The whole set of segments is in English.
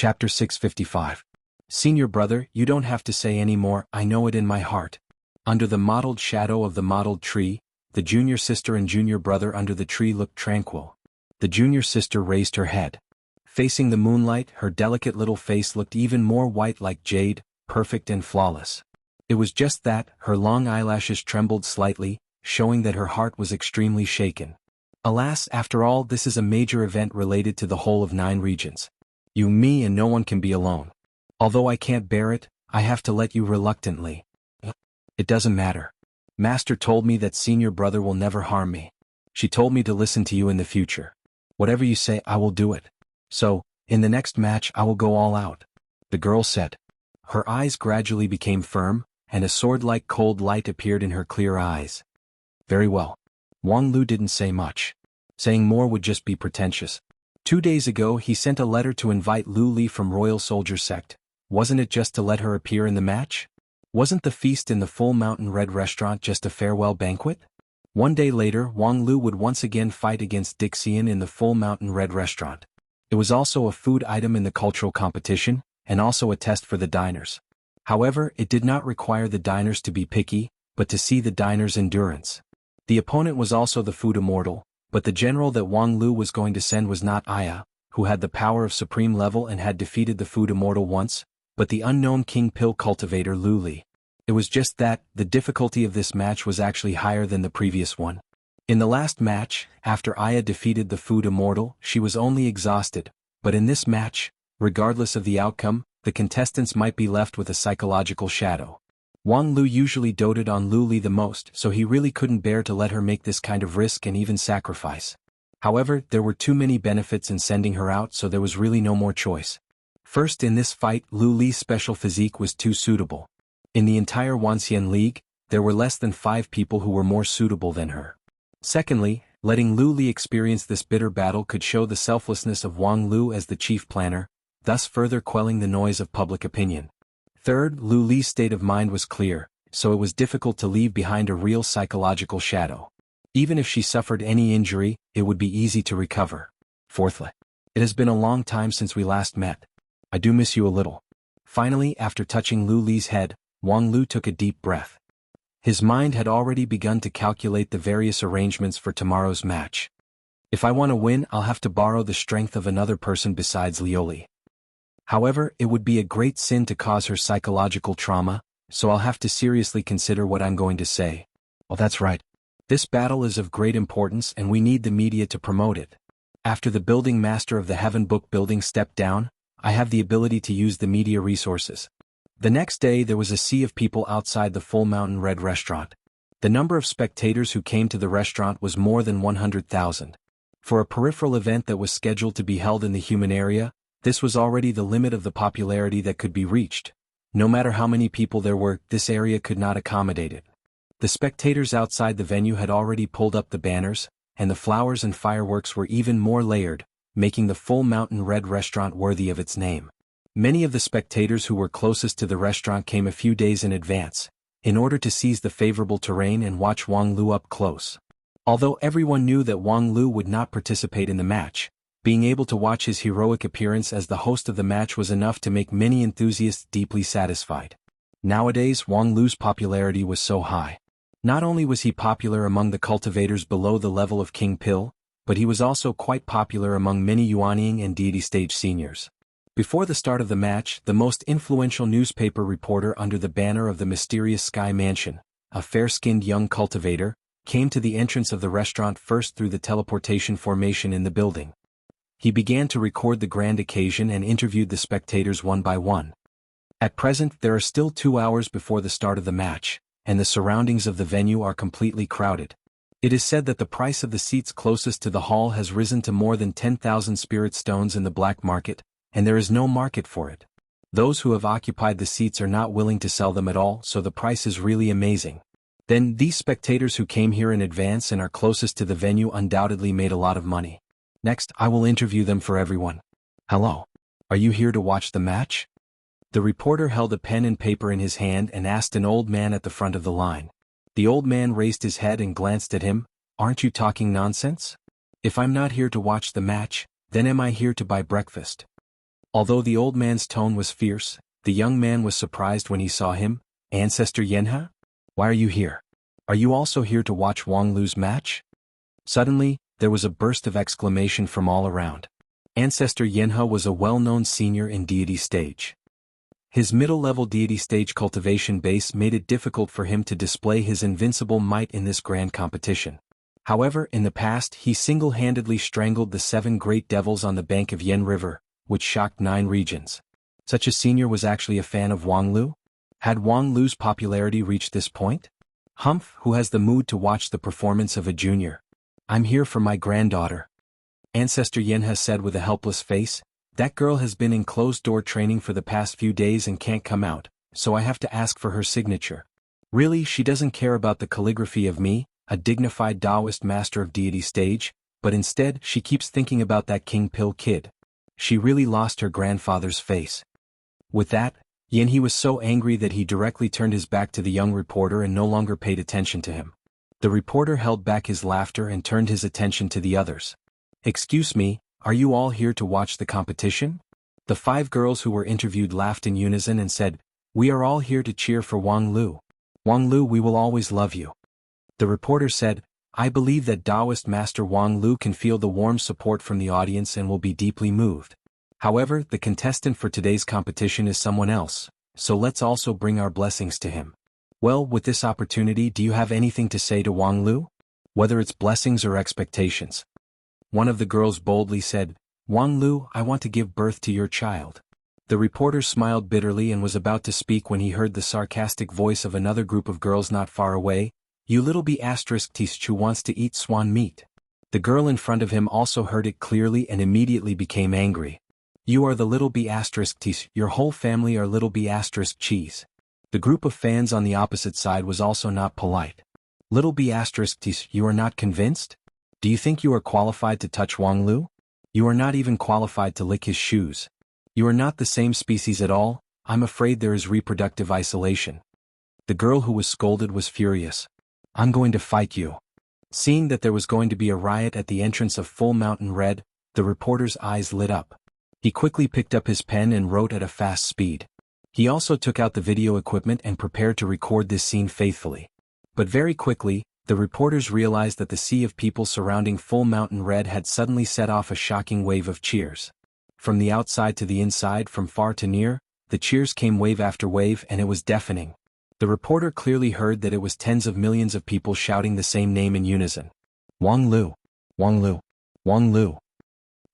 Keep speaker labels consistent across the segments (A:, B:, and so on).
A: Chapter 655. Senior brother, you don't have to say any more, I know it in my heart. Under the mottled shadow of the mottled tree, the junior sister and junior brother under the tree looked tranquil. The junior sister raised her head. Facing the moonlight, her delicate little face looked even more white like jade, perfect and flawless. It was just that, her long eyelashes trembled slightly, showing that her heart was extremely shaken. Alas, after all, this is a major event related to the whole of 9 regions. You, me, and no one can be alone. Although I can't bear it, I have to let you reluctantly. It doesn't matter. Master told me that senior brother will never harm me. She told me to listen to you in the future. Whatever you say, I will do it. So, in the next match I will go all out. The girl said. Her eyes gradually became firm, and a sword-like cold light appeared in her clear eyes. Very well. Wang Lu didn't say much. Saying more would just be pretentious. 2 days ago he sent a letter to invite Lu Li from Royal Soldier Sect. Wasn't it just to let her appear in the match? Wasn't the feast in the Full Mountain Red restaurant just a farewell banquet? 1 day later, Wang Lu would once again fight against Dixian in the Full Mountain Red restaurant. It was also a food item in the cultural competition, and also a test for the diners. However, it did not require the diners to be picky, but to see the diners' endurance. The opponent was also the food immortal, but the general that Wang Lu was going to send was not Aya, who had the power of supreme level and had defeated the food immortal once, but the unknown king pill cultivator Lu Li. It was just that, the difficulty of this match was actually higher than the previous one. In the last match, after Aya defeated the food immortal, she was only exhausted, but in this match, regardless of the outcome, the contestants might be left with a psychological shadow. Wang Lu usually doted on Lu Li the most, so he really couldn't bear to let her make this kind of risk and even sacrifice. However, there were too many benefits in sending her out, so there was really no more choice. First, in this fight, Lu Li's special physique was too suitable. In the entire Wanxian League, there were less than 5 people who were more suitable than her. Secondly, letting Lu Li experience this bitter battle could show the selflessness of Wang Lu as the chief planner, thus further quelling the noise of public opinion. Third, Lu Li's state of mind was clear, so it was difficult to leave behind a real psychological shadow. Even if she suffered any injury, it would be easy to recover. Fourthly, it has been a long time since we last met. I do miss you a little. Finally, after touching Lu Li's head, Wang Lu took a deep breath. His mind had already begun to calculate the various arrangements for tomorrow's match. If I want to win, I'll have to borrow the strength of another person besides Lioli. However, it would be a great sin to cause her psychological trauma, so I'll have to seriously consider what I'm going to say. Oh, that's right. This battle is of great importance and we need the media to promote it. After the building master of the Heaven Book building stepped down, I have the ability to use the media resources. The next day there was a sea of people outside the Full Mountain Red restaurant. The number of spectators who came to the restaurant was more than 100,000. For a peripheral event that was scheduled to be held in the human area, this was already the limit of the popularity that could be reached. No matter how many people there were, this area could not accommodate it. The spectators outside the venue had already pulled up the banners, and the flowers and fireworks were even more layered, making the Full Mountain Red restaurant worthy of its name. Many of the spectators who were closest to the restaurant came a few days in advance, in order to seize the favorable terrain and watch Wang Lu up close. Although everyone knew that Wang Lu would not participate in the match, being able to watch his heroic appearance as the host of the match was enough to make many enthusiasts deeply satisfied. Nowadays, Wang Lu's popularity was so high. Not only was he popular among the cultivators below the level of King Pill, but he was also quite popular among many Yuanying and Deity Stage seniors. Before the start of the match, the most influential newspaper reporter under the banner of the mysterious Sky Mansion, a fair-skinned young cultivator, came to the entrance of the restaurant first through the teleportation formation in the building. He began to record the grand occasion and interviewed the spectators one by one. At present, there are still 2 hours before the start of the match, and the surroundings of the venue are completely crowded. It is said that the price of the seats closest to the hall has risen to more than 10,000 spirit stones in the black market, and there is no market for it. Those who have occupied the seats are not willing to sell them at all, so the price is really amazing. Then, these spectators who came here in advance and are closest to the venue undoubtedly made a lot of money. Next, I will interview them for everyone. Hello. Are you here to watch the match? The reporter held a pen and paper in his hand and asked an old man at the front of the line. The old man raised his head and glanced at him. Aren't you talking nonsense? If I'm not here to watch the match, then am I here to buy breakfast? Although the old man's tone was fierce, the young man was surprised when he saw him. Ancestor Yenha? Why are you here? Are you also here to watch Wang Lu's match? Suddenly, there was a burst of exclamation from all around. Ancestor Yenha was a well-known senior in deity stage. His middle-level deity stage cultivation base made it difficult for him to display his invincible might in this grand competition. However, in the past he single-handedly strangled the 7 great devils on the bank of Yen River, which shocked 9 regions. Such a senior was actually a fan of Wang Lu? Had Wang Lu's popularity reached this point? Humph, who has the mood to watch the performance of a junior? I'm here for my granddaughter. Ancestor Yenha said with a helpless face. That girl has been in closed-door training for the past few days and can't come out, so I have to ask for her signature. Really, she doesn't care about the calligraphy of me, a dignified Taoist master of deity stage, but instead she keeps thinking about that King Pill kid. She really lost her grandfather's face. With that, Yenhe was so angry that he directly turned his back to the young reporter and no longer paid attention to him. The reporter held back his laughter and turned his attention to the others. Excuse me, are you all here to watch the competition? The 5 girls who were interviewed laughed in unison and said, We are all here to cheer for Wang Lu. Wang Lu, we will always love you. The reporter said, I believe that Taoist Master Wang Lu can feel the warm support from the audience and will be deeply moved. However, the contestant for today's competition is someone else, so let's also bring our blessings to him. Well, with this opportunity, do you have anything to say to Wang Lu? Whether it's blessings or expectations. One of the girls boldly said, Wang Lu, I want to give birth to your child. The reporter smiled bitterly and was about to speak when he heard the sarcastic voice of another group of girls not far away. You little b****, who wants to eat swan meat. The girl in front of him also heard it clearly and immediately became angry. You are the little b****, your whole family are little b*** cheese. The group of fans on the opposite side was also not polite. Little b****, you are not convinced? Do you think you are qualified to touch Wang Lu? You are not even qualified to lick his shoes. You are not the same species at all. I'm afraid there is reproductive isolation. The girl who was scolded was furious. I'm going to fight you. Seeing that there was going to be a riot at the entrance of Full Mountain Red, the reporter's eyes lit up. He quickly picked up his pen and wrote at a fast speed. He also took out the video equipment and prepared to record this scene faithfully. But very quickly, the reporters realized that the sea of people surrounding Full Mountain Red had suddenly set off a shocking wave of cheers. From the outside to the inside, from far to near, the cheers came wave after wave and it was deafening. The reporter clearly heard that it was tens of millions of people shouting the same name in unison. Wang Lu. Wang Lu. Wang Lu.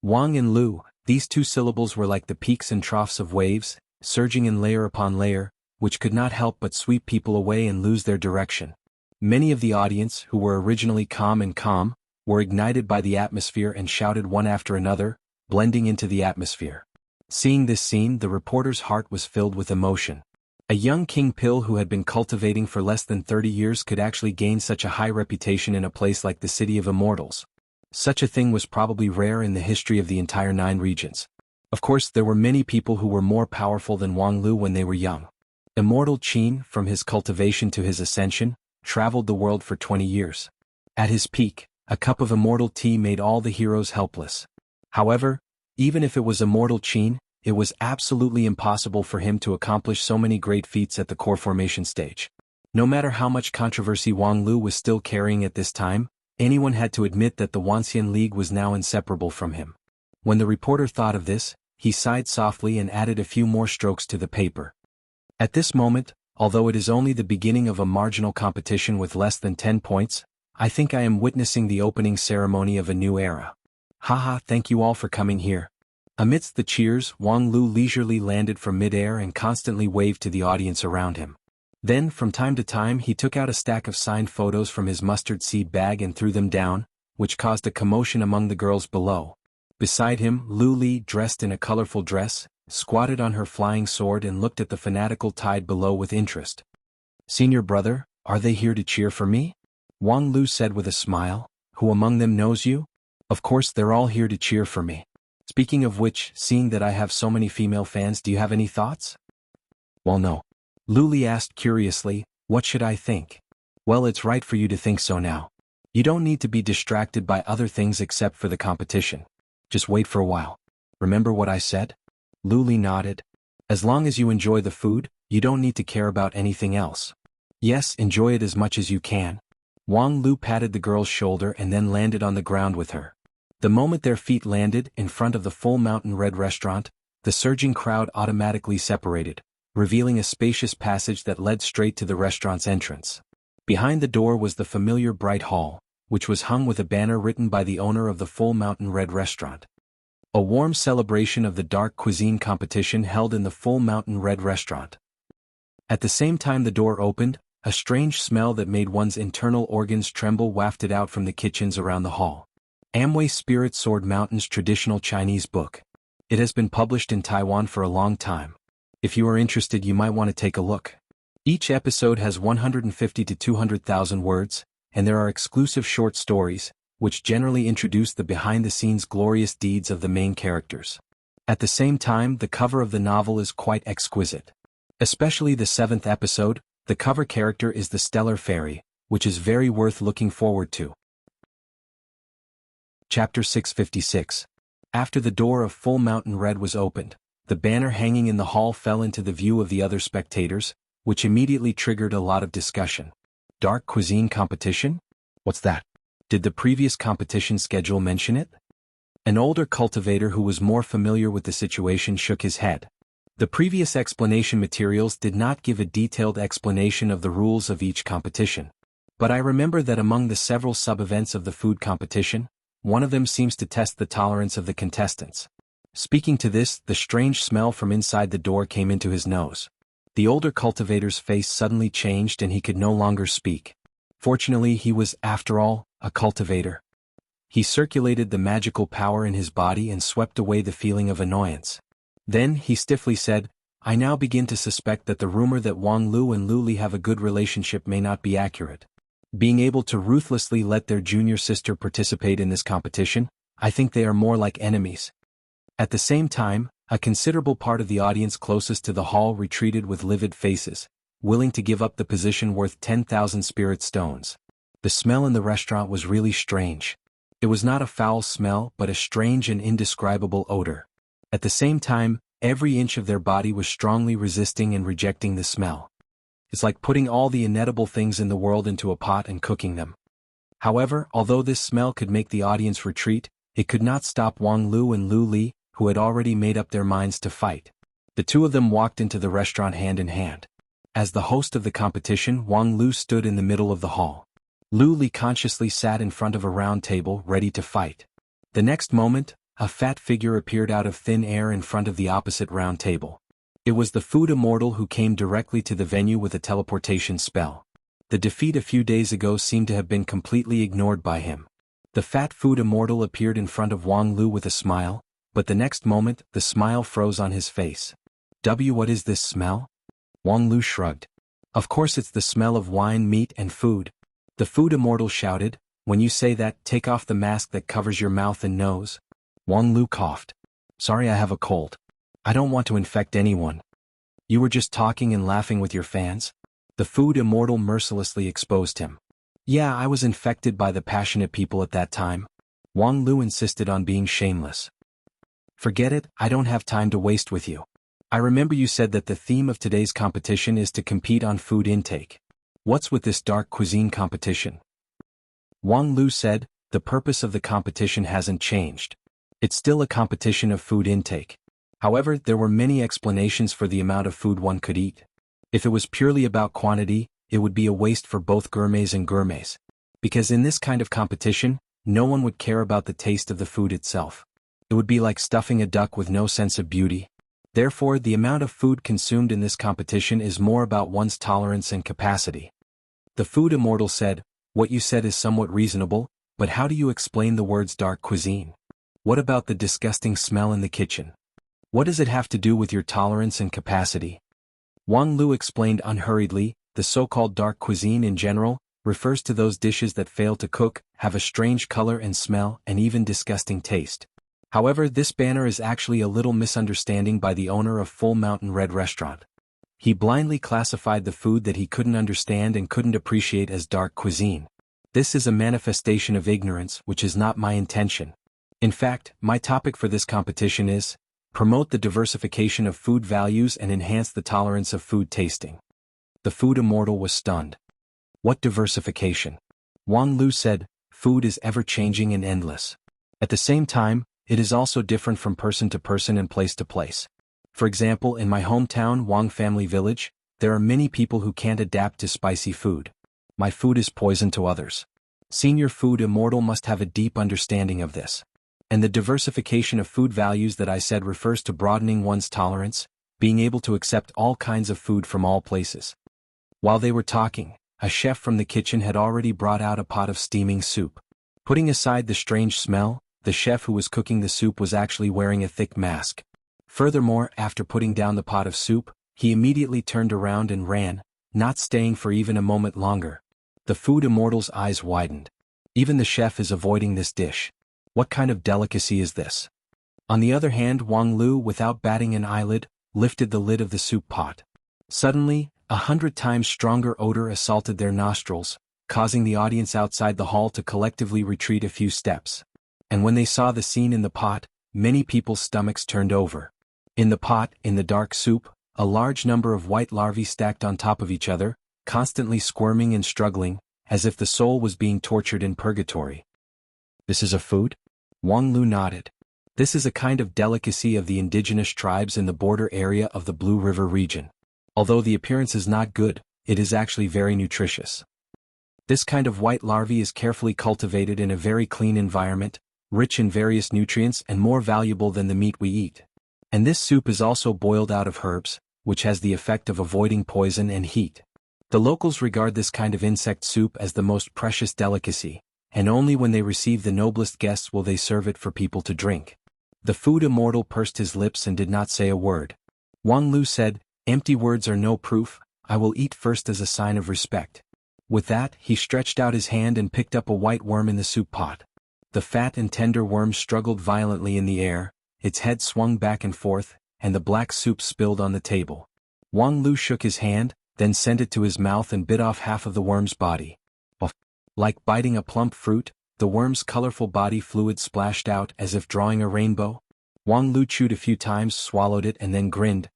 A: Wang and Lu, these 2 syllables were like the peaks and troughs of waves, surging in layer upon layer, which could not help but sweep people away and lose their direction. Many of the audience, who were originally calm, were ignited by the atmosphere and shouted one after another, blending into the atmosphere. Seeing this scene, the reporter's heart was filled with emotion. A young King Pill who had been cultivating for less than 30 years could actually gain such a high reputation in a place like the City of Immortals. Such a thing was probably rare in the history of the entire 9 regions. Of course, there were many people who were more powerful than Wang Lu when they were young. Immortal Qin, from his cultivation to his ascension, traveled the world for 20 years. At his peak, a cup of immortal tea made all the heroes helpless. However, even if it was immortal Qin, it was absolutely impossible for him to accomplish so many great feats at the core formation stage. No matter how much controversy Wang Lu was still carrying at this time, anyone had to admit that the Wanxian League was now inseparable from him. When the reporter thought of this, he sighed softly and added a few more strokes to the paper. At this moment, although it is only the beginning of a marginal competition with less than 10 points, I think I am witnessing the opening ceremony of a new era. Haha, thank you all for coming here. Amidst the cheers, Wang Lu leisurely landed from mid-air and constantly waved to the audience around him. Then, from time to time, he took out a stack of signed photos from his mustard seed bag and threw them down, which caused a commotion among the girls below. Beside him, Lu Li, dressed in a colorful dress, squatted on her flying sword and looked at the fanatical tide below with interest. Senior brother, are they here to cheer for me? Wang Lu said with a smile. Who among them knows you? Of course they're all here to cheer for me. Speaking of which, seeing that I have so many female fans, do you have any thoughts? Well, no. Lu Li asked curiously, what should I think? Well, it's right for you to think so now. You don't need to be distracted by other things except for the competition. Just wait for a while. Remember what I said? Luli nodded. As long as you enjoy the food, you don't need to care about anything else. Yes, enjoy it as much as you can. Wang Lu patted the girl's shoulder and then landed on the ground with her. The moment their feet landed in front of the Full Mountain Red restaurant, the surging crowd automatically separated, revealing a spacious passage that led straight to the restaurant's entrance. Behind the door was the familiar bright hall, which was hung with a banner written by the owner of the Full Mountain Red restaurant. A warm celebration of the dark cuisine competition held in the Full Mountain Red restaurant. At the same time the door opened, a strange smell that made one's internal organs tremble wafted out from the kitchens around the hall. Amway Spirit Sword Mountain's traditional Chinese book. It has been published in Taiwan for a long time. If you are interested, you might want to take a look. Each episode has 150 to 200,000 words, and there are exclusive short stories, which generally introduce the behind-the-scenes glorious deeds of the main characters. At the same time, the cover of the novel is quite exquisite. Especially the 7th episode, the cover character is the Stellar Fairy, which is very worth looking forward to. Chapter 656. After the door of Full Mountain Red was opened, the banner hanging in the hall fell into the view of the other spectators, which immediately triggered a lot of discussion. Dark cuisine competition? What's that? Did the previous competition schedule mention it? An older cultivator who was more familiar with the situation shook his head. The previous explanation materials did not give a detailed explanation of the rules of each competition. But I remember that among the several sub-events of the food competition, one of them seems to test the tolerance of the contestants. Speaking to this, the strange smell from inside the door came into his nose. The older cultivator's face suddenly changed and he could no longer speak. Fortunately, he was, after all, a cultivator. He circulated the magical power in his body and swept away the feeling of annoyance. Then, he stiffly said, "I now begin to suspect that the rumor that Wang Lu and Lu Li have a good relationship may not be accurate. Being able to ruthlessly let their junior sister participate in this competition, I think they are more like enemies." At the same time, a considerable part of the audience closest to the hall retreated with livid faces, willing to give up the position worth 10,000 spirit stones. The smell in the restaurant was really strange. It was not a foul smell but a strange and indescribable odor. At the same time, every inch of their body was strongly resisting and rejecting the smell. It's like putting all the inedible things in the world into a pot and cooking them. However, although this smell could make the audience retreat, it could not stop Wang Lu and Lu Li, who had already made up their minds to fight. The two of them walked into the restaurant hand in hand. As the host of the competition, Wang Lu stood in the middle of the hall. Lu Li consciously sat in front of a round table, ready to fight. The next moment, a fat figure appeared out of thin air in front of the opposite round table. It was the food immortal who came directly to the venue with a teleportation spell. The defeat a few days ago seemed to have been completely ignored by him. The fat food immortal appeared in front of Wang Lu with a smile, but the next moment, the smile froze on his face. What is this smell? Wang Lu shrugged. Of course it's the smell of wine, meat, and food. The food immortal shouted, "When you say that, take off the mask that covers your mouth and nose." Wang Lu coughed. "Sorry, I have a cold. I don't want to infect anyone." "You were just talking and laughing with your fans?" The food immortal mercilessly exposed him. "Yeah, I was infected by the passionate people at that time." Wang Lu insisted on being shameless. "Forget it, I don't have time to waste with you. I remember you said that the theme of today's competition is to compete on food intake. What's with this dark cuisine competition?" Wang Lu said, "The purpose of the competition hasn't changed. It's still a competition of food intake. However, there were many explanations for the amount of food one could eat. If it was purely about quantity, it would be a waste for both gourmets and gourmets. Because in this kind of competition, no one would care about the taste of the food itself. It would be like stuffing a duck with no sense of beauty. Therefore, the amount of food consumed in this competition is more about one's tolerance and capacity." The food immortal said, "What you said is somewhat reasonable, but how do you explain the words dark cuisine? What about the disgusting smell in the kitchen? What does it have to do with your tolerance and capacity?" Wang Lu explained unhurriedly, "The so-called dark cuisine in general refers to those dishes that fail to cook, have a strange color and smell, and even disgusting taste. However, this banner is actually a little misunderstanding by the owner of Full Mountain Red restaurant. He blindly classified the food that he couldn't understand and couldn't appreciate as dark cuisine. This is a manifestation of ignorance, which is not my intention. In fact, my topic for this competition is Promote the diversification of food values and enhance the tolerance of food tasting. The food immortal was stunned. What diversification? Wang Lu said, food is ever-changing and endless. At the same time, it is also different from person to person and place to place. For example, in my hometown Wang Family Village, there are many people who can't adapt to spicy food. My food is poison to others. Senior Food Immortal must have a deep understanding of this. And the diversification of food values that I said refers to broadening one's tolerance, being able to accept all kinds of food from all places. While they were talking, a chef from the kitchen had already brought out a pot of steaming soup. Putting aside the strange smell, the chef who was cooking the soup was actually wearing a thick mask. Furthermore, after putting down the pot of soup, he immediately turned around and ran, not staying for even a moment longer. The food immortal's eyes widened. Even the chef is avoiding this dish. What kind of delicacy is this? On the other hand, Wang Lu, without batting an eyelid, lifted the lid of the soup pot. Suddenly, 100 times stronger odor assaulted their nostrils, causing the audience outside the hall to collectively retreat a few steps. And when they saw the scene in the pot, many people's stomachs turned over. In the pot, in the dark soup, a large number of white larvae stacked on top of each other, constantly squirming and struggling, as if the soul was being tortured in purgatory. This is a food? Wang Lu nodded. This is a kind of delicacy of the indigenous tribes in the border area of the Blue River region. Although the appearance is not good, it is actually very nutritious. This kind of white larvae is carefully cultivated in a very clean environment, rich in various nutrients and more valuable than the meat we eat. And this soup is also boiled out of herbs, which has the effect of avoiding poison and heat. The locals regard this kind of insect soup as the most precious delicacy, and only when they receive the noblest guests will they serve it for people to drink. The food immortal pursed his lips and did not say a word. Wang Lu said, "Empty words are no proof, I will eat first as a sign of respect." With that, he stretched out his hand and picked up a white worm in the soup pot. The fat and tender worm struggled violently in the air, its head swung back and forth, and the black soup spilled on the table. Wang Lu shook his hand, then sent it to his mouth and bit off half of the worm's body. Like biting a plump fruit, the worm's colorful body fluid splashed out as if drawing a rainbow. Wang Lu chewed a few times, swallowed it and then grinned.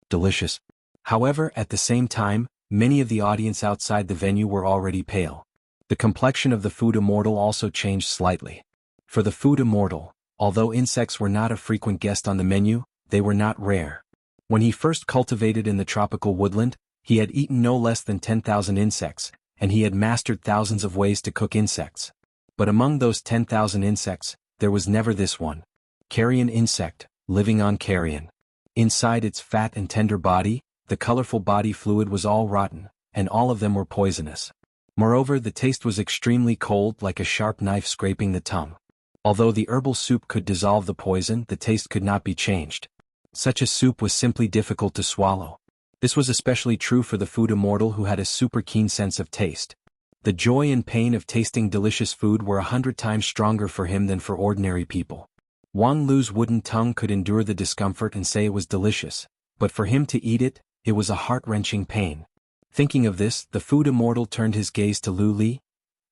A: Delicious. However, at the same time, many of the audience outside the venue were already pale. The complexion of the food immortal also changed slightly. For the food immortal, although insects were not a frequent guest on the menu, they were not rare. When he first cultivated in the tropical woodland, he had eaten no less than 10,000 insects, and he had mastered thousands of ways to cook insects. But among those 10,000 insects, there was never this one. Carrion insect, living on carrion. Inside its fat and tender body, the colorful body fluid was all rotten, and all of them were poisonous. Moreover, the taste was extremely cold, like a sharp knife scraping the tongue. Although the herbal soup could dissolve the poison, the taste could not be changed. Such a soup was simply difficult to swallow. This was especially true for the food immortal who had a super keen sense of taste. The joy and pain of tasting delicious food were 100 times stronger for him than for ordinary people. Wang Lu's wooden tongue could endure the discomfort and say it was delicious, but for him to eat it, it was a heart-wrenching pain. Thinking of this, the food immortal turned his gaze to Lu Li.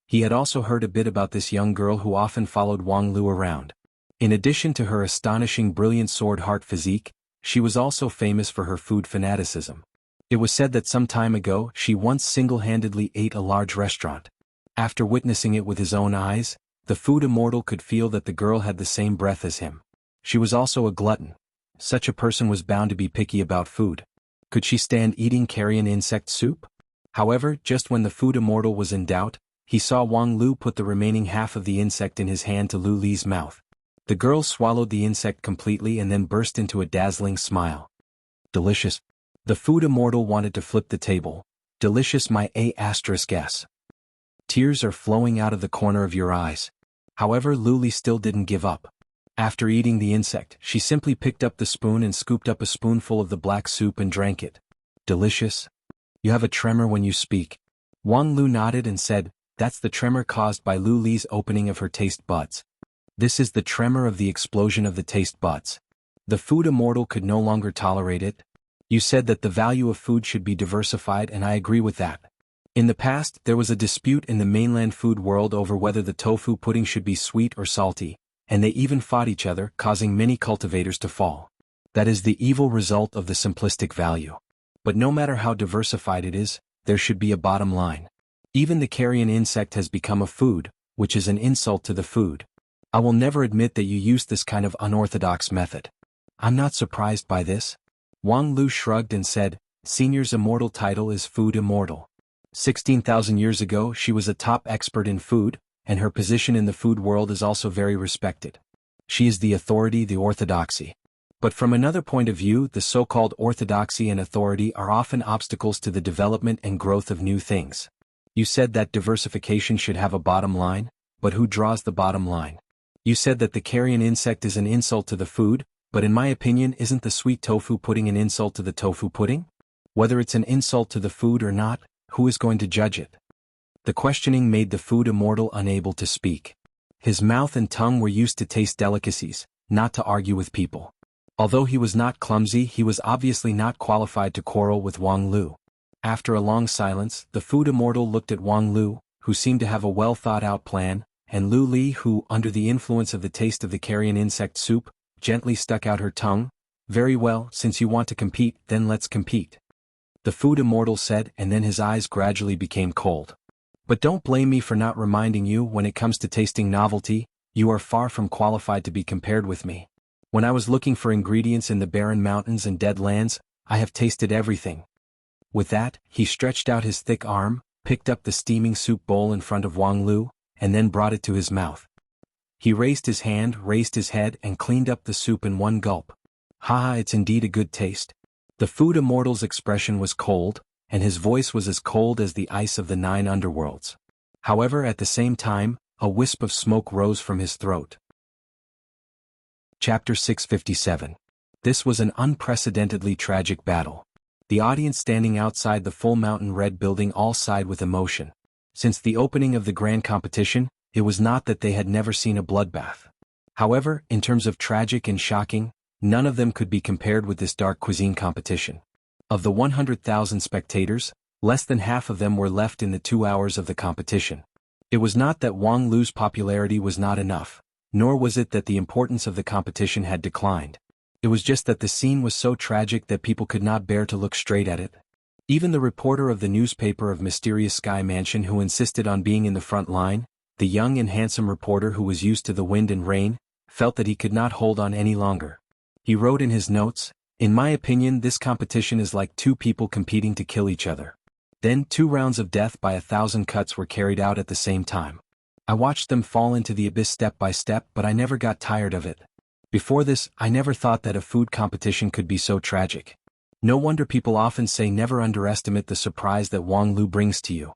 A: He had also heard a bit about this young girl who often followed Wang Lu around. In addition to her astonishing brilliant sword-heart physique, she was also famous for her food fanaticism. It was said that some time ago she once single-handedly ate a large restaurant. After witnessing it with his own eyes, the food immortal could feel that the girl had the same breath as him. She was also a glutton. Such a person was bound to be picky about food. Could she stand eating carrion insect soup? However, just when the food immortal was in doubt, he saw Wang Lu put the remaining half of the insect in his hand to Lu Li's mouth. The girl swallowed the insect completely and then burst into a dazzling smile. Delicious. The food immortal wanted to flip the table. Delicious my A**s. Tears are flowing out of the corner of your eyes. However, Lu Li still didn't give up. After eating the insect, she simply picked up the spoon and scooped up a spoonful of the black soup and drank it. Delicious? You have a tremor when you speak. Wang Lu nodded and said, that's the tremor caused by Lu Li's opening of her taste buds. This is the tremor of the explosion of the taste buds. The food immortal could no longer tolerate it. You said that the value of food should be diversified, and I agree with that. In the past, there was a dispute in the mainland food world over whether the tofu pudding should be sweet or salty, and they even fought each other, causing many cultivators to fall. That is the evil result of the simplistic value. But no matter how diversified it is, there should be a bottom line. Even the carrion insect has become a food, which is an insult to the food. I will never admit that you used this kind of unorthodox method. I'm not surprised by this. Wang Lu shrugged and said, Senior's immortal title is Food Immortal. 16,000 years ago she was a top expert in food, and her position in the food world is also very respected. She is the authority, the orthodoxy. But from another point of view, the so-called orthodoxy and authority are often obstacles to the development and growth of new things. You said that diversification should have a bottom line, but who draws the bottom line? You said that the carrion insect is an insult to the food, but in my opinion isn't the sweet tofu pudding an insult to the tofu pudding? Whether it's an insult to the food or not, who is going to judge it? The questioning made the food immortal unable to speak. His mouth and tongue were used to taste delicacies, not to argue with people. Although he was not clumsy, he was obviously not qualified to quarrel with Wang Lu. After a long silence, the food immortal looked at Wang Lu, who seemed to have a well-thought-out plan, and Lu Li, who, under the influence of the taste of the carrion insect soup, gently stuck out her tongue. Very well, since you want to compete, then let's compete. The food immortal said, and then his eyes gradually became cold. But don't blame me for not reminding you, when it comes to tasting novelty, you are far from qualified to be compared with me. When I was looking for ingredients in the barren mountains and dead lands, I have tasted everything. With that, he stretched out his thick arm, picked up the steaming soup bowl in front of Wang Lu, and then brought it to his mouth. He raised his hand, raised his head, and cleaned up the soup in one gulp. Ha, it's indeed a good taste. The food immortal's expression was cold, and his voice was as cold as the ice of the 9 underworlds. However, at the same time, a wisp of smoke rose from his throat. Chapter 657. This was an unprecedentedly tragic battle. The audience standing outside the full mountain red building all sighed with emotion. Since the opening of the grand competition, it was not that they had never seen a bloodbath. However, in terms of tragic and shocking, none of them could be compared with this dark cuisine competition. Of the 100,000 spectators, less than half of them were left in the 2 hours of the competition. It was not that Wang Lu's popularity was not enough, nor was it that the importance of the competition had declined. It was just that the scene was so tragic that people could not bear to look straight at it. Even the reporter of the newspaper of Mysterious Sky Mansion, who insisted on being in the front line, the young and handsome reporter who was used to the wind and rain, felt that he could not hold on any longer. He wrote in his notes, "In my opinion, this competition is like 2 people competing to kill each other." Then 2 rounds of death by 1,000 cuts were carried out at the same time. I watched them fall into the abyss step by step, but I never got tired of it. Before this, I never thought that a food competition could be so tragic. No wonder people often say never underestimate the surprise that Wang Lu brings to you.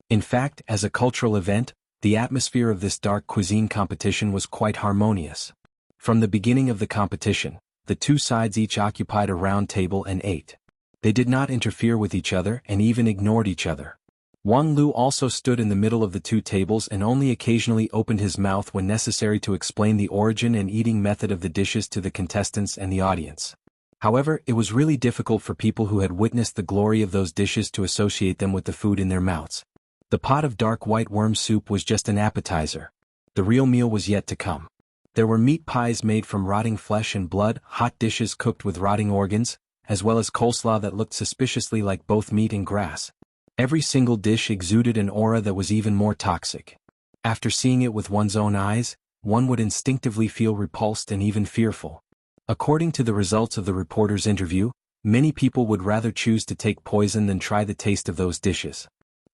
A: In fact, as a cultural event, the atmosphere of this dark cuisine competition was quite harmonious. From the beginning of the competition, the 2 sides each occupied a round table and ate. They did not interfere with each other and even ignored each other. Wang Lu also stood in the middle of the 2 tables and only occasionally opened his mouth when necessary to explain the origin and eating method of the dishes to the contestants and the audience. However, it was really difficult for people who had witnessed the glory of those dishes to associate them with the food in their mouths. The pot of dark white worm soup was just an appetizer. The real meal was yet to come. There were meat pies made from rotting flesh and blood, hot dishes cooked with rotting organs, as well as coleslaw that looked suspiciously like both meat and grass. Every single dish exuded an aura that was even more toxic. After seeing it with one's own eyes, one would instinctively feel repulsed and even fearful. According to the results of the reporter's interview, many people would rather choose to take poison than try the taste of those dishes.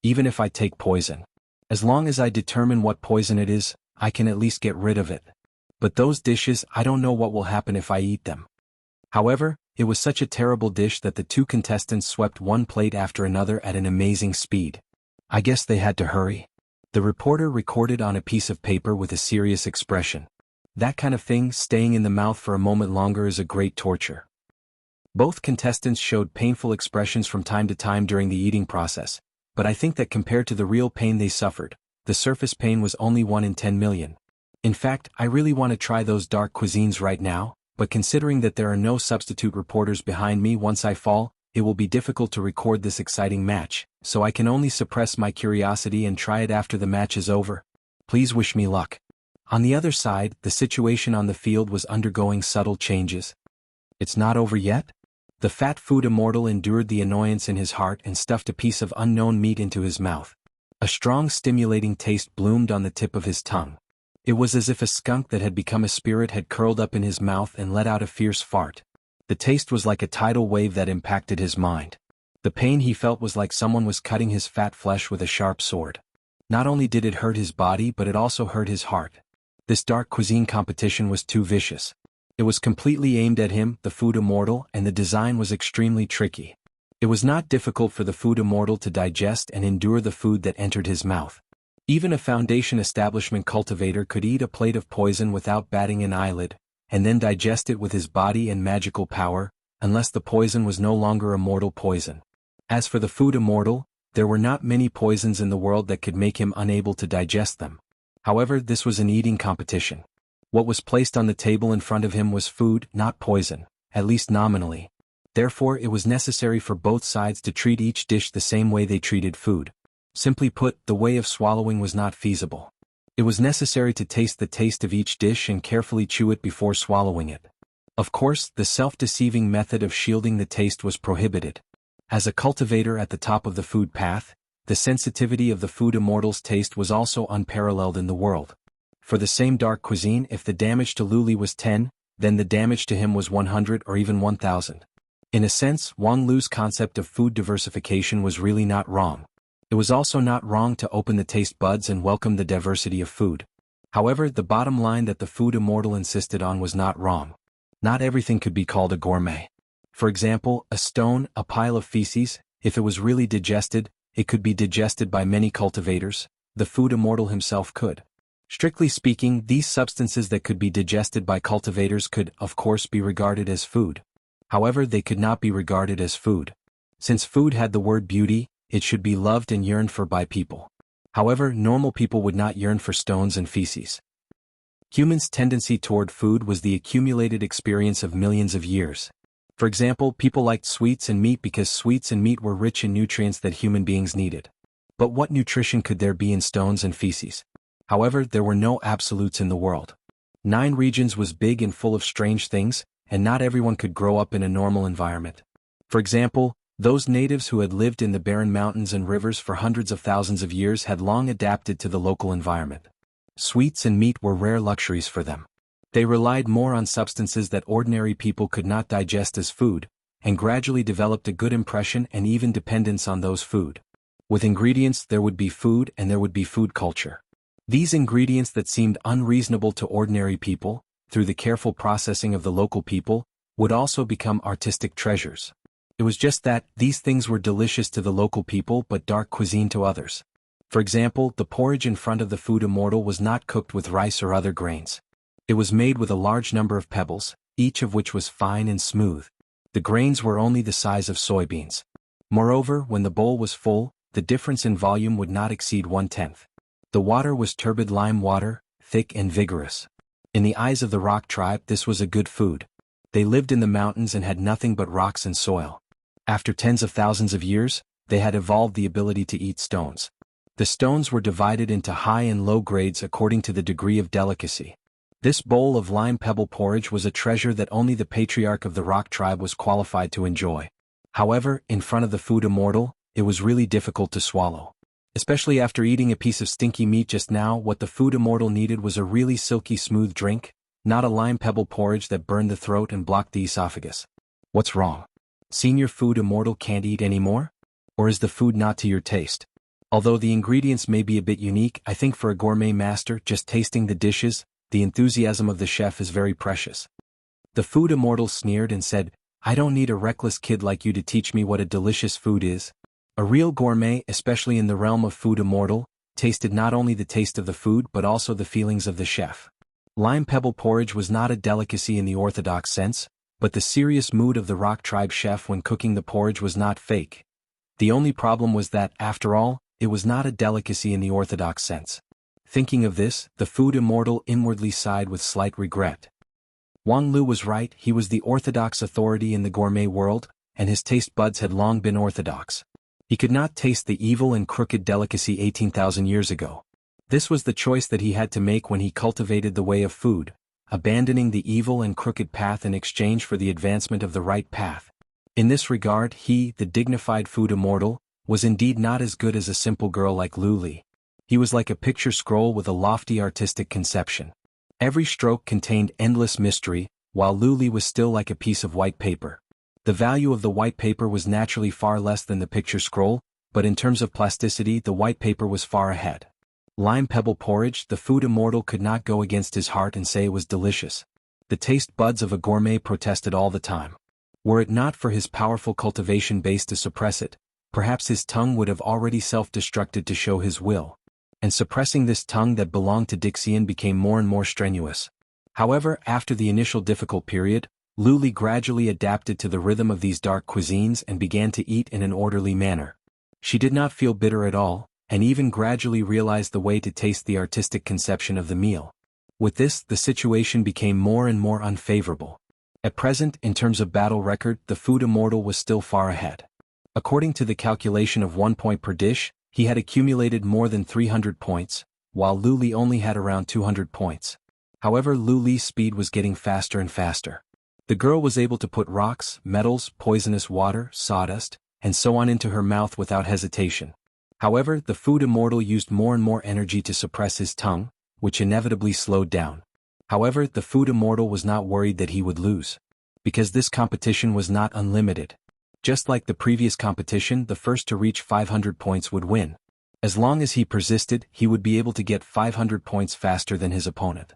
A: Even if I take poison, as long as I determine what poison it is, I can at least get rid of it. But those dishes, I don't know what will happen if I eat them. However, it was such a terrible dish that the 2 contestants swept one plate after another at an amazing speed. I guess they had to hurry. The reporter recorded on a piece of paper with a serious expression. That kind of thing, staying in the mouth for a moment longer, is a great torture. Both contestants showed painful expressions from time to time during the eating process, but I think that compared to the real pain they suffered, the surface pain was only 1 in 10 million. In fact, I really want to try those dark cuisines right now, but considering that there are no substitute reporters behind me once I fall, it will be difficult to record this exciting match, so I can only suppress my curiosity and try it after the match is over. Please wish me luck. On the other side, the situation on the field was undergoing subtle changes. It's not over yet? The fat food immortal endured the annoyance in his heart and stuffed a piece of unknown meat into his mouth. A strong stimulating taste bloomed on the tip of his tongue. It was as if a skunk that had become a spirit had curled up in his mouth and let out a fierce fart. The taste was like a tidal wave that impacted his mind. The pain he felt was like someone was cutting his fat flesh with a sharp sword. Not only did it hurt his body but it also hurt his heart. This dark cuisine competition was too vicious. It was completely aimed at him, the food immortal, and the design was extremely tricky. It was not difficult for the food immortal to digest and endure the food that entered his mouth. Even a Foundation establishment cultivator could eat a plate of poison without batting an eyelid, and then digest it with his body and magical power, unless the poison was no longer a mortal poison. As for the food immortal, there were not many poisons in the world that could make him unable to digest them. However, this was an eating competition. What was placed on the table in front of him was food, not poison, at least nominally. Therefore, it was necessary for both sides to treat each dish the same way they treated food. Simply put, the way of swallowing was not feasible. It was necessary to taste the taste of each dish and carefully chew it before swallowing it. Of course, the self-deceiving method of shielding the taste was prohibited. As a cultivator at the top of the food path, the sensitivity of the food immortal's taste was also unparalleled in the world. For the same dark cuisine, if the damage to Luli was 10, then the damage to him was 100 or even 1000. In a sense, Wang Lu's concept of food diversification was really not wrong. It was also not wrong to open the taste buds and welcome the diversity of food. However, the bottom line that the food immortal insisted on was not wrong. Not everything could be called a gourmet. For example, a stone, a pile of feces, if it was really digested, it could be digested by many cultivators. The food immortal himself could. Strictly speaking, these substances that could be digested by cultivators could, of course, be regarded as food. However, they could not be regarded as food. Since food had the word beauty, it should be loved and yearned for by people. However, normal people would not yearn for stones and feces. Humans' tendency toward food was the accumulated experience of millions of years. For example, people liked sweets and meat because sweets and meat were rich in nutrients that human beings needed. But what nutrition could there be in stones and feces? However, there were no absolutes in the world. 9 regions was big and full of strange things, and not everyone could grow up in a normal environment. For example, those natives who had lived in the barren mountains and rivers for hundreds of thousands of years had long adapted to the local environment. Sweets and meat were rare luxuries for them. They relied more on substances that ordinary people could not digest as food, and gradually developed a good impression and even dependence on those food. With ingredients there would be food and there would be food culture. These ingredients that seemed unreasonable to ordinary people, through the careful processing of the local people, would also become artistic treasures. It was just that, these things were delicious to the local people but dark cuisine to others. For example, the porridge in front of the food immortal was not cooked with rice or other grains. It was made with a large number of pebbles, each of which was fine and smooth. The grains were only the size of soybeans. Moreover, when the bowl was full, the difference in volume would not exceed 1/10. The water was turbid lime water, thick and vigorous. In the eyes of the rock tribe, this was a good food. They lived in the mountains and had nothing but rocks and soil. After tens of thousands of years, they had evolved the ability to eat stones. The stones were divided into high and low grades according to the degree of delicacy. This bowl of lime pebble porridge was a treasure that only the patriarch of the rock tribe was qualified to enjoy. However, in front of the food immortal, it was really difficult to swallow. Especially after eating a piece of stinky meat just now, what the food immortal needed was a really silky smooth drink, not a lime pebble porridge that burned the throat and blocked the esophagus. What's wrong? Senior food immortal can't eat anymore? Or is the food not to your taste? Although the ingredients may be a bit unique, I think for a gourmet master, just tasting the dishes, the enthusiasm of the chef is very precious. The food immortal sneered and said, "I don't need a reckless kid like you to teach me what a delicious food is." A real gourmet, especially in the realm of food immortal, tasted not only the taste of the food but also the feelings of the chef. Lime pebble porridge was not a delicacy in the orthodox sense, but the serious mood of the rock tribe chef when cooking the porridge was not fake. The only problem was that, after all, it was not a delicacy in the orthodox sense. Thinking of this, the food immortal inwardly sighed with slight regret. Wang Lu was right, he was the orthodox authority in the gourmet world, and his taste buds had long been orthodox. He could not taste the evil and crooked delicacy 18,000 years ago. This was the choice that he had to make when he cultivated the way of food, abandoning the evil and crooked path in exchange for the advancement of the right path. In this regard he, the dignified food immortal, was indeed not as good as a simple girl like Lu Li. He was like a picture scroll with a lofty artistic conception. Every stroke contained endless mystery, while Lu Li was still like a piece of white paper. The value of the white paper was naturally far less than the picture scroll, but in terms of plasticity the white paper was far ahead. Lime pebble porridge, the food immortal could not go against his heart and say it was delicious. The taste buds of a gourmet protested all the time. Were it not for his powerful cultivation base to suppress it, perhaps his tongue would have already self-destructed to show his will. And suppressing this tongue that belonged to Dixian became more and more strenuous. However, after the initial difficult period, Lu Li gradually adapted to the rhythm of these dark cuisines and began to eat in an orderly manner. She did not feel bitter at all, and even gradually realized the way to taste the artistic conception of the meal. With this, the situation became more and more unfavorable. At present, in terms of battle record, the food immortal was still far ahead. According to the calculation of 1 point per dish, he had accumulated more than 300 points, while Lu Li only had around 200 points. However, Lu Li's speed was getting faster and faster. The girl was able to put rocks, metals, poisonous water, sawdust, and so on into her mouth without hesitation. However, the food immortal used more and more energy to suppress his tongue, which inevitably slowed down. However, the food immortal was not worried that he would lose. Because this competition was not unlimited. Just like the previous competition, the first to reach 500 points would win. As long as he persisted, he would be able to get 500 points faster than his opponent.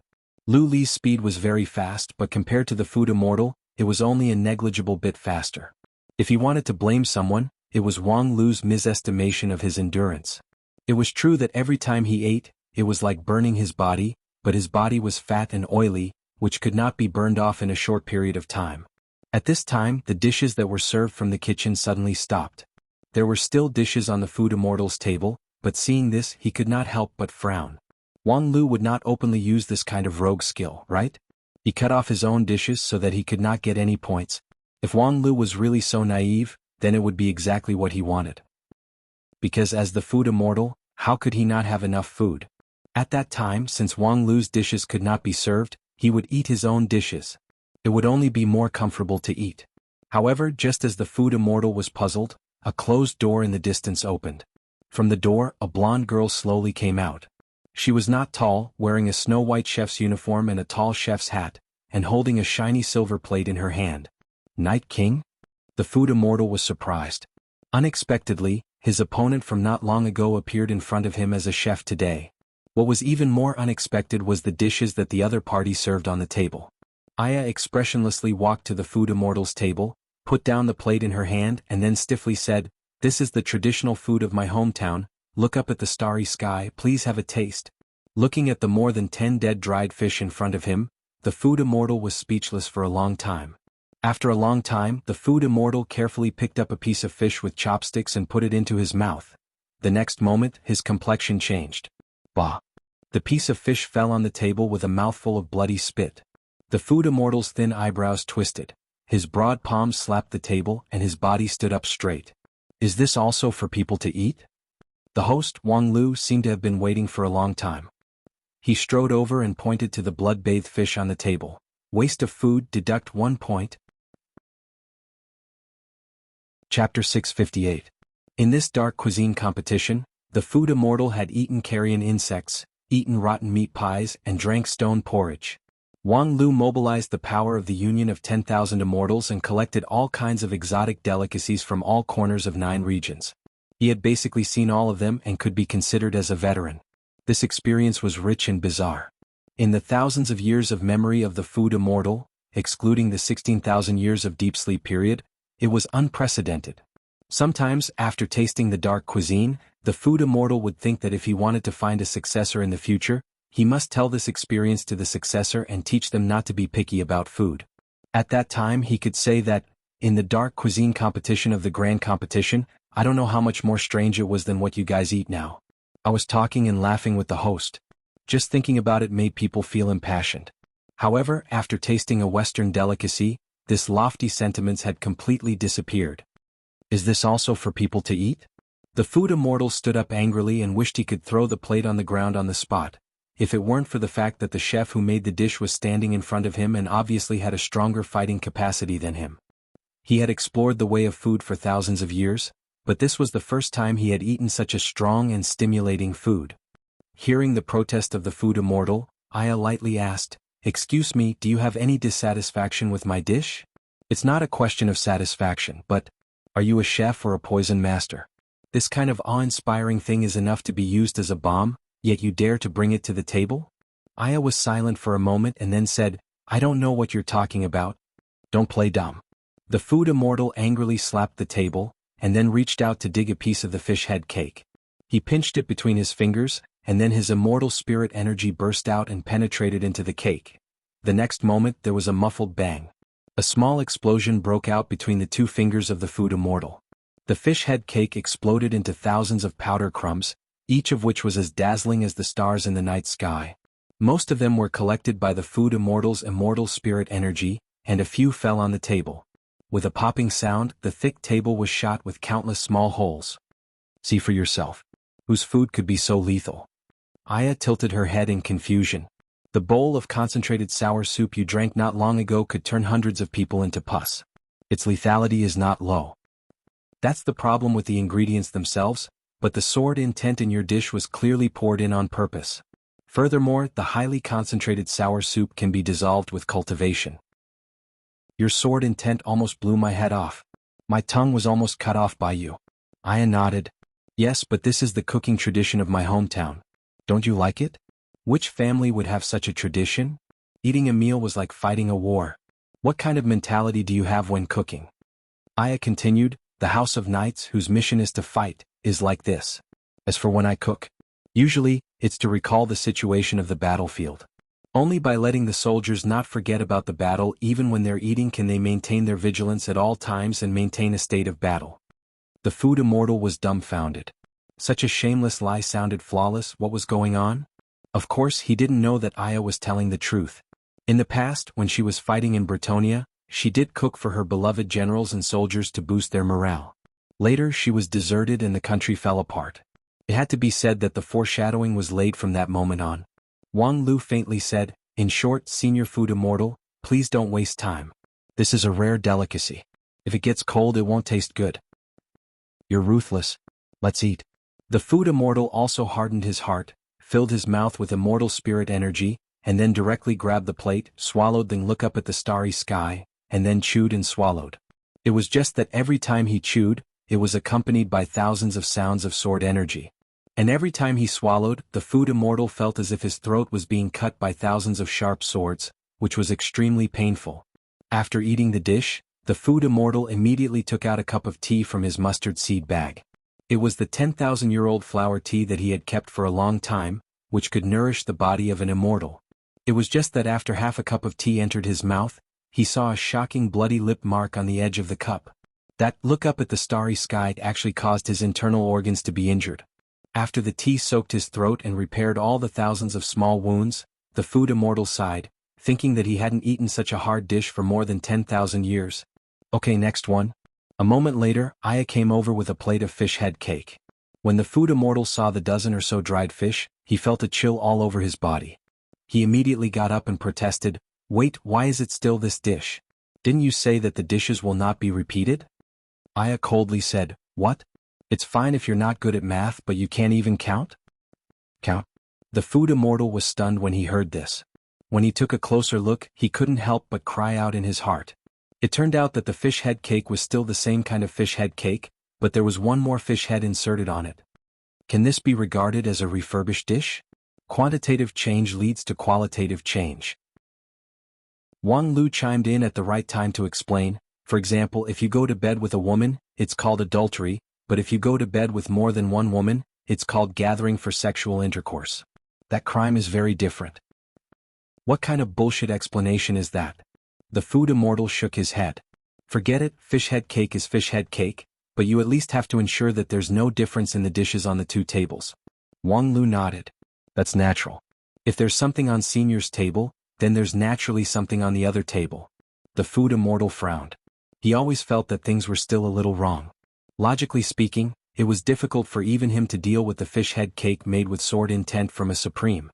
A: Lu Li's speed was very fast, but compared to the food immortal, it was only a negligible bit faster. If he wanted to blame someone, it was Wang Lu's misestimation of his endurance. It was true that every time he ate, it was like burning his body, but his body was fat and oily, which could not be burned off in a short period of time. At this time, the dishes that were served from the kitchen suddenly stopped. There were still dishes on the food immortal's table, but seeing this, he could not help but frown. Wang Lu would not openly use this kind of rogue skill, right? He cut off his own dishes so that he could not get any points. If Wang Lu was really so naive, then it would be exactly what he wanted. Because as the food immortal, how could he not have enough food? At that time, since Wang Lu's dishes could not be served, he would eat his own dishes. It would only be more comfortable to eat. However, just as the food immortal was puzzled, a closed door in the distance opened. From the door, a blonde girl slowly came out. She was not tall, wearing a snow-white chef's uniform and a tall chef's hat, and holding a shiny silver plate in her hand. Night King? The food immortal was surprised. Unexpectedly, his opponent from not long ago appeared in front of him as a chef today. What was even more unexpected was the dishes that the other party served on the table. Aya expressionlessly walked to the food immortal's table, put down the plate in her hand and then stiffly said, "This is the traditional food of my hometown, look up at the starry sky, please have a taste." Looking at the more than 10 dead dried fish in front of him, the food immortal was speechless for a long time. After a long time, the food immortal carefully picked up a piece of fish with chopsticks and put it into his mouth. The next moment, his complexion changed. Bah! The piece of fish fell on the table with a mouthful of bloody spit. The food immortal's thin eyebrows twisted. His broad palms slapped the table and his body stood up straight. Is this also for people to eat? The host, Wang Lu, seemed to have been waiting for a long time. He strode over and pointed to the blood-bathed fish on the table. Waste of food, deduct 1 point. Chapter 658. In this dark cuisine competition, the food immortal had eaten carrion insects, eaten rotten meat pies, and drank stone porridge. Wang Lu mobilized the power of the Union of 10,000 Immortals and collected all kinds of exotic delicacies from all corners of 9 regions. He had basically seen all of them and could be considered as a veteran. This experience was rich and bizarre. In the thousands of years of memory of the food immortal, excluding the 16,000 years of deep sleep period, it was unprecedented. Sometimes, after tasting the dark cuisine, the food immortal would think that if he wanted to find a successor in the future, he must tell this experience to the successor and teach them not to be picky about food. At that time he could say that, in the dark cuisine competition of the grand competition, I don't know how much more strange it was than what you guys eat now. I was talking and laughing with the host. Just thinking about it made people feel impassioned. However, after tasting a Western delicacy, this lofty sentiments had completely disappeared. Is this also for people to eat? The food immortal stood up angrily and wished he could throw the plate on the ground on the spot. if it weren't for the fact that the chef who made the dish was standing in front of him and obviously had a stronger fighting capacity than him. He had explored the way of food for thousands of years, but this was the first time he had eaten such a strong and stimulating food. Hearing the protest of the food immortal, Aya lightly asked, "Excuse me, do you have any dissatisfaction with my dish? It's not a question of satisfaction, but, are you a chef or a poison master? This kind of awe-inspiring thing is enough to be used as a bomb, yet you dare to bring it to the table?" Aya was silent for a moment and then said, "I don't know what you're talking about. Don't play dumb." The food immortal angrily slapped the table, and then reached out to dig a piece of the fish head cake. He pinched it between his fingers, and then his immortal spirit energy burst out and penetrated into the cake. The next moment there was a muffled bang. A small explosion broke out between the two fingers of the food immortal. The fish head cake exploded into thousands of powder crumbs, each of which was as dazzling as the stars in the night sky. Most of them were collected by the food immortal's immortal spirit energy, and a few fell on the table. With a popping sound, the thick table was shot with countless small holes. "See for yourself. Whose food could be so lethal?" Aya tilted her head in confusion. "The bowl of concentrated sour soup you drank not long ago could turn hundreds of people into pus. Its lethality is not low. That's the problem with the ingredients themselves, but the sword intent in your dish was clearly poured in on purpose. Furthermore, the highly concentrated sour soup can be dissolved with cultivation." "Your sword intent almost blew my head off. My tongue was almost cut off by you." Aya nodded. "Yes, but this is the cooking tradition of my hometown. Don't you like it? Which family would have such a tradition? Eating a meal was like fighting a war. What kind of mentality do you have when cooking?" Aya continued, "The House of Knights, whose mission is to fight, is like this. As for when I cook, usually, it's to recall the situation of the battlefield. Only by letting the soldiers not forget about the battle even when they're eating can they maintain their vigilance at all times and maintain a state of battle." The food immortal was dumbfounded. Such a shameless lie sounded flawless. What was going on? Of course, he didn't know that Aya was telling the truth. In the past, when she was fighting in Bretonia, she did cook for her beloved generals and soldiers to boost their morale. Later, she was deserted and the country fell apart. It had to be said that the foreshadowing was laid from that moment on. Wang Lu faintly said, "In short, Senior Food Immortal, please don't waste time. This is a rare delicacy. If it gets cold it won't taste good." "You're ruthless. Let's eat." The food immortal also hardened his heart, filled his mouth with immortal spirit energy, and then directly grabbed the plate, swallowed, then looked up at the starry sky, and then chewed and swallowed. It was just that every time he chewed, it was accompanied by thousands of sounds of sword energy. And every time he swallowed, the food immortal felt as if his throat was being cut by thousands of sharp swords, which was extremely painful. After eating the dish, the food immortal immediately took out a cup of tea from his mustard seed bag. It was the 10,000-year-old flower tea that he had kept for a long time, which could nourish the body of an immortal. It was just that after half a cup of tea entered his mouth, he saw a shocking bloody lip mark on the edge of the cup. That look up at the starry sky actually caused his internal organs to be injured. After the tea soaked his throat and repaired all the thousands of small wounds, the food immortal sighed, thinking that he hadn't eaten such a hard dish for more than 10,000 years. "Okay, next one." A moment later, Aya came over with a plate of fish head cake. When the food immortal saw the dozen or so dried fish, he felt a chill all over his body. He immediately got up and protested, "Wait, why is it still this dish? Didn't you say that the dishes will not be repeated?" Aya coldly said, "What? It's fine if you're not good at math, but you can't even count?" "Count?" The food immortal was stunned when he heard this. When he took a closer look, he couldn't help but cry out in his heart. It turned out that the fish head cake was still the same kind of fish head cake, but there was one more fish head inserted on it. Can this be regarded as a refurbished dish? Quantitative change leads to qualitative change. Wang Lu chimed in at the right time to explain, for example, if you go to bed with a woman, it's called adultery, but if you go to bed with more than one woman, it's called gathering for sexual intercourse. That crime is very different. What kind of bullshit explanation is that? The food immortal shook his head. Forget it, fish head cake is fish head cake, but you at least have to ensure that there's no difference in the dishes on the two tables. Wang Lu nodded. That's natural. If there's something on Senior's table, then there's naturally something on the other table. The food immortal frowned. He always felt that things were still a little wrong. Logically speaking, it was difficult for even him to deal with the fish head cake made with sword intent from a supreme.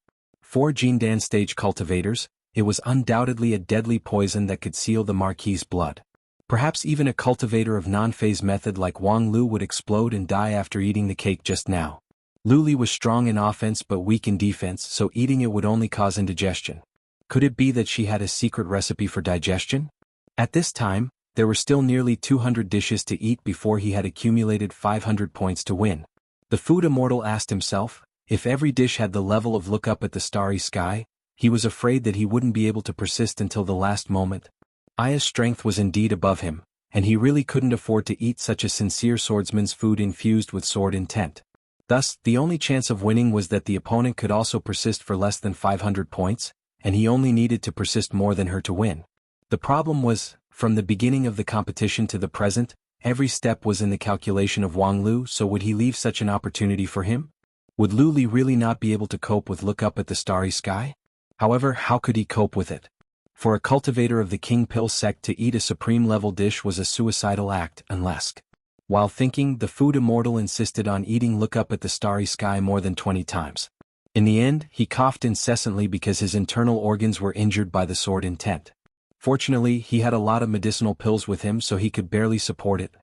A: 4 Jindan stage cultivators, it was undoubtedly a deadly poison that could seal the Marquis's blood. Perhaps even a cultivator of non-phase method like Wang Lu would explode and die after eating the cake just now. Lu Li was strong in offense but weak in defense, so eating it would only cause indigestion. Could it be that she had a secret recipe for digestion? At this time, there were still nearly 200 dishes to eat before he had accumulated 500 points to win. The food immortal asked himself, if every dish had the level of look up at the starry sky, he was afraid that he wouldn't be able to persist until the last moment. Aya's strength was indeed above him, and he really couldn't afford to eat such a sincere swordsman's food infused with sword intent. Thus, the only chance of winning was that the opponent could also persist for less than 500 points, and he only needed to persist more than her to win. The problem was, from the beginning of the competition to the present, every step was in the calculation of Wang Lu, so would he leave such an opportunity for him? Would Lu Li really not be able to cope with look up at the starry sky? However, how could he cope with it? For a cultivator of the King Pill sect to eat a supreme-level dish was a suicidal act unless... While thinking, the food immortal insisted on eating look up at the starry sky more than 20 times. In the end, he coughed incessantly because his internal organs were injured by the sword intent. Fortunately, he had a lot of medicinal pills with him so he could barely support it.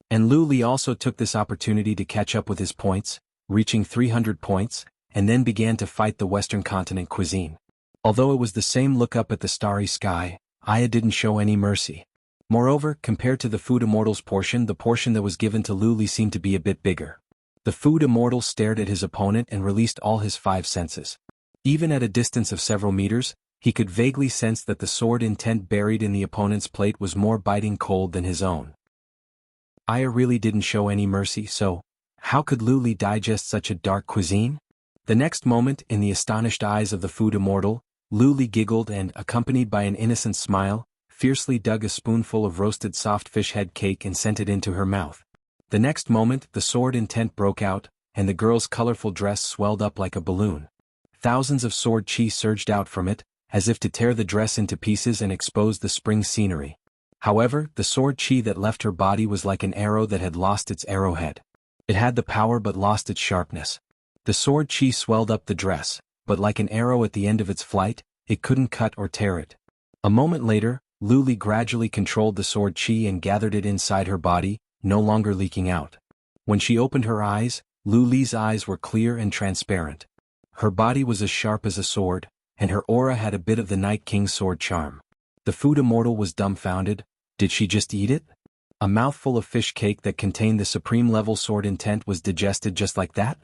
A: And Lu Li also took this opportunity to catch up with his points, reaching 300 points, and then began to fight the Western continent cuisine. Although it was the same look up at the starry sky, Aya didn't show any mercy. Moreover, compared to the food immortal's portion, the portion that was given to Lu Li seemed to be a bit bigger. The food immortal stared at his opponent and released all his 5 senses. Even at a distance of several meters, he could vaguely sense that the sword intent buried in the opponent's plate was more biting cold than his own. Aya really didn't show any mercy, so how could Lu Li digest such a dark cuisine? The next moment, in the astonished eyes of the food immortal, Lu Li giggled and, accompanied by an innocent smile, fiercely dug a spoonful of roasted soft fish head cake and sent it into her mouth. The next moment, the sword intent broke out, and the girl's colorful dress swelled up like a balloon. Thousands of sword chi surged out from it, as if to tear the dress into pieces and expose the spring scenery. However, the sword chi that left her body was like an arrow that had lost its arrowhead. It had the power but lost its sharpness. The sword chi swelled up the dress, but like an arrow at the end of its flight, it couldn't cut or tear it. A moment later, Lu Li gradually controlled the sword chi and gathered it inside her body, no longer leaking out. When she opened her eyes, Lu Li's eyes were clear and transparent. Her body was as sharp as a sword, and her aura had a bit of the Night King's sword charm. The food immortal was dumbfounded. Did she just eat it? A mouthful of fish cake that contained the supreme-level sword intent was digested just like that?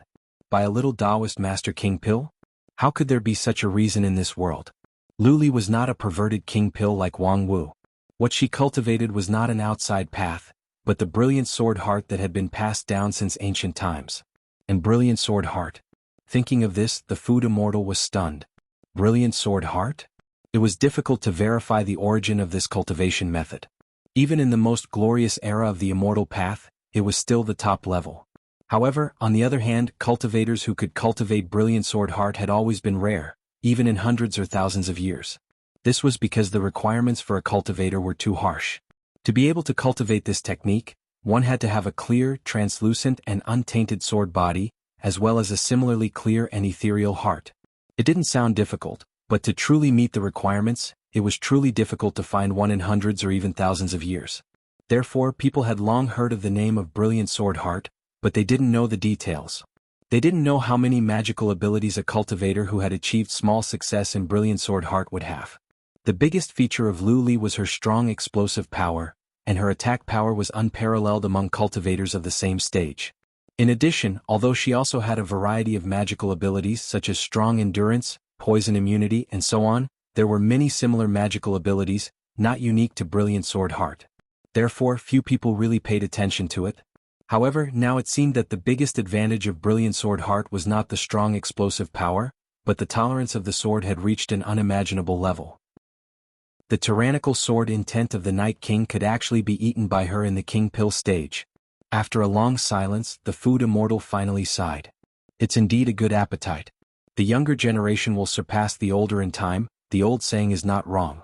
A: By a little Taoist master King Pill? How could there be such a reason in this world? Lu Li was not a perverted King Pill like Wang Wu. What she cultivated was not an outside path, but the brilliant sword heart that had been passed down since ancient times. And brilliant sword heart. Thinking of this, the food immortal was stunned. Brilliant sword heart? It was difficult to verify the origin of this cultivation method. Even in the most glorious era of the immortal path, it was still the top level. However, on the other hand, cultivators who could cultivate brilliant sword heart had always been rare, even in hundreds or thousands of years. This was because the requirements for a cultivator were too harsh. To be able to cultivate this technique, one had to have a clear, translucent and untainted sword body, as well as a similarly clear and ethereal heart. It didn't sound difficult, but to truly meet the requirements, it was truly difficult to find one in hundreds or even thousands of years. Therefore, people had long heard of the name of brilliant sword heart, but they didn't know the details. They didn't know how many magical abilities a cultivator who had achieved small success in brilliant sword heart would have. The biggest feature of Lu Li was her strong explosive power, and her attack power was unparalleled among cultivators of the same stage. In addition, although she also had a variety of magical abilities such as strong endurance, poison immunity, and so on, there were many similar magical abilities, not unique to brilliant sword heart. Therefore, few people really paid attention to it. However, now it seemed that the biggest advantage of brilliant sword heart was not the strong explosive power, but the tolerance of the sword had reached an unimaginable level. The tyrannical sword intent of the Night King could actually be eaten by her in the King Pill stage. After a long silence, the food immortal finally sighed. It's indeed a good appetite. The younger generation will surpass the older in time, the old saying is not wrong.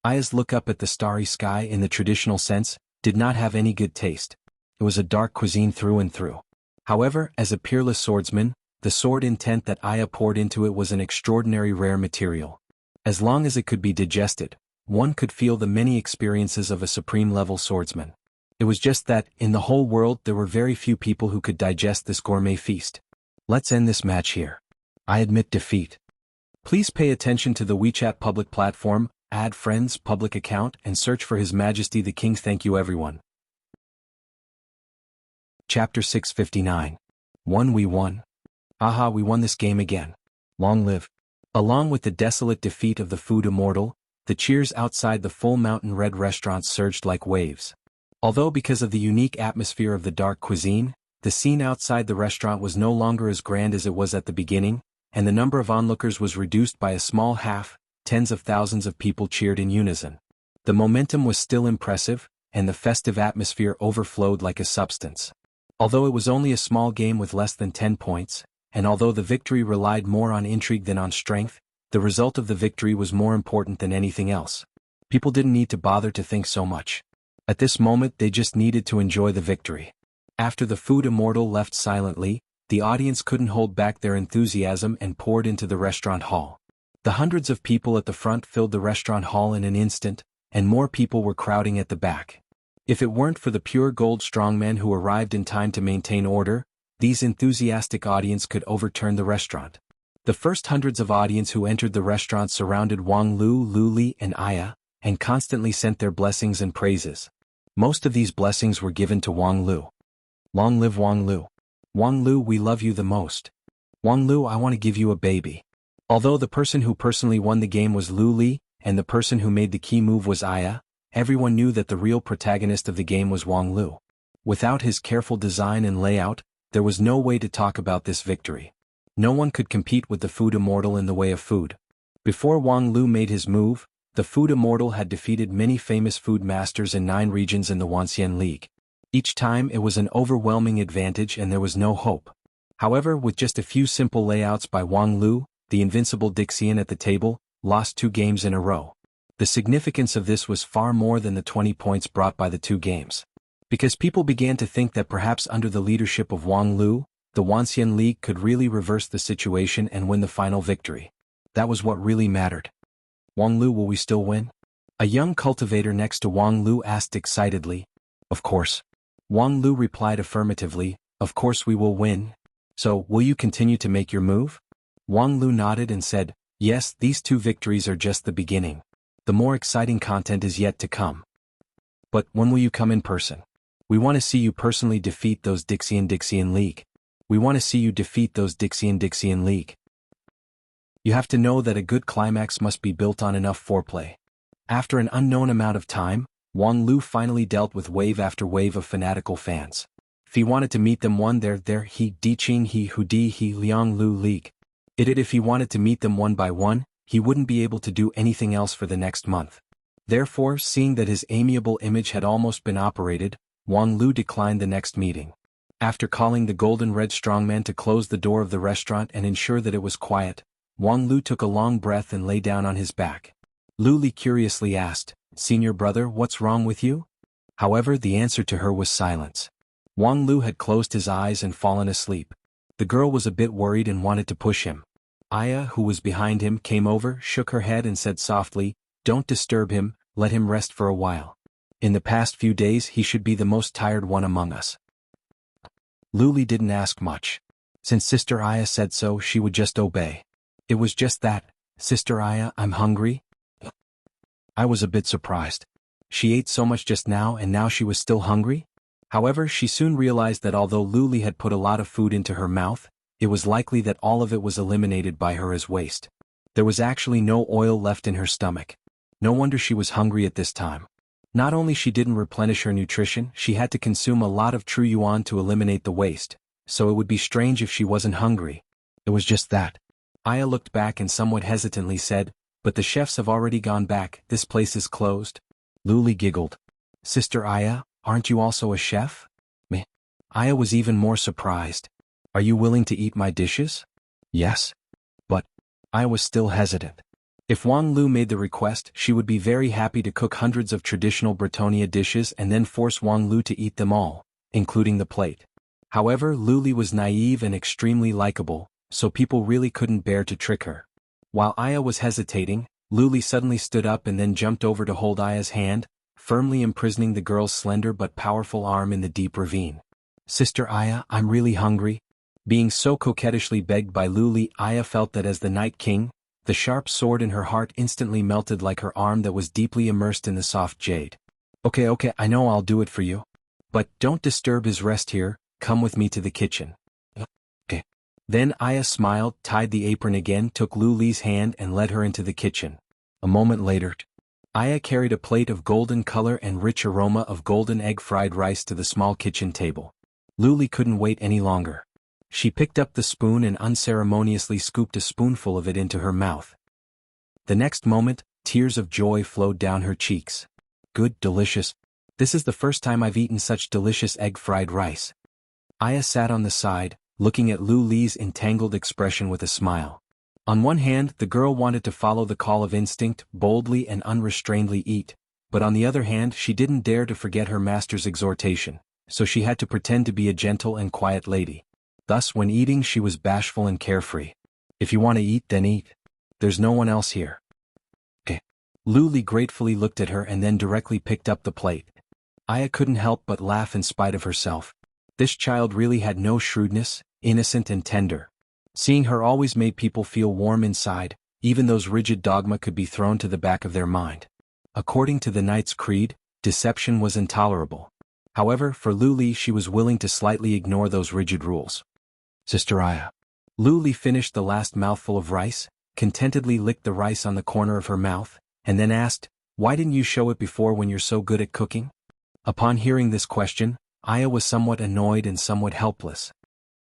A: Aya's look up at the starry sky in the traditional sense did not have any good taste. It was a dark cuisine through and through. However, as a peerless swordsman, the sword intent that Aya poured into it was an extraordinary rare material. As long as it could be digested, one could feel the many experiences of a supreme-level swordsman. It was just that, in the whole world there were very few people who could digest this gourmet feast. Let's end this match here. I admit defeat. Please pay attention to the WeChat public platform, add friends, public account, and search for His Majesty the King. Thank you everyone. Chapter 659. We won. Aha, we won this game again. Long live. Along with the desolate defeat of the food immortal, the cheers outside the Full Mountain Red restaurant surged like waves. Although because of the unique atmosphere of the dark cuisine, the scene outside the restaurant was no longer as grand as it was at the beginning, and the number of onlookers was reduced by a small half, tens of thousands of people cheered in unison. The momentum was still impressive, and the festive atmosphere overflowed like a substance. Although it was only a small game with less than 10 points, and although the victory relied more on intrigue than on strength, the result of the victory was more important than anything else. People didn't need to bother to think so much. At this moment they just needed to enjoy the victory. After the food immortal left silently, the audience couldn't hold back their enthusiasm and poured into the restaurant hall. The hundreds of people at the front filled the restaurant hall in an instant, and more people were crowding at the back. If it weren't for the pure gold strongmen who arrived in time to maintain order, these enthusiastic audience could overturn the restaurant. The first hundreds of audience who entered the restaurant surrounded Wang Lu, Lu Li, and Aya, and constantly sent their blessings and praises. Most of these blessings were given to Wang Lu. Long live Wang Lu. Wang Lu, we love you the most. Wang Lu, I want to give you a baby. Although the person who personally won the game was Lu Li, and the person who made the key move was Aya, everyone knew that the real protagonist of the game was Wang Lu. Without his careful design and layout, there was no way to talk about this victory. No one could compete with the food immortal in the way of food. Before Wang Lu made his move, the food immortal had defeated many famous food masters in 9 regions in the Wanxian League. Each time it was an overwhelming advantage and there was no hope. However, with just a few simple layouts by Wang Lu, the invincible Dixian at the table, lost 2 games in a row. The significance of this was far more than the 20 points brought by the 2 games. Because people began to think that perhaps under the leadership of Wang Lu, the Wanxian League could really reverse the situation and win the final victory. That was what really mattered. Wang Lu, will we still win? A young cultivator next to Wang Lu asked excitedly. Of course. Wang Lu replied affirmatively, of course we will win. So, will you continue to make your move? Wang Lu nodded and said, yes, these 2 victories are just the beginning. The more exciting content is yet to come. But when will you come in person? We want to see you personally defeat those Dixian League. We want to see you defeat those Dixian League. You have to know that a good climax must be built on enough foreplay. After an unknown amount of time, Wang Lu finally dealt with wave after wave of fanatical fans. If he wanted to meet them one there he Diqing he hu di he Liang Lu League. If he wanted to meet them one by one, he wouldn't be able to do anything else for the next month. Therefore, seeing that his amiable image had almost been operated, Wang Lu declined the next meeting. After calling the golden red strongman to close the door of the restaurant and ensure that it was quiet, Wang Lu took a long breath and lay down on his back. Lu Li curiously asked, Senior brother, what's wrong with you? However, the answer to her was silence. Wang Lu had closed his eyes and fallen asleep. The girl was a bit worried and wanted to push him. Aya, who was behind him, came over, shook her head and said softly, don't disturb him, let him rest for a while. In the past few days he should be the most tired one among us. Lu Li didn't ask much. Since Sister Aya said so, she would just obey. It was just that, Sister Aya, I'm hungry. I was a bit surprised. She ate so much just now and now she was still hungry? However, she soon realized that although Lu Li had put a lot of food into her mouth, it was likely that all of it was eliminated by her as waste. There was actually no oil left in her stomach. No wonder she was hungry at this time. Not only she didn't replenish her nutrition, she had to consume a lot of true yuan to eliminate the waste, so it would be strange if she wasn't hungry. It was just that. Aya looked back and somewhat hesitantly said, but the chefs have already gone back, this place is closed. Lu Li giggled. Sister Aya, aren't you also a chef? Meh. Aya was even more surprised. Are you willing to eat my dishes? Yes. But, Aya was still hesitant. If Wang Lu made the request, she would be very happy to cook hundreds of traditional Bretonia dishes and then force Wang Lu to eat them all, including the plate. However, Luli was naive and extremely likable, so people really couldn't bear to trick her. While Aya was hesitating, Luli suddenly stood up and then jumped over to hold Aya's hand, firmly imprisoning the girl's slender but powerful arm in the deep ravine. "Sister Aya, I'm really hungry." Being so coquettishly begged by Luli, Aya felt that as the Night King, the sharp sword in her heart instantly melted like her arm that was deeply immersed in the soft jade. Okay, I know I'll do it for you. But don't disturb his rest here, come with me to the kitchen." Okay. Then Aya smiled, tied the apron again, took Luli's hand and led her into the kitchen. A moment later, Aya carried a plate of golden color and rich aroma of golden egg fried rice to the small kitchen table. Luli couldn't wait any longer. She picked up the spoon and unceremoniously scooped a spoonful of it into her mouth. The next moment, tears of joy flowed down her cheeks. "Good, delicious. This is the first time I've eaten such delicious egg-fried rice." Aya sat on the side, looking at Luli's entangled expression with a smile. On one hand, the girl wanted to follow the call of instinct, boldly and unrestrainedly eat, but on the other hand she didn't dare to forget her master's exhortation, so she had to pretend to be a gentle and quiet lady. Thus, when eating, she was bashful and carefree. "If you want to eat, then eat. There's no one else here." Okay. Luli gratefully looked at her and then directly picked up the plate. Aya couldn't help but laugh in spite of herself. This child really had no shrewdness, innocent and tender. Seeing her always made people feel warm inside, even those rigid dogma could be thrown to the back of their mind. According to the knight's creed, deception was intolerable. However, for Luli she was willing to slightly ignore those rigid rules. "Sister Aya." Luli finished the last mouthful of rice, contentedly licked the rice on the corner of her mouth, and then asked, "Why didn't you show it before when you're so good at cooking?" Upon hearing this question, Aya was somewhat annoyed and somewhat helpless.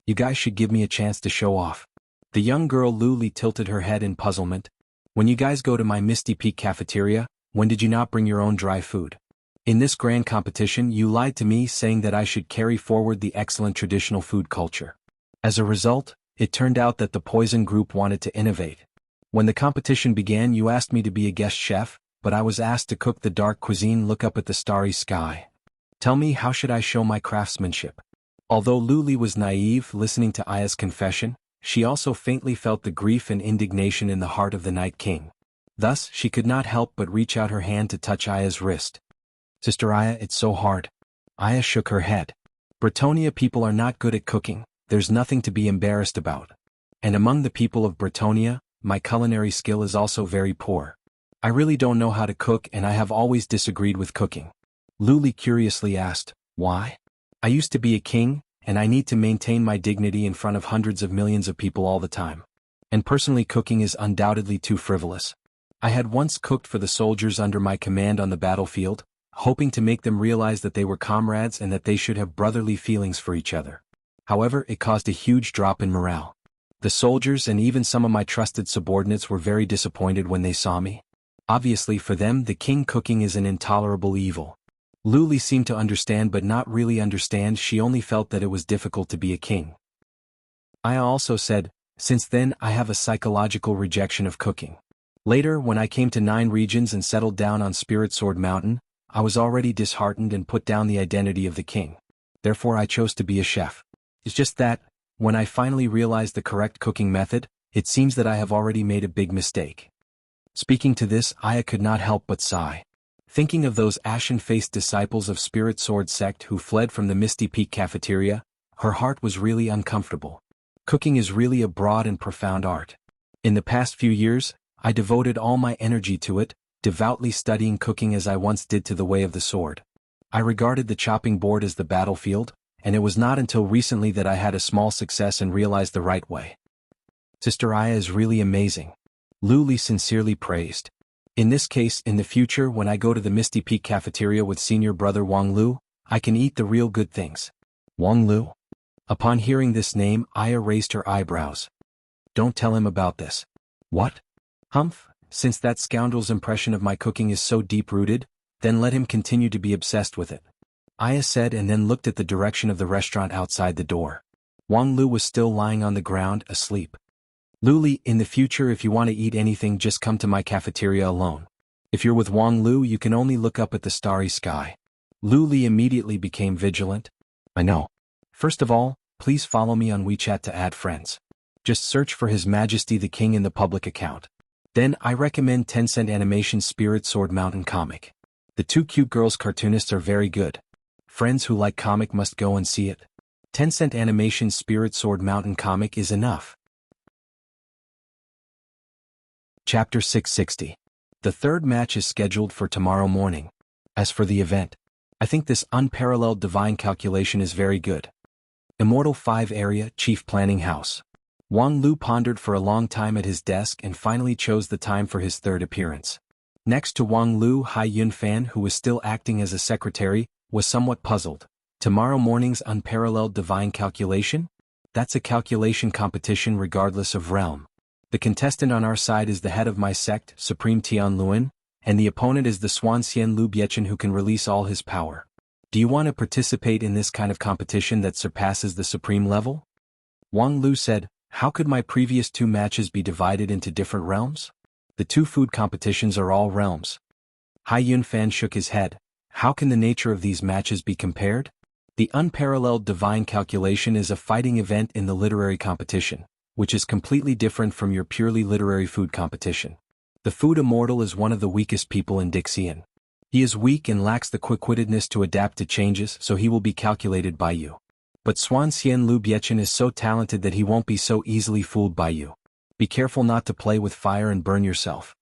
A: "You guys should give me a chance to show off." The young girl Luli tilted her head in puzzlement. "When you guys go to my Misty Peak cafeteria, when did you not bring your own dry food? In this grand competition you lied to me saying that I should carry forward the excellent traditional food culture. As a result, it turned out that the Poison Group wanted to innovate. When the competition began you asked me to be a guest chef, but I was asked to cook the dark cuisine. Look up at the starry sky. Tell me, how should I show my craftsmanship?" Although Luli was naive listening to Aya's confession, she also faintly felt the grief and indignation in the heart of the Night King. Thus, she could not help but reach out her hand to touch Aya's wrist. "Sister Aya, it's so hard." Aya shook her head. "Bretonia people are not good at cooking, there's nothing to be embarrassed about. And among the people of Bretonia, my culinary skill is also very poor. I really don't know how to cook and I have always disagreed with cooking." Luli curiously asked, "Why?" "I used to be a king, and I need to maintain my dignity in front of hundreds of millions of people all the time. And personally cooking is undoubtedly too frivolous. I had once cooked for the soldiers under my command on the battlefield, hoping to make them realize that they were comrades and that they should have brotherly feelings for each other. However, it caused a huge drop in morale. The soldiers and even some of my trusted subordinates were very disappointed when they saw me. Obviously for them the king cooking is an intolerable evil." Luli seemed to understand but not really understand. She only felt that it was difficult to be a king. Aya also said, "Since then I have a psychological rejection of cooking. Later, when I came to 9 regions and settled down on Spirit Sword Mountain, I was already disheartened and put down the identity of the king. Therefore I chose to be a chef. It's just that, when I finally realized the correct cooking method, it seems that I have already made a big mistake." Speaking to this, Aya could not help but sigh. Thinking of those ashen-faced disciples of Spirit Sword sect who fled from the Misty Peak cafeteria, her heart was really uncomfortable. Cooking is really a broad and profound art. In the past few years, I devoted all my energy to it, devoutly studying cooking as I once did to the way of the sword. I regarded the chopping board as the battlefield, and it was not until recently that I had a small success and realized the right way. "Sister Aya is really amazing." Luli sincerely praised. "In this case, in the future when I go to the Misty Peak cafeteria with senior brother Wang Lu, I can eat the real good things." "Wang Lu?" Upon hearing this name, Aya raised her eyebrows. "Don't tell him about this." "What?" "Humph, since that scoundrel's impression of my cooking is so deep-rooted, then let him continue to be obsessed with it," Aya said and then looked at the direction of the restaurant outside the door. Wang Lu was still lying on the ground, asleep. "Luli, in the future if you want to eat anything just come to my cafeteria alone. If you're with Wang Lu you can only look up at the starry sky." Luli immediately became vigilant. "I know. First of all, please follow me on WeChat to add friends. Just search for His Majesty the King in the public account. Then I recommend Tencent Animation's Spirit Sword Mountain comic. The two cute girls cartoonists are very good. Friends who like comic must go and see it. Tencent Animation's Spirit Sword Mountain comic is enough. Chapter 660. The third match is scheduled for tomorrow morning. As for the event, I think this unparalleled divine calculation is very good. Immortal 5 Area, Chief Planning House. Wang Lu pondered for a long time at his desk and finally chose the time for his third appearance. Next to Wang Lu, Hai Yunfan, who was still acting as a secretary, was somewhat puzzled. Tomorrow morning's unparalleled divine calculation? That's a calculation competition regardless of realm. The contestant on our side is the head of my sect, Supreme Tianluan, and the opponent is the Xuanxian Lu Biechen who can release all his power. Do you want to participate in this kind of competition that surpasses the supreme level? Wang Lu said, how could my previous 2 matches be divided into different realms? The 2 food competitions are all realms. Hai Yunfan shook his head. How can the nature of these matches be compared? The unparalleled divine calculation is a fighting event in the literary competition, which is completely different from your purely literary food competition. The food immortal is one of the weakest people in Dixian. He is weak and lacks the quick-wittedness to adapt to changes, so he will be calculated by you. But Xuanxian Lu Biechen is so talented that he won't be so easily fooled by you. Be careful not to play with fire and burn yourself.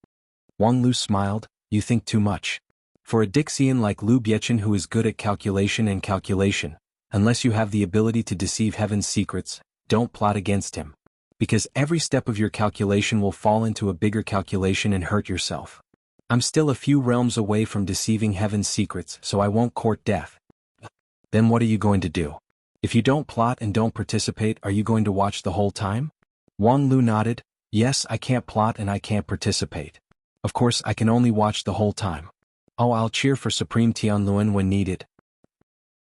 A: Wang Lu smiled, you think too much. For a Dixian like Lu Biechen who is good at calculation and calculation, unless you have the ability to deceive heaven's secrets, don't plot against him. Because every step of your calculation will fall into a bigger calculation and hurt yourself. I'm still a few realms away from deceiving heaven's secrets, so I won't court death. Then what are you going to do? If you don't plot and don't participate, are you going to watch the whole time? Wang Lu nodded, yes, I can't plot and I can't participate. Of course, I can only watch the whole time. Oh, I'll cheer for Supreme Tianluan when needed.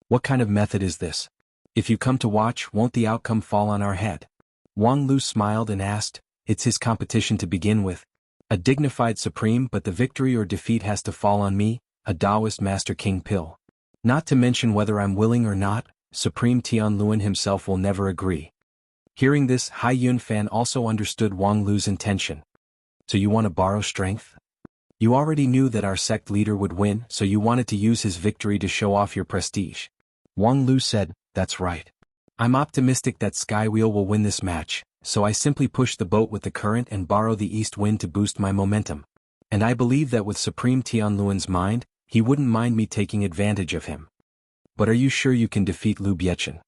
A: What kind of method is this? If you come to watch, won't the outcome fall on our head? Wang Lu smiled and asked, it's his competition to begin with. A dignified supreme, but the victory or defeat has to fall on me, a Taoist Master King Pill. Not to mention whether I'm willing or not, Supreme Tianluan himself will never agree. Hearing this, Hai Yunfan also understood Wang Lu's intention. So you want to borrow strength? You already knew that our sect leader would win, so you wanted to use his victory to show off your prestige. Wang Lu said, that's right. I'm optimistic that Skywheel will win this match, so I simply push the boat with the current and borrow the east wind to boost my momentum. And I believe that with Supreme Tianluan's mind, he wouldn't mind me taking advantage of him. But are you sure you can defeat Lu Biechen?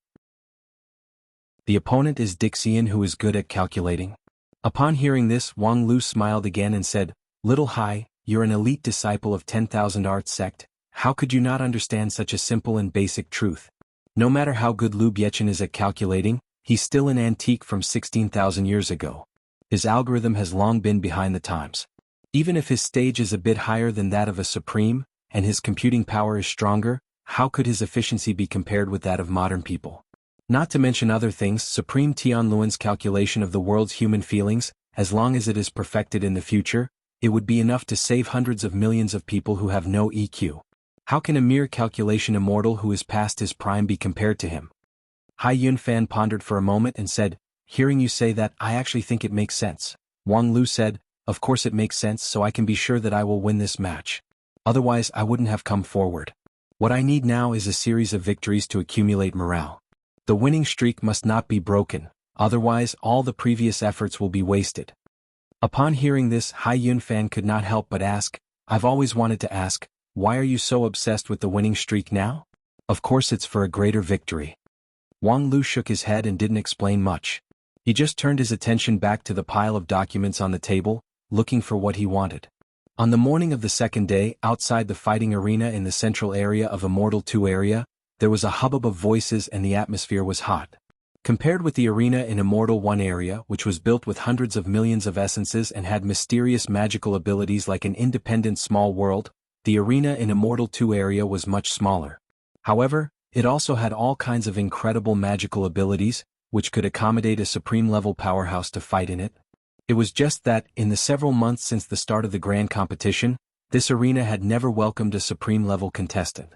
A: The opponent is Dixian who is good at calculating. Upon hearing this, Wang Lu smiled again and said, Little Hai, you're an elite disciple of 10,000 Arts sect, how could you not understand such a simple and basic truth? No matter how good Lu Biechen is at calculating, he's still an antique from 16,000 years ago. His algorithm has long been behind the times. Even if his stage is a bit higher than that of a supreme, and his computing power is stronger, how could his efficiency be compared with that of modern people? Not to mention other things, Supreme Tianluan's calculation of the world's human feelings, as long as it is perfected in the future, it would be enough to save hundreds of millions of people who have no EQ. How can a mere calculation immortal who is past his prime be compared to him? Hai Yunfan pondered for a moment and said, hearing you say that, I actually think it makes sense. Wang Lu said, of course it makes sense, so I can be sure that I will win this match. Otherwise I wouldn't have come forward. What I need now is a series of victories to accumulate morale. The winning streak must not be broken, otherwise all the previous efforts will be wasted. Upon hearing this, Hai Yunfan could not help but ask, I've always wanted to ask, why are you so obsessed with the winning streak now? Of course it's for a greater victory. Wang Lu shook his head and didn't explain much. He just turned his attention back to the pile of documents on the table, looking for what he wanted. On the morning of the second day, outside the fighting arena in the central area of Immortal 2 area, there was a hubbub of voices and the atmosphere was hot. Compared with the arena in Immortal 1 area, which was built with hundreds of millions of essences and had mysterious magical abilities like an independent small world, the arena in Immortal 2 area was much smaller. However, it also had all kinds of incredible magical abilities, which could accommodate a supreme-level powerhouse to fight in it. It was just that, in the several months since the start of the grand competition, this arena had never welcomed a supreme-level contestant.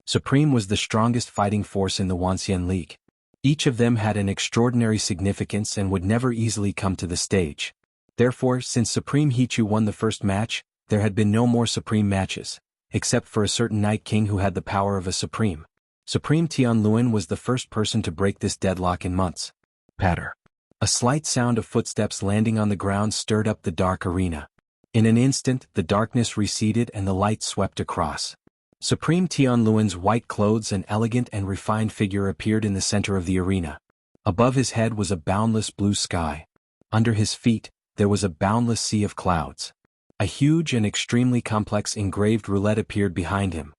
A: Supreme was the strongest fighting force in the Wanxian League. Each of them had an extraordinary significance and would never easily come to the stage. Therefore, since Supreme Hichu won the first match, there had been no more Supreme matches, except for a certain Night King who had the power of a Supreme. Supreme Tianluan was the first person to break this deadlock in months. Patter. A slight sound of footsteps landing on the ground stirred up the dark arena. In an instant, the darkness receded and the light swept across. Supreme Tianluan's white clothes and elegant and refined figure appeared in the center of the arena. Above his head was a boundless blue sky. Under his feet, there was a boundless sea of clouds. A huge and extremely complex engraved roulette appeared behind him.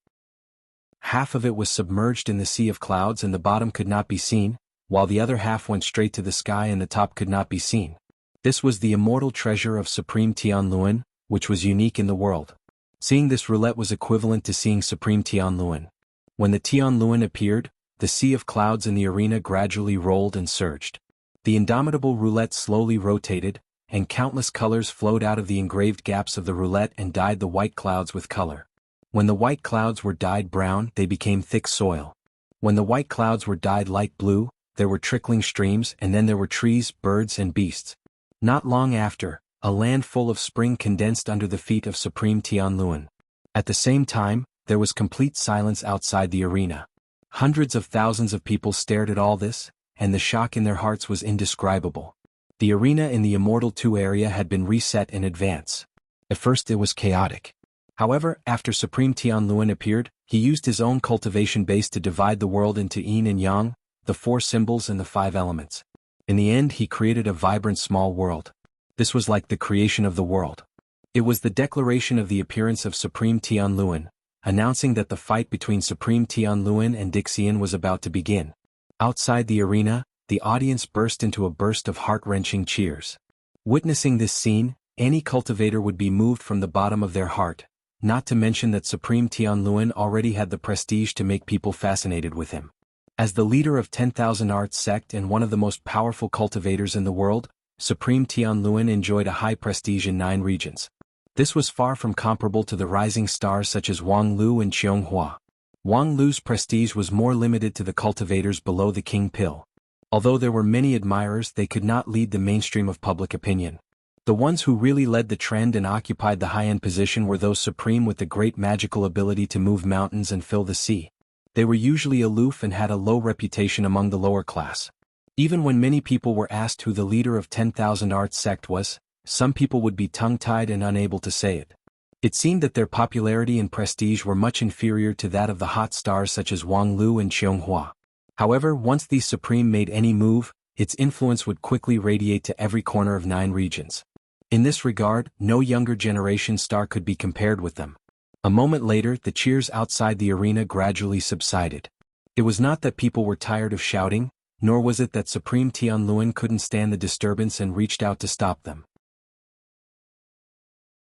A: Half of it was submerged in the sea of clouds and the bottom could not be seen, while the other half went straight to the sky and the top could not be seen. This was the immortal treasure of Supreme Tianluan, which was unique in the world. Seeing this roulette was equivalent to seeing Supreme Tianluan. When the Tianluan appeared, the sea of clouds in the arena gradually rolled and surged. The indomitable roulette slowly rotated, and countless colors flowed out of the engraved gaps of the roulette and dyed the white clouds with color. When the white clouds were dyed brown, they became thick soil. When the white clouds were dyed light blue, there were trickling streams and then there were trees, birds and beasts. Not long after, a land full of spring condensed under the feet of Supreme Tianluan. At the same time, there was complete silence outside the arena. Hundreds of thousands of people stared at all this, and the shock in their hearts was indescribable. The arena in the Immortal 2 area had been reset in advance. At first it was chaotic. However, after Supreme Tianluan appeared, he used his own cultivation base to divide the world into yin and yang, the 4 symbols and the 5 elements. In the end he created a vibrant small world. This was like the creation of the world. It was the declaration of the appearance of Supreme Tianluan, announcing that the fight between Supreme Tianluan and Dixian was about to begin. Outside the arena, the audience burst into a burst of heart-wrenching cheers. Witnessing this scene, any cultivator would be moved from the bottom of their heart, not to mention that Supreme Tianluan already had the prestige to make people fascinated with him. As the leader of 10,000 Arts sect and one of the most powerful cultivators in the world, Supreme Tianluan enjoyed a high prestige in 9 regions. This was far from comparable to the rising stars such as Wang Lu and Qiong Hua. Wang Lu's prestige was more limited to the cultivators below the King Pill. Although there were many admirers, they could not lead the mainstream of public opinion. The ones who really led the trend and occupied the high-end position were those supreme with the great magical ability to move mountains and fill the sea. They were usually aloof and had a low reputation among the lower class. Even when many people were asked who the leader of 10,000 Arts sect was, some people would be tongue-tied and unable to say it. It seemed that their popularity and prestige were much inferior to that of the hot stars such as Wang Lu and Qiong Hua. However, once the Supreme made any move, its influence would quickly radiate to every corner of 9 regions. In this regard, no younger generation star could be compared with them. A moment later, the cheers outside the arena gradually subsided. It was not that people were tired of shouting, nor was it that Supreme Tianluan couldn't stand the disturbance and reached out to stop them.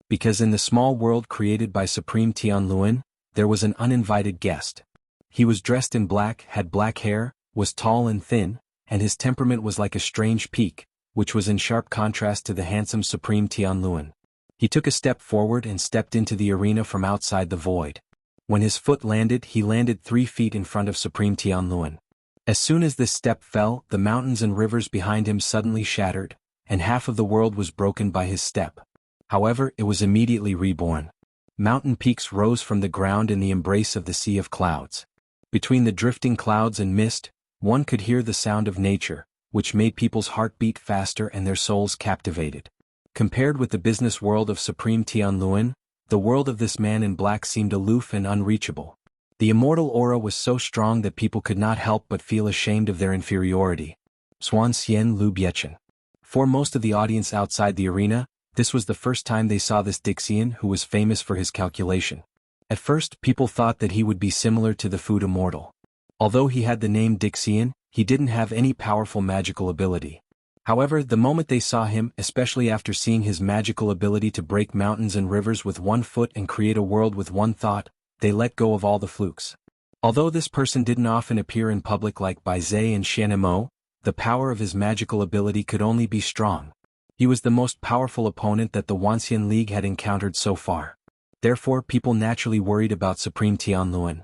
A: Because in the small world created by Supreme Tianluan, there was an uninvited guest. He was dressed in black, had black hair, was tall and thin, and his temperament was like a strange peak, which was in sharp contrast to the handsome Supreme Tianluan. He took a step forward and stepped into the arena from outside the void. When his foot landed, he landed 3 feet in front of Supreme Tianluan. As soon as this step fell, the mountains and rivers behind him suddenly shattered, and half of the world was broken by his step. However, it was immediately reborn. Mountain peaks rose from the ground in the embrace of the sea of clouds. Between the drifting clouds and mist, one could hear the sound of nature, which made people's heart beat faster and their souls captivated. Compared with the business world of Supreme Tianluan, the world of this man in black seemed aloof and unreachable. The immortal aura was so strong that people could not help but feel ashamed of their inferiority. Xuan Xian Lu Biechen. For most of the audience outside the arena, this was the first time they saw this Dixian who was famous for his calculation. At first, people thought that he would be similar to the food immortal. Although he had the name Dixian, he didn't have any powerful magical ability. However, the moment they saw him, especially after seeing his magical ability to break mountains and rivers with 1 foot and create a world with 1 thought, they let go of all the flukes. Although this person didn't often appear in public like Bai Zhe and Xianemo, the power of his magical ability could only be strong. He was the most powerful opponent that the Wanxian League had encountered so far. Therefore, people naturally worried about Supreme Tianluan.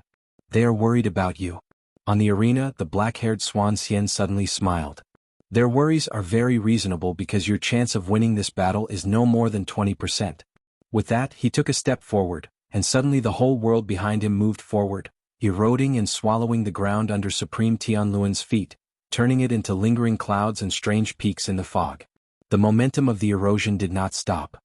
A: They are worried about you. On the arena, the black-haired Swan Xian suddenly smiled. Their worries are very reasonable because your chance of winning this battle is no more than 20%. With that, he took a step forward, and suddenly the whole world behind him moved forward, eroding and swallowing the ground under Supreme Tianluan's feet, turning it into lingering clouds and strange peaks in the fog. The momentum of the erosion did not stop.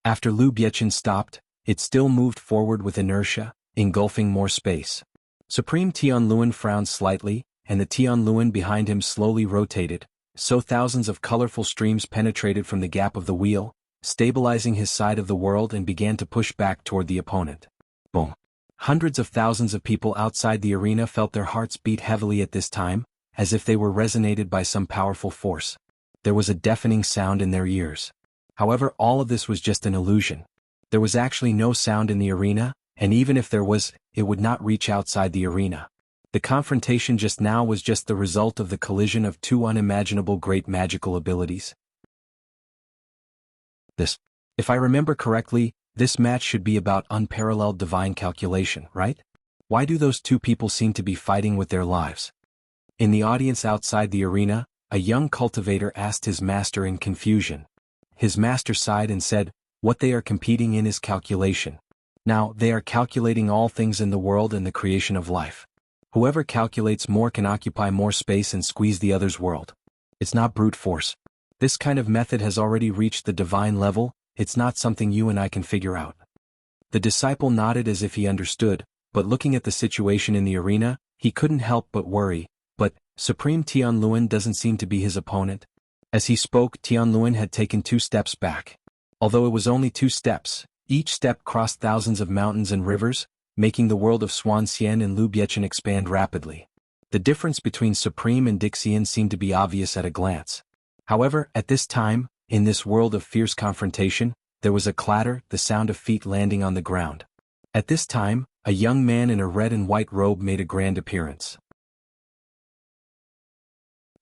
A: After Lu Biechin stopped, it still moved forward with inertia, engulfing more space. Supreme Tianluan frowned slightly, and the Tianluan behind him slowly rotated, so thousands of colorful streams penetrated from the gap of the wheel, stabilizing his side of the world and began to push back toward the opponent. Boom! Hundreds of thousands of people outside the arena felt their hearts beat heavily at this time, as if they were resonated by some powerful force. There was a deafening sound in their ears. However, all of this was just an illusion. There was actually no sound in the arena, and even if there was, it would not reach outside the arena. The confrontation just now was just the result of the collision of two unimaginable great magical abilities. If I remember correctly, this match should be about unparalleled divine calculation, right? Why do those two people seem to be fighting with their lives? In the audience outside the arena, a young cultivator asked his master in confusion. His master sighed and said, "What they are competing in is calculation. Now, they are calculating all things in the world and the creation of life. Whoever calculates more can occupy more space and squeeze the other's world. It's not brute force. This kind of method has already reached the divine level, it's not something you and I can figure out." The disciple nodded as if he understood, but looking at the situation in the arena, he couldn't help but worry. But Supreme Tianluan doesn't seem to be his opponent. As he spoke, Tianluan had taken 2 steps back. Although it was only 2 steps, each step crossed thousands of mountains and rivers, making the world of Swan Xian and Lu Biechin expand rapidly. The difference between Supreme and Dixian seemed to be obvious at a glance. However, at this time, in this world of fierce confrontation, there was a clatter, the sound of feet landing on the ground. At this time, a young man in a red and white robe made a grand appearance.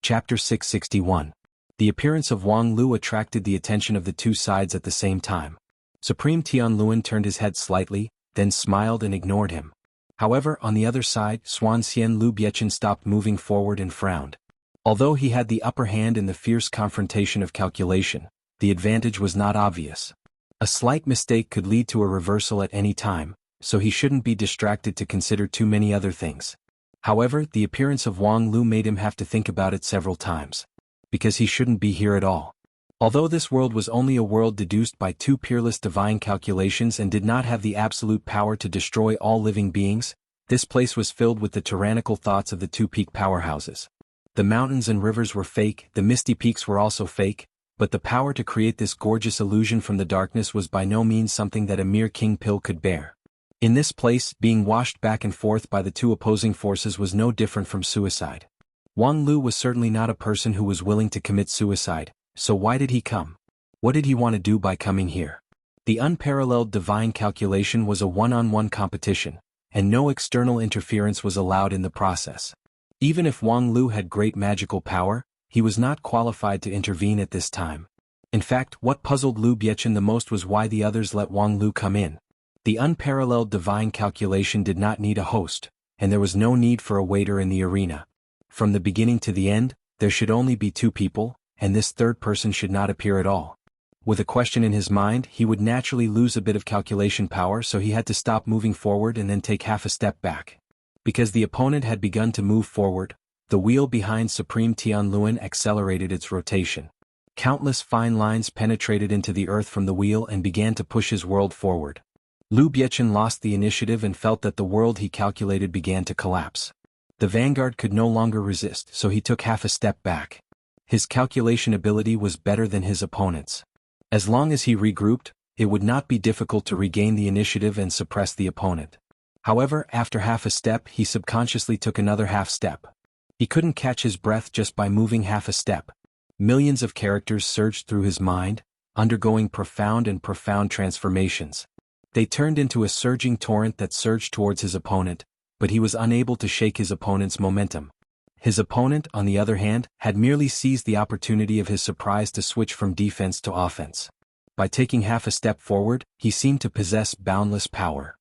A: Chapter 661. The appearance of Wang Lu attracted the attention of the two sides at the same time. Supreme Tianluan turned his head slightly, then smiled and ignored him. However, on the other side, Swan Xian Lu Biechin stopped moving forward and frowned. Although he had the upper hand in the fierce confrontation of calculation, the advantage was not obvious. A slight mistake could lead to a reversal at any time, so he shouldn't be distracted to consider too many other things. However, the appearance of Wang Lu made him have to think about it several times. Because he shouldn't be here at all. Although this world was only a world deduced by 2 peerless divine calculations and did not have the absolute power to destroy all living beings, this place was filled with the tyrannical thoughts of the 2 peak powerhouses. The mountains and rivers were fake, the misty peaks were also fake, but the power to create this gorgeous illusion from the darkness was by no means something that a mere king pill could bear. In this place, being washed back and forth by the 2 opposing forces was no different from suicide. Wang Lu was certainly not a person who was willing to commit suicide, so why did he come? What did he want to do by coming here? The unparalleled divine calculation was a one-on-one competition, and no external interference was allowed in the process. Even if Wang Lu had great magical power, he was not qualified to intervene at this time. In fact, what puzzled Lu Biechin the most was why the others let Wang Lu come in. The unparalleled divine calculation did not need a host, and there was no need for a waiter in the arena. From the beginning to the end, there should only be 2 people, and this third person should not appear at all. With a question in his mind, he would naturally lose a bit of calculation power, so he had to stop moving forward and then take half a step back. Because the opponent had begun to move forward, the wheel behind Supreme Tianluan accelerated its rotation. Countless fine lines penetrated into the earth from the wheel and began to push his world forward. Lu Biechin lost the initiative and felt that the world he calculated began to collapse. The vanguard could no longer resist, so he took half a step back. His calculation ability was better than his opponent's. As long as he regrouped, it would not be difficult to regain the initiative and suppress the opponent. However, after half a step, he subconsciously took another half step. He couldn't catch his breath just by moving half a step. Millions of characters surged through his mind, undergoing profound transformations. They turned into a surging torrent that surged towards his opponent, but he was unable to shake his opponent's momentum. His opponent, on the other hand, had merely seized the opportunity of his surprise to switch from defense to offense. By taking half a step forward, he seemed to possess boundless power.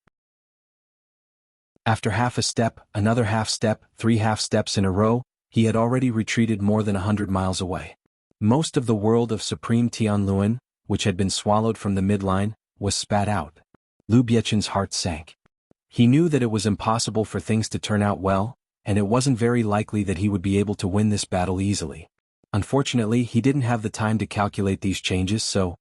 A: After half a step, another half step, 3 half steps in a row, he had already retreated more than 100 miles away. Most of the world of Supreme Tianluan, which had been swallowed from the midline, was spat out. Lu Biechen's heart sank. He knew that it was impossible for things to turn out well, and it wasn't very likely that he would be able to win this battle easily. Unfortunately, he didn't have the time to calculate these changes, so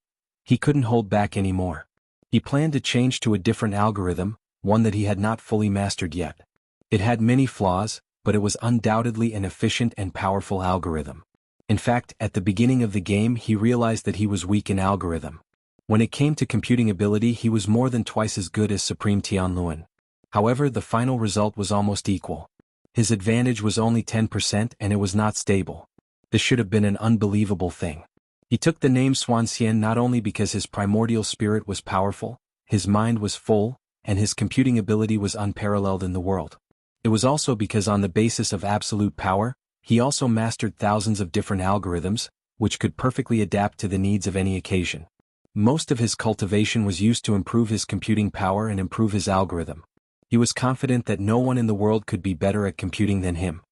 A: he couldn't hold back anymore. He planned to change to a different algorithm, one that he had not fully mastered yet. It had many flaws, but it was undoubtedly an efficient and powerful algorithm. In fact, at the beginning of the game he realized that he was weak in algorithm. When it came to computing ability he was more than twice as good as Supreme Tianluan. However, the final result was almost equal. His advantage was only 10% and it was not stable. This should have been an unbelievable thing. He took the name Xuanxian not only because his primordial spirit was powerful, his mind was full, and his computing ability was unparalleled in the world. It was also because on the basis of absolute power, he also mastered thousands of different algorithms, which could perfectly adapt to the needs of any occasion. Most of his cultivation was used to improve his computing power and improve his algorithm. He was confident that no one in the world could be better at computing than him.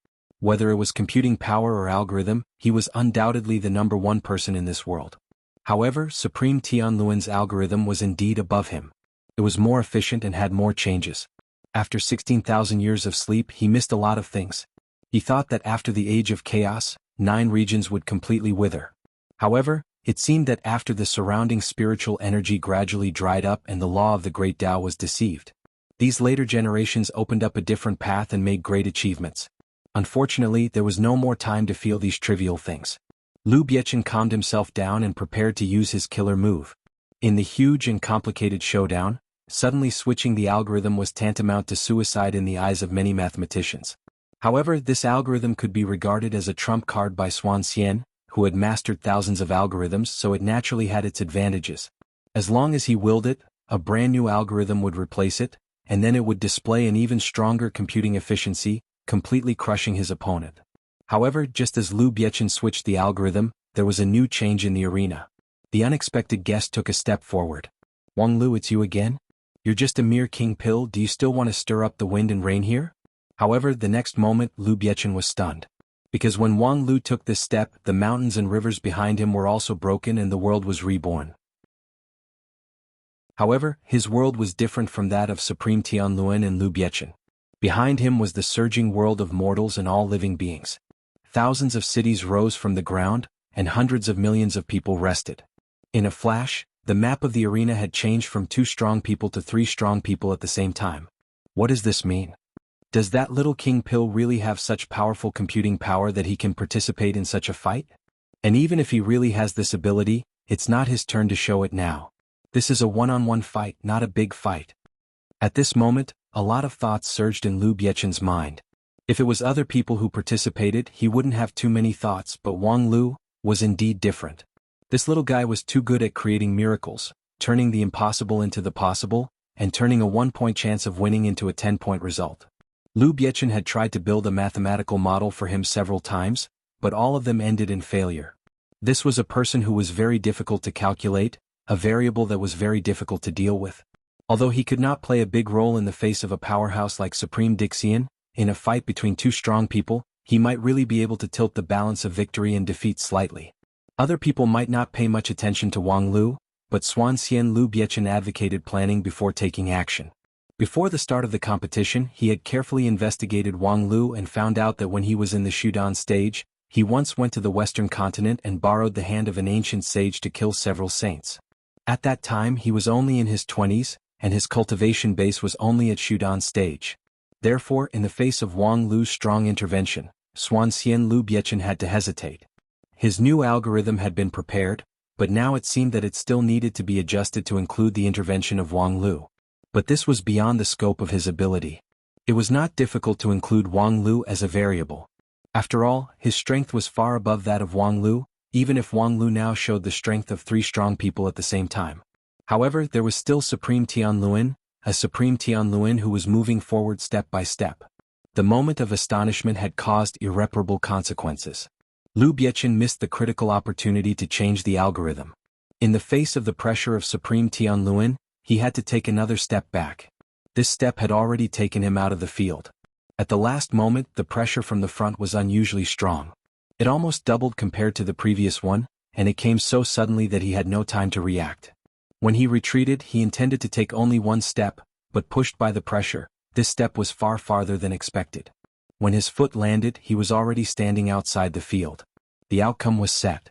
A: Whether it was computing power or algorithm, he was undoubtedly the number one person in this world. However, Supreme Tianluan's algorithm was indeed above him. It was more efficient and had more changes. After 16,000 years of sleep he missed a lot of things. He thought that after the age of chaos, 9 regions would completely wither. However, it seemed that after the surrounding spiritual energy gradually dried up and the law of the great Tao was deceived. These later generations opened up a different path and made great achievements. Unfortunately, there was no more time to feel these trivial things. Lu Biechen calmed himself down and prepared to use his killer move. In the huge and complicated showdown, suddenly switching the algorithm was tantamount to suicide in the eyes of many mathematicians. However, this algorithm could be regarded as a trump card by Xuanxian, who had mastered thousands of algorithms, so it naturally had its advantages. As long as he willed it, a brand new algorithm would replace it, and then it would display an even stronger computing efficiency, completely crushing his opponent. However, just as Lu Biechen switched the algorithm, there was a new change in the arena. The unexpected guest took a step forward. "Wang Lu, it's you again? You're just a mere king pill, do you still want to stir up the wind and rain here?" However, the next moment Lu Biechen was stunned. Because when Wang Lu took this step, the mountains and rivers behind him were also broken and the world was reborn. However, his world was different from that of Supreme Tianluan and Lu Biechen. Behind him was the surging world of mortals and all living beings. Thousands of cities rose from the ground, and hundreds of millions of people rested. In a flash, the map of the arena had changed from 2 strong people to 3 strong people at the same time. What does this mean? Does that little king pill really have such powerful computing power that he can participate in such a fight? And even if he really has this ability, it's not his turn to show it now. This is a one-on-one fight, not a big fight. At this moment, a lot of thoughts surged in Lu Biechen's mind. If it was other people who participated, he wouldn't have too many thoughts, but Wang Lu was indeed different. This little guy was too good at creating miracles, turning the impossible into the possible, and turning a 1-point chance of winning into a 10-point result. Lu Biechen had tried to build a mathematical model for him several times, but all of them ended in failure. This was a person who was very difficult to calculate, a variable that was very difficult to deal with. Although he could not play a big role in the face of a powerhouse like Supreme Dixian, in a fight between 2 strong people, he might really be able to tilt the balance of victory and defeat slightly. Other people might not pay much attention to Wang Lu, but Xuanxian Lu Biechen advocated planning before taking action. Before the start of the competition, he had carefully investigated Wang Lu and found out that when he was in the Shudan stage, he once went to the Western continent and borrowed the hand of an ancient sage to kill several saints. At that time he was only in his 20s, and his cultivation base was only at Shudan stage. Therefore, in the face of Wang Lu's strong intervention, Xuanxian Lu Biechen had to hesitate. His new algorithm had been prepared, but now it seemed that it still needed to be adjusted to include the intervention of Wang Lu. But this was beyond the scope of his ability. It was not difficult to include Wang Lu as a variable. After all, his strength was far above that of Wang Lu, even if Wang Lu now showed the strength of 3 strong people at the same time. However, there was still Supreme Tianluan, a Supreme Tianluan who was moving forward step by step. The moment of astonishment had caused irreparable consequences. Lu Biechen missed the critical opportunity to change the algorithm. In the face of the pressure of Supreme Tianluan, he had to take another step back. This step had already taken him out of the field. At the last moment, the pressure from the front was unusually strong. It almost doubled compared to the previous one, and it came so suddenly that he had no time to react. When he retreated, he intended to take only one step, but pushed by the pressure, this step was far farther than expected. When his foot landed, he was already standing outside the field. The outcome was set.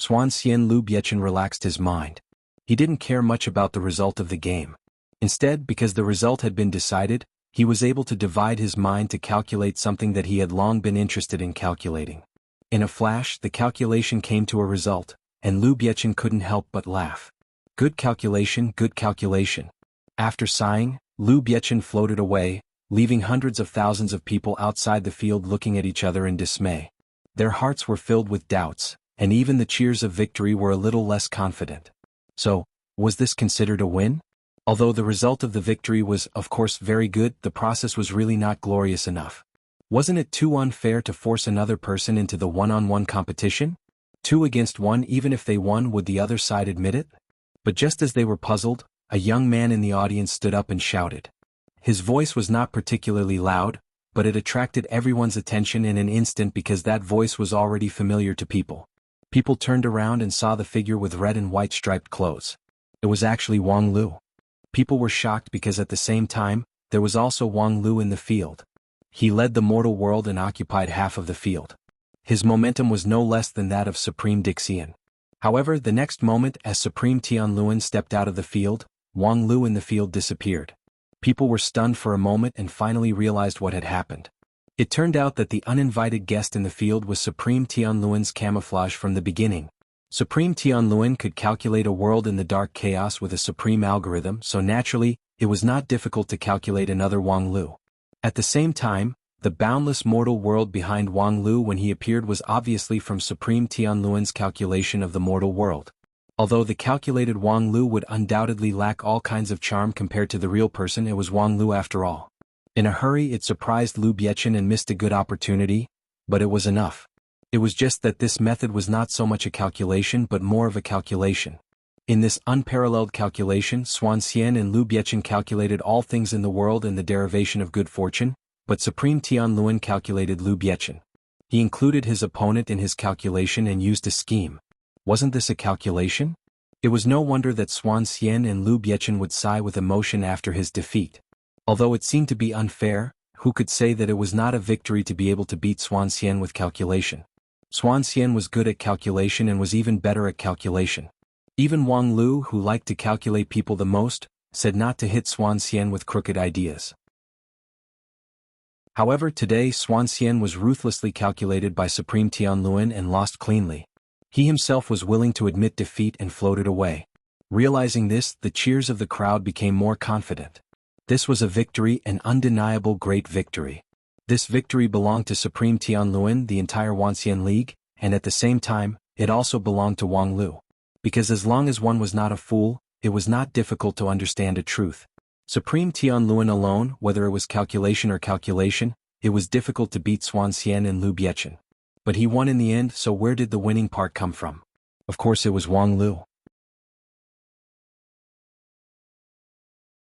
A: Xuanxian Liu Biechen relaxed his mind. He didn't care much about the result of the game. Instead, because the result had been decided, he was able to divide his mind to calculate something that he had long been interested in calculating. In a flash, the calculation came to a result, and Liu Biechen couldn't help but laugh. Good calculation, good calculation. After sighing, Liu Biechen floated away, leaving hundreds of thousands of people outside the field looking at each other in dismay. Their hearts were filled with doubts, and even the cheers of victory were a little less confident. So, was this considered a win? Although the result of the victory was, of course, very good, the process was really not glorious enough. Wasn't it too unfair to force another person into the one-on-one competition? 2 against 1, even if they won, would the other side admit it? But just as they were puzzled, a young man in the audience stood up and shouted. His voice was not particularly loud, but it attracted everyone's attention in an instant because that voice was already familiar to people. People turned around and saw the figure with red and white striped clothes. It was actually Wang Lu. People were shocked because at the same time, there was also Wang Lu in the field. He led the mortal world and occupied half of the field. His momentum was no less than that of Supreme Dixian. However, the next moment, as Supreme Tianluan stepped out of the field, Wang Lu in the field disappeared. People were stunned for a moment and finally realized what had happened. It turned out that the uninvited guest in the field was Supreme Tianluan's camouflage from the beginning. Supreme Tianluan could calculate a world in the dark chaos with a supreme algorithm, so naturally, it was not difficult to calculate another Wang Lu. At the same time, the boundless mortal world behind Wang Lu when he appeared was obviously from Supreme Tianluan's calculation of the mortal world. Although the calculated Wang Lu would undoubtedly lack all kinds of charm compared to the real person, it was Wang Lu after all. In a hurry, it surprised Liu Biechen and missed a good opportunity, but it was enough. It was just that this method was not so much a calculation but more of a calculation. In this unparalleled calculation, Xuanxian and Liu Biechen calculated all things in the world and the derivation of good fortune, but Supreme Tianluan calculated Liu Biechen. He included his opponent in his calculation and used a scheme. Wasn't this a calculation? It was no wonder that Xuanxian and Liu Biechen would sigh with emotion after his defeat. Although it seemed to be unfair, who could say that it was not a victory to be able to beat Xuanxian with calculation? Xuanxian was good at calculation and was even better at calculation. Even Wang Lu, who liked to calculate people the most, said not to hit Xuanxian with crooked ideas. However, today Xuanxian was ruthlessly calculated by Supreme Tianluan and lost cleanly. He himself was willing to admit defeat and floated away. Realizing this, the cheers of the crowd became more confident. This was a victory, an undeniable great victory. This victory belonged to Supreme Tianluan, the entire Wanxian League, and at the same time, it also belonged to Wang Lu. Because as long as one was not a fool, it was not difficult to understand a truth. Supreme Tianluan alone, whether it was calculation or calculation, it was difficult to beat Xuanxian and Liu Biechen. But he won in the end, so where did the winning part come from? Of course it was Wang Lu.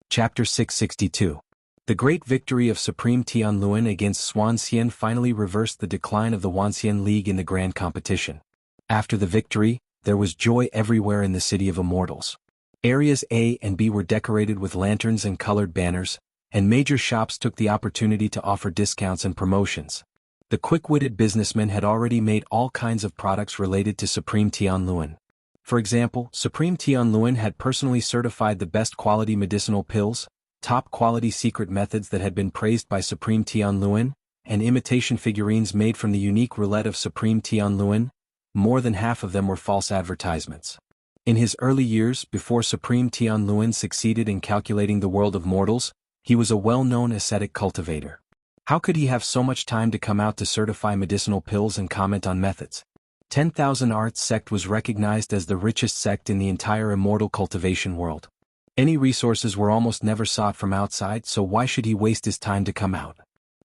A: Chapter 662. The great victory of Supreme Tianluan against Xuanxian finally reversed the decline of the Wanxian League in the grand competition. After the victory, there was joy everywhere in the City of Immortals. Areas A and B were decorated with lanterns and colored banners, and major shops took the opportunity to offer discounts and promotions. The quick-witted businessmen had already made all kinds of products related to Supreme Tianluan. For example, Supreme Tianluan had personally certified the best quality medicinal pills, top-quality secret methods that had been praised by Supreme Tianluan, and imitation figurines made from the unique roulette of Supreme Tianluan. More than half of them were false advertisements. In his early years, before Supreme Tianluan succeeded in calculating the world of mortals, he was a well-known ascetic cultivator. How could he have so much time to come out to certify medicinal pills and comment on methods? 10,000 Arts sect was recognized as the richest sect in the entire immortal cultivation world. Any resources were almost never sought from outside, so why should he waste his time to come out?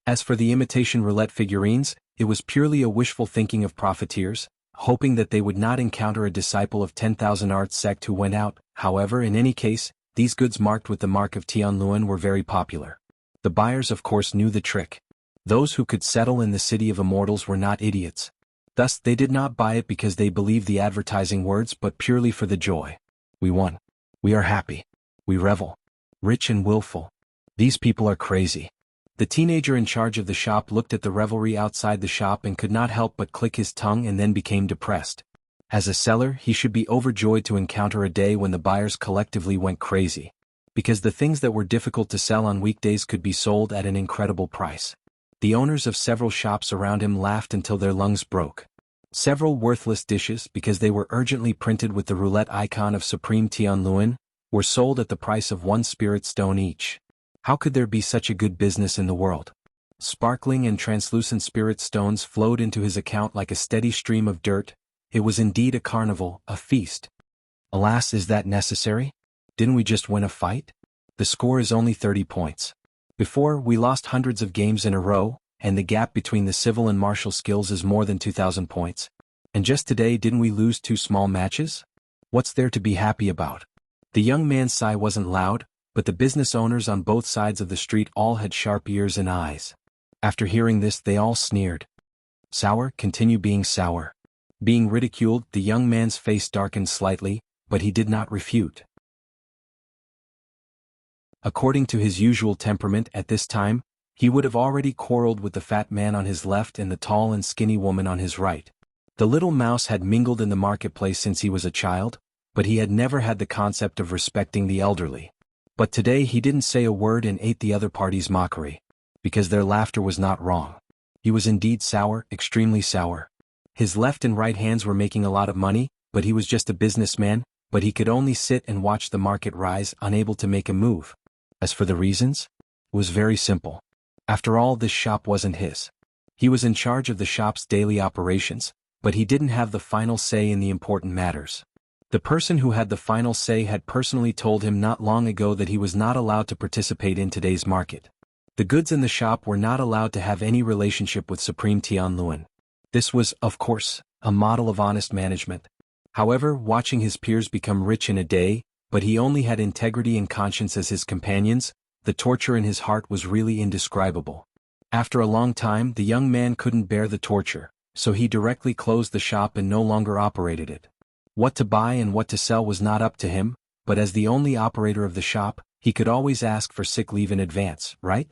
A: As for the imitation roulette figurines, it was purely a wishful thinking of profiteers, hoping that they would not encounter a disciple of 10,000 Arts sect who went out. However, in any case, these goods marked with the mark of Tianluan were very popular. The buyers of course knew the trick. Those who could settle in the city of immortals were not idiots. Thus they did not buy it because they believed the advertising words but purely for the joy. We won. We are happy. We revel. Rich and willful. These people are crazy. The teenager in charge of the shop looked at the revelry outside the shop and could not help but click his tongue and then became depressed. As a seller, he should be overjoyed to encounter a day when the buyers collectively went crazy. Because the things that were difficult to sell on weekdays could be sold at an incredible price. The owners of several shops around him laughed until their lungs broke. Several worthless dishes, because they were urgently printed with the roulette icon of Supreme Tianluan, were sold at the price of 1 spirit stone each. How could there be such a good business in the world? Sparkling and translucent spirit stones flowed into his account like a steady stream of dirt. It was indeed a carnival, a feast. Alas, is that necessary? Didn't we just win a fight? The score is only 30 points. Before, we lost hundreds of games in a row, and the gap between the civil and martial skills is more than 2,000 points. And just today didn't we lose 2 small matches? What's there to be happy about? The young man's sigh wasn't loud, but the business owners on both sides of the street all had sharp ears and eyes. After hearing this they all sneered. Sour, continue being sour. Being ridiculed, the young man's face darkened slightly, but he did not refute. According to his usual temperament at this time, he would have already quarreled with the fat man on his left and the tall and skinny woman on his right. The little mouse had mingled in the marketplace since he was a child, but he had never had the concept of respecting the elderly. But today he didn't say a word and ate the other party's mockery. Because their laughter was not wrong. He was indeed sour, extremely sour. His left and right hands were making a lot of money, but he was just a businessman, but he could only sit and watch the market rise, unable to make a move. As for the reasons, it was very simple. After all, this shop wasn't his. He was in charge of the shop's daily operations, but he didn't have the final say in the important matters. The person who had the final say had personally told him not long ago that he was not allowed to participate in today's market. The goods in the shop were not allowed to have any relationship with Supreme Tianluan. This was, of course, a model of honest management. However, watching his peers become rich in a day, but he only had integrity and conscience as his companions, the torture in his heart was really indescribable. After a long time, the young man couldn't bear the torture, so he directly closed the shop and no longer operated it. What to buy and what to sell was not up to him, but as the only operator of the shop, he could always ask for sick leave in advance, right?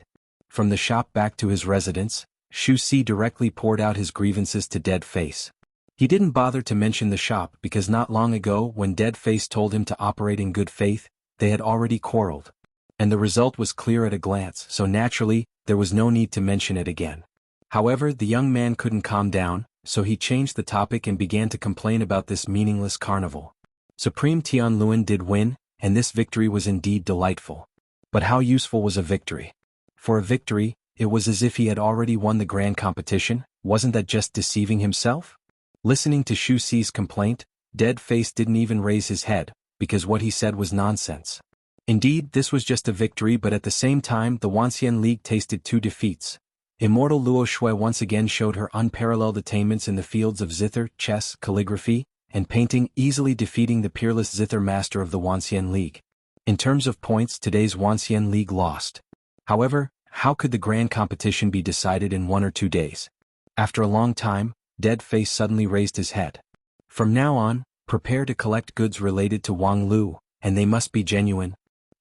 A: From the shop back to his residence, Shu Si directly poured out his grievances to Dead Face. He didn't bother to mention the shop because not long ago when Dead Face told him to operate in good faith, they had already quarreled. And the result was clear at a glance, so naturally, there was no need to mention it again. However, the young man couldn't calm down, so he changed the topic and began to complain about this meaningless carnival. Supreme Tianluan did win, and this victory was indeed delightful. But how useful was a victory? For a victory, it was as if he had already won the grand competition. Wasn't that just deceiving himself? Listening to Shu Si's complaint, Dead Face didn't even raise his head, because what he said was nonsense. Indeed, this was just a victory, but at the same time the Wanxian League tasted 2 defeats. Immortal Luo Shui once again showed her unparalleled attainments in the fields of zither, chess, calligraphy, and painting, easily defeating the peerless zither master of the Wanxian League. In terms of points, today's Wanxian League lost. However, how could the grand competition be decided in 1 or 2 days? After a long time, Dead Face suddenly raised his head. From now on, prepare to collect goods related to Wang Lu, and they must be genuine.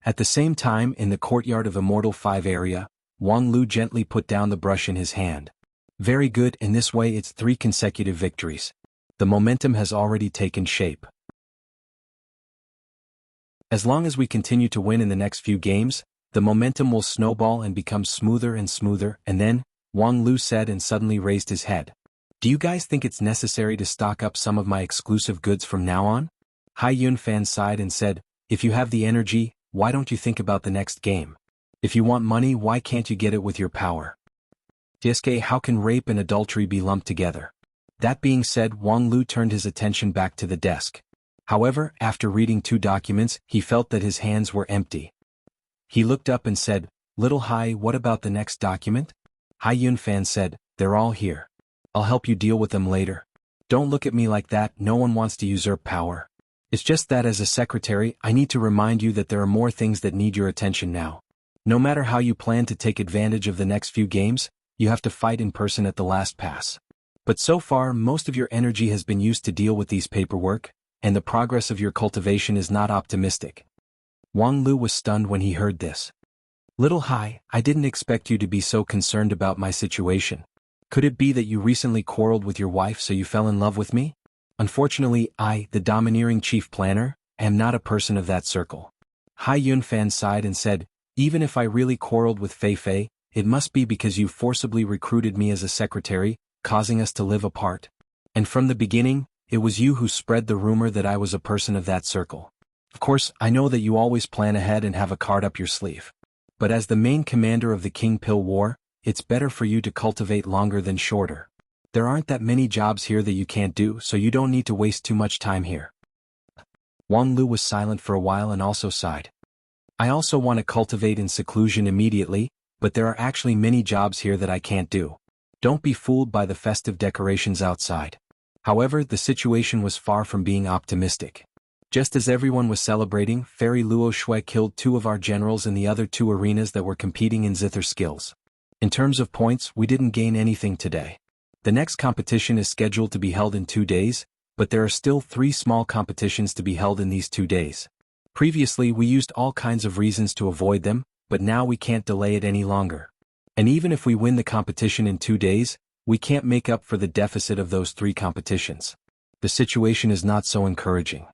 A: At the same time, in the courtyard of Immortal 5 area, Wang Lu gently put down the brush in his hand. Very good, in this way it's 3 consecutive victories. The momentum has already taken shape. As long as we continue to win in the next few games, the momentum will snowball and become smoother and smoother, and then, Wang Lu said and suddenly raised his head. Do you guys think it's necessary to stock up some of my exclusive goods from now on? Hai Yun Fan sighed and said, if you have the energy, why don't you think about the next game? If you want money, why can't you get it with your power? TSK, how can rape and adultery be lumped together? That being said, Wang Lu turned his attention back to the desk. However, after reading 2 documents, he felt that his hands were empty. He looked up and said, Little Hai, what about the next document? Hai Yun Fan said, they're all here. I'll help you deal with them later. Don't look at me like that, no one wants to usurp power. It's just that as a secretary, I need to remind you that there are more things that need your attention now. No matter how you plan to take advantage of the next few games, you have to fight in person at the last pass. But so far, most of your energy has been used to deal with these paperwork, and the progress of your cultivation is not optimistic. Wang Lu was stunned when he heard this. Little Hai, I didn't expect you to be so concerned about my situation. Could it be that you recently quarreled with your wife so you fell in love with me? Unfortunately, I, the domineering chief planner, am not a person of that circle. Hai Yunfan sighed and said, even if I really quarreled with Fei Fei, it must be because you forcibly recruited me as a secretary, causing us to live apart. And from the beginning, it was you who spread the rumor that I was a person of that circle. Of course, I know that you always plan ahead and have a card up your sleeve. But as the main commander of the King Pill War, it's better for you to cultivate longer than shorter. There aren't that many jobs here that you can't do, so you don't need to waste too much time here. Wang Lu was silent for a while and also sighed. I also want to cultivate in seclusion immediately, but there are actually many jobs here that I can't do. Don't be fooled by the festive decorations outside. However, the situation was far from being optimistic. Just as everyone was celebrating, Fairy Luo Shui killed 2 of our generals in the other 2 arenas that were competing in zither skills. In terms of points, we didn't gain anything today. The next competition is scheduled to be held in 2 days, but there are still 3 small competitions to be held in these 2 days. Previously we used all kinds of reasons to avoid them, but now we can't delay it any longer. And even if we win the competition in 2 days, we can't make up for the deficit of those 3 competitions. The situation is not so encouraging.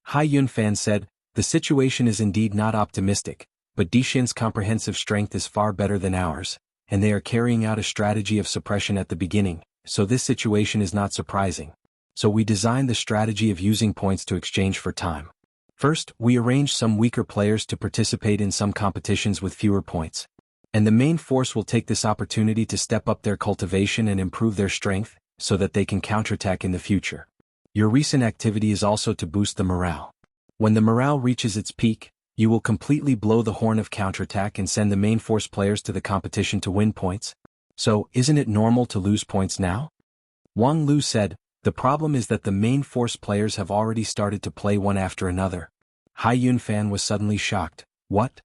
A: Hai Yunfan said, the situation is indeed not optimistic, but Dixin's comprehensive strength is far better than ours, and they are carrying out a strategy of suppression at the beginning, so this situation is not surprising. So we designed the strategy of using points to exchange for time. First, we arranged some weaker players to participate in some competitions with fewer points. And the main force will take this opportunity to step up their cultivation and improve their strength, so that they can counterattack in the future. Your recent activity is also to boost the morale. When the morale reaches its peak, you will completely blow the horn of counterattack and send the main force players to the competition to win points. So, isn't it normal to lose points now? Wang Lu said, the problem is that the main force players have already started to play one after another. Hai Yunfan was suddenly shocked. What?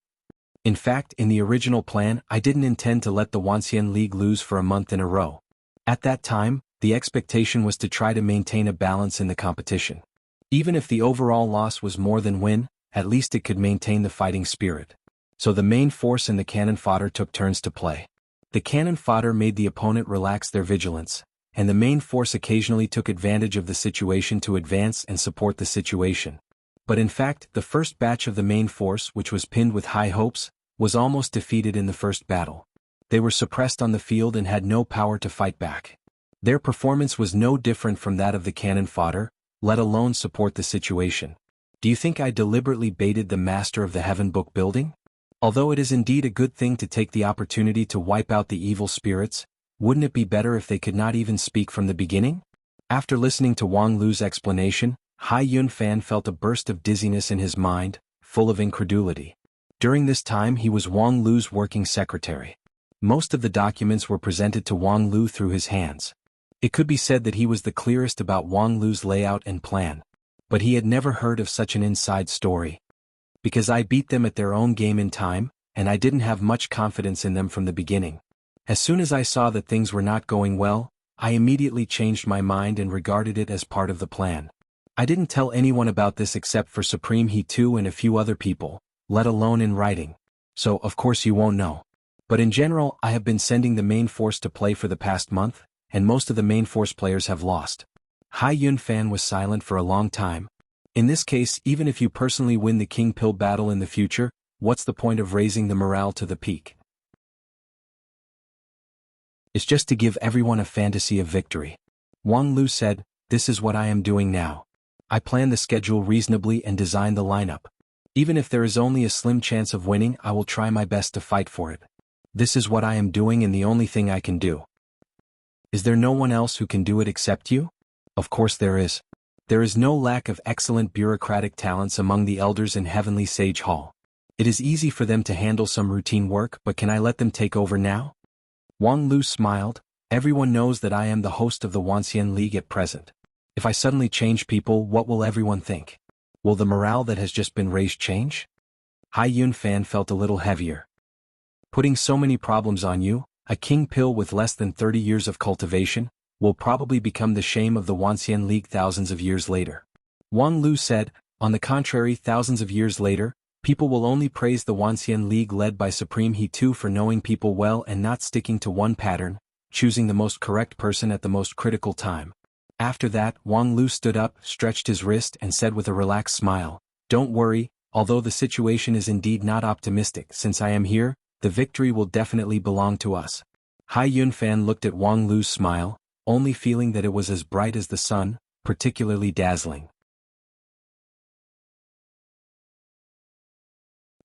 A: In fact, in the original plan, I didn't intend to let the Wanxian League lose for a month in a row. At that time, the expectation was to try to maintain a balance in the competition. Even if the overall loss was more than win, at least it could maintain the fighting spirit. So the main force and the cannon fodder took turns to play. The cannon fodder made the opponent relax their vigilance, and the main force occasionally took advantage of the situation to advance and support the situation. But in fact, the first batch of the main force, which was pinned with high hopes, was almost defeated in the first battle. They were suppressed on the field and had no power to fight back. Their performance was no different from that of the cannon fodder, let alone support the situation. Do you think I deliberately baited the master of the Heaven Book building? Although it is indeed a good thing to take the opportunity to wipe out the evil spirits, wouldn't it be better if they could not even speak from the beginning? After listening to Wang Lu's explanation, Hai Yunfan felt a burst of dizziness in his mind, full of incredulity. During this time he was Wang Lu's working secretary. Most of the documents were presented to Wang Lu through his hands. It could be said that he was the clearest about Wang Lu's layout and plan. But he had never heard of such an inside story. Because I beat them at their own game in time, and I didn't have much confidence in them from the beginning. As soon as I saw that things were not going well, I immediately changed my mind and regarded it as part of the plan. I didn't tell anyone about this except for Supreme He Tu and a few other people, let alone in writing. So of course you won't know. But in general, I have been sending the main force to play for the past month, and most of the main force players have lost. Hai Yunfan was silent for a long time. In this case, even if you personally win the King Pill battle in the future, what's the point of raising the morale to the peak? It's just to give everyone a fantasy of victory. Wang Lu said, this is what I am doing now. I plan the schedule reasonably and design the lineup. Even if there is only a slim chance of winning, I will try my best to fight for it. This is what I am doing and the only thing I can do. Is there no one else who can do it except you? Of course there is. There is no lack of excellent bureaucratic talents among the elders in Heavenly Sage Hall. It is easy for them to handle some routine work, but can I let them take over now? Wang Lu smiled. Everyone knows that I am the host of the Wanxian League at present. If I suddenly change people, what will everyone think? Will the morale that has just been raised change? Hai Yun Fan felt a little heavier. Putting so many problems on you, a king pill with less than 30 years of cultivation, will probably become the shame of the Wanxian League thousands of years later. Wang Lu said, on the contrary, thousands of years later, people will only praise the Wanxian League led by Supreme He Tu for knowing people well and not sticking to one pattern, choosing the most correct person at the most critical time. After that, Wang Lu stood up, stretched his wrist and said with a relaxed smile, "Don't worry, although the situation is indeed not optimistic, since I am here, the victory will definitely belong to us." Hai Yun Fan looked at Wang Lu's smile, only feeling that it was as bright as the sun, particularly dazzling.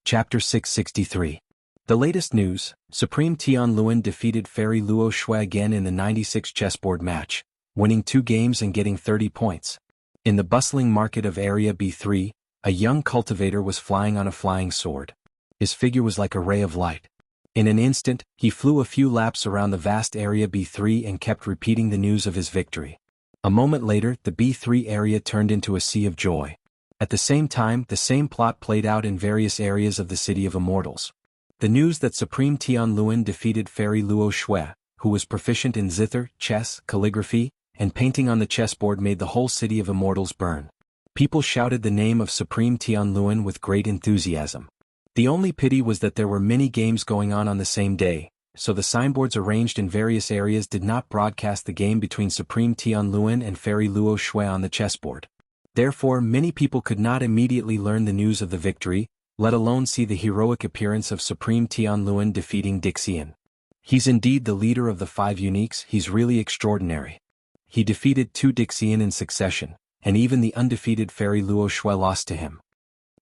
A: Chapter 663. The latest news: Supreme Tian Luan defeated Fairy Luo Shui again in the 96 chessboard match, winning 2 games and getting 30 points. In the bustling market of Area B3, a young cultivator was flying on a flying sword. His figure was like a ray of light. In an instant, he flew a few laps around the vast Area B3 and kept repeating the news of his victory. A moment later, the B3 area turned into a sea of joy. At the same time, the same plot played out in various areas of the City of Immortals. The news that Supreme Tian Luan defeated Fairy Luo Shui, who was proficient in zither, chess, calligraphy, and painting on the chessboard made the whole City of Immortals burn. People shouted the name of Supreme Tian Luan with great enthusiasm. The only pity was that there were many games going on the same day, so the signboards arranged in various areas did not broadcast the game between Supreme Tian Luan and Fairy Luo Shui on the chessboard. Therefore, many people could not immediately learn the news of the victory, let alone see the heroic appearance of Supreme Tian Luan defeating Dixian. He's indeed the leader of the 5 uniques, he's really extraordinary. He defeated 2 Dixian in succession, and even the undefeated Fairy Luo Shui lost to him.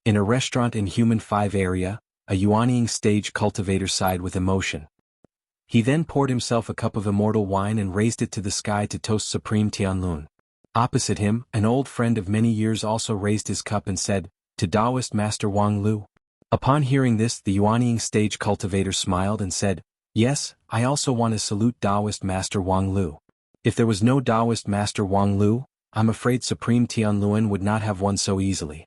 A: In a restaurant in Human 5 area, a Yuanying stage cultivator sighed with emotion. He then poured himself a cup of immortal wine and raised it to the sky to toast Supreme Tian Luan. Opposite him, an old friend of many years also raised his cup and said, "To Taoist Master Wang Lu." Upon hearing this, the Yuanying stage cultivator smiled and said, "Yes, I also want to salute Taoist Master Wang Lu. If there was no Taoist Master Wang Lu, I'm afraid Supreme Tian Luan would not have won so easily."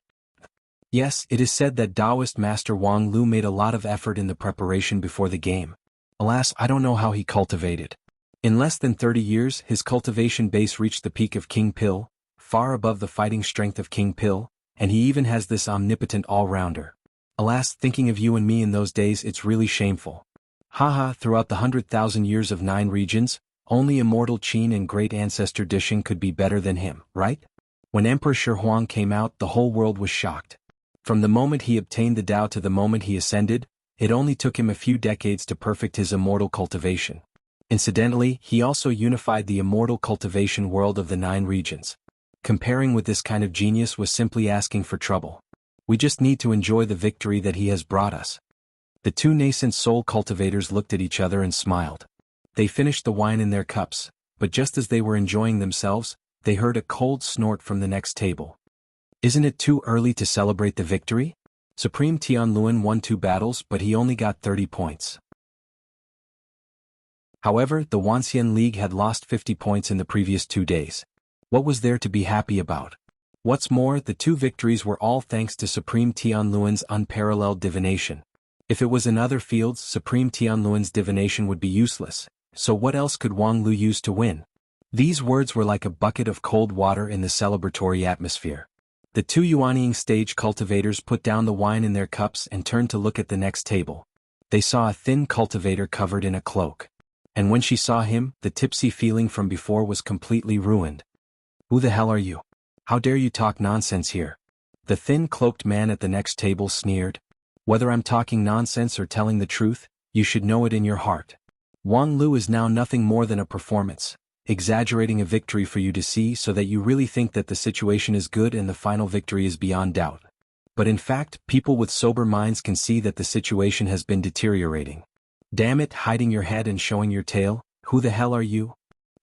A: Yes, it is said that Taoist Master Wang Lu made a lot of effort in the preparation before the game. Alas, I don't know how he cultivated. In less than 30 years, his cultivation base reached the peak of King Pill, far above the fighting strength of King Pill, and he even has this omnipotent all-rounder. Alas, thinking of you and me in those days, it's really shameful. Haha, throughout the 100,000 years of 9 regions, only Immortal Qin and Great Ancestor Dishing could be better than him, right? When Emperor Shi Huang came out, the whole world was shocked. From the moment he obtained the Tao to the moment he ascended, it only took him a few decades to perfect his immortal cultivation. Incidentally, he also unified the immortal cultivation world of the 9 regions. Comparing with this kind of genius was simply asking for trouble. We just need to enjoy the victory that he has brought us. The 2 nascent soul cultivators looked at each other and smiled. They finished the wine in their cups, but just as they were enjoying themselves, they heard a cold snort from the next table. Isn't it too early to celebrate the victory? Supreme Tian Luan won 2 battles, but he only got 30 points. However, the Wanxian League had lost 50 points in the previous 2 days. What was there to be happy about? What's more, the 2 victories were all thanks to Supreme Tian Luan's unparalleled divination. If it was in other fields, Supreme Tian Luan's divination would be useless, so what else could Wang Lu use to win? These words were like a bucket of cold water in the celebratory atmosphere. The 2 Yuanying stage cultivators put down the wine in their cups and turned to look at the next table. They saw a thin cultivator covered in a cloak. And when she saw him, the tipsy feeling from before was completely ruined. "Who the hell are you? How dare you talk nonsense here?" The thin cloaked man at the next table sneered. "Whether I'm talking nonsense or telling the truth, you should know it in your heart. Wang Lu is now nothing more than a performance, exaggerating a victory for you to see so that you really think that the situation is good and the final victory is beyond doubt. But in fact, people with sober minds can see that the situation has been deteriorating. Damn it, hiding your head and showing your tail, who the hell are you?"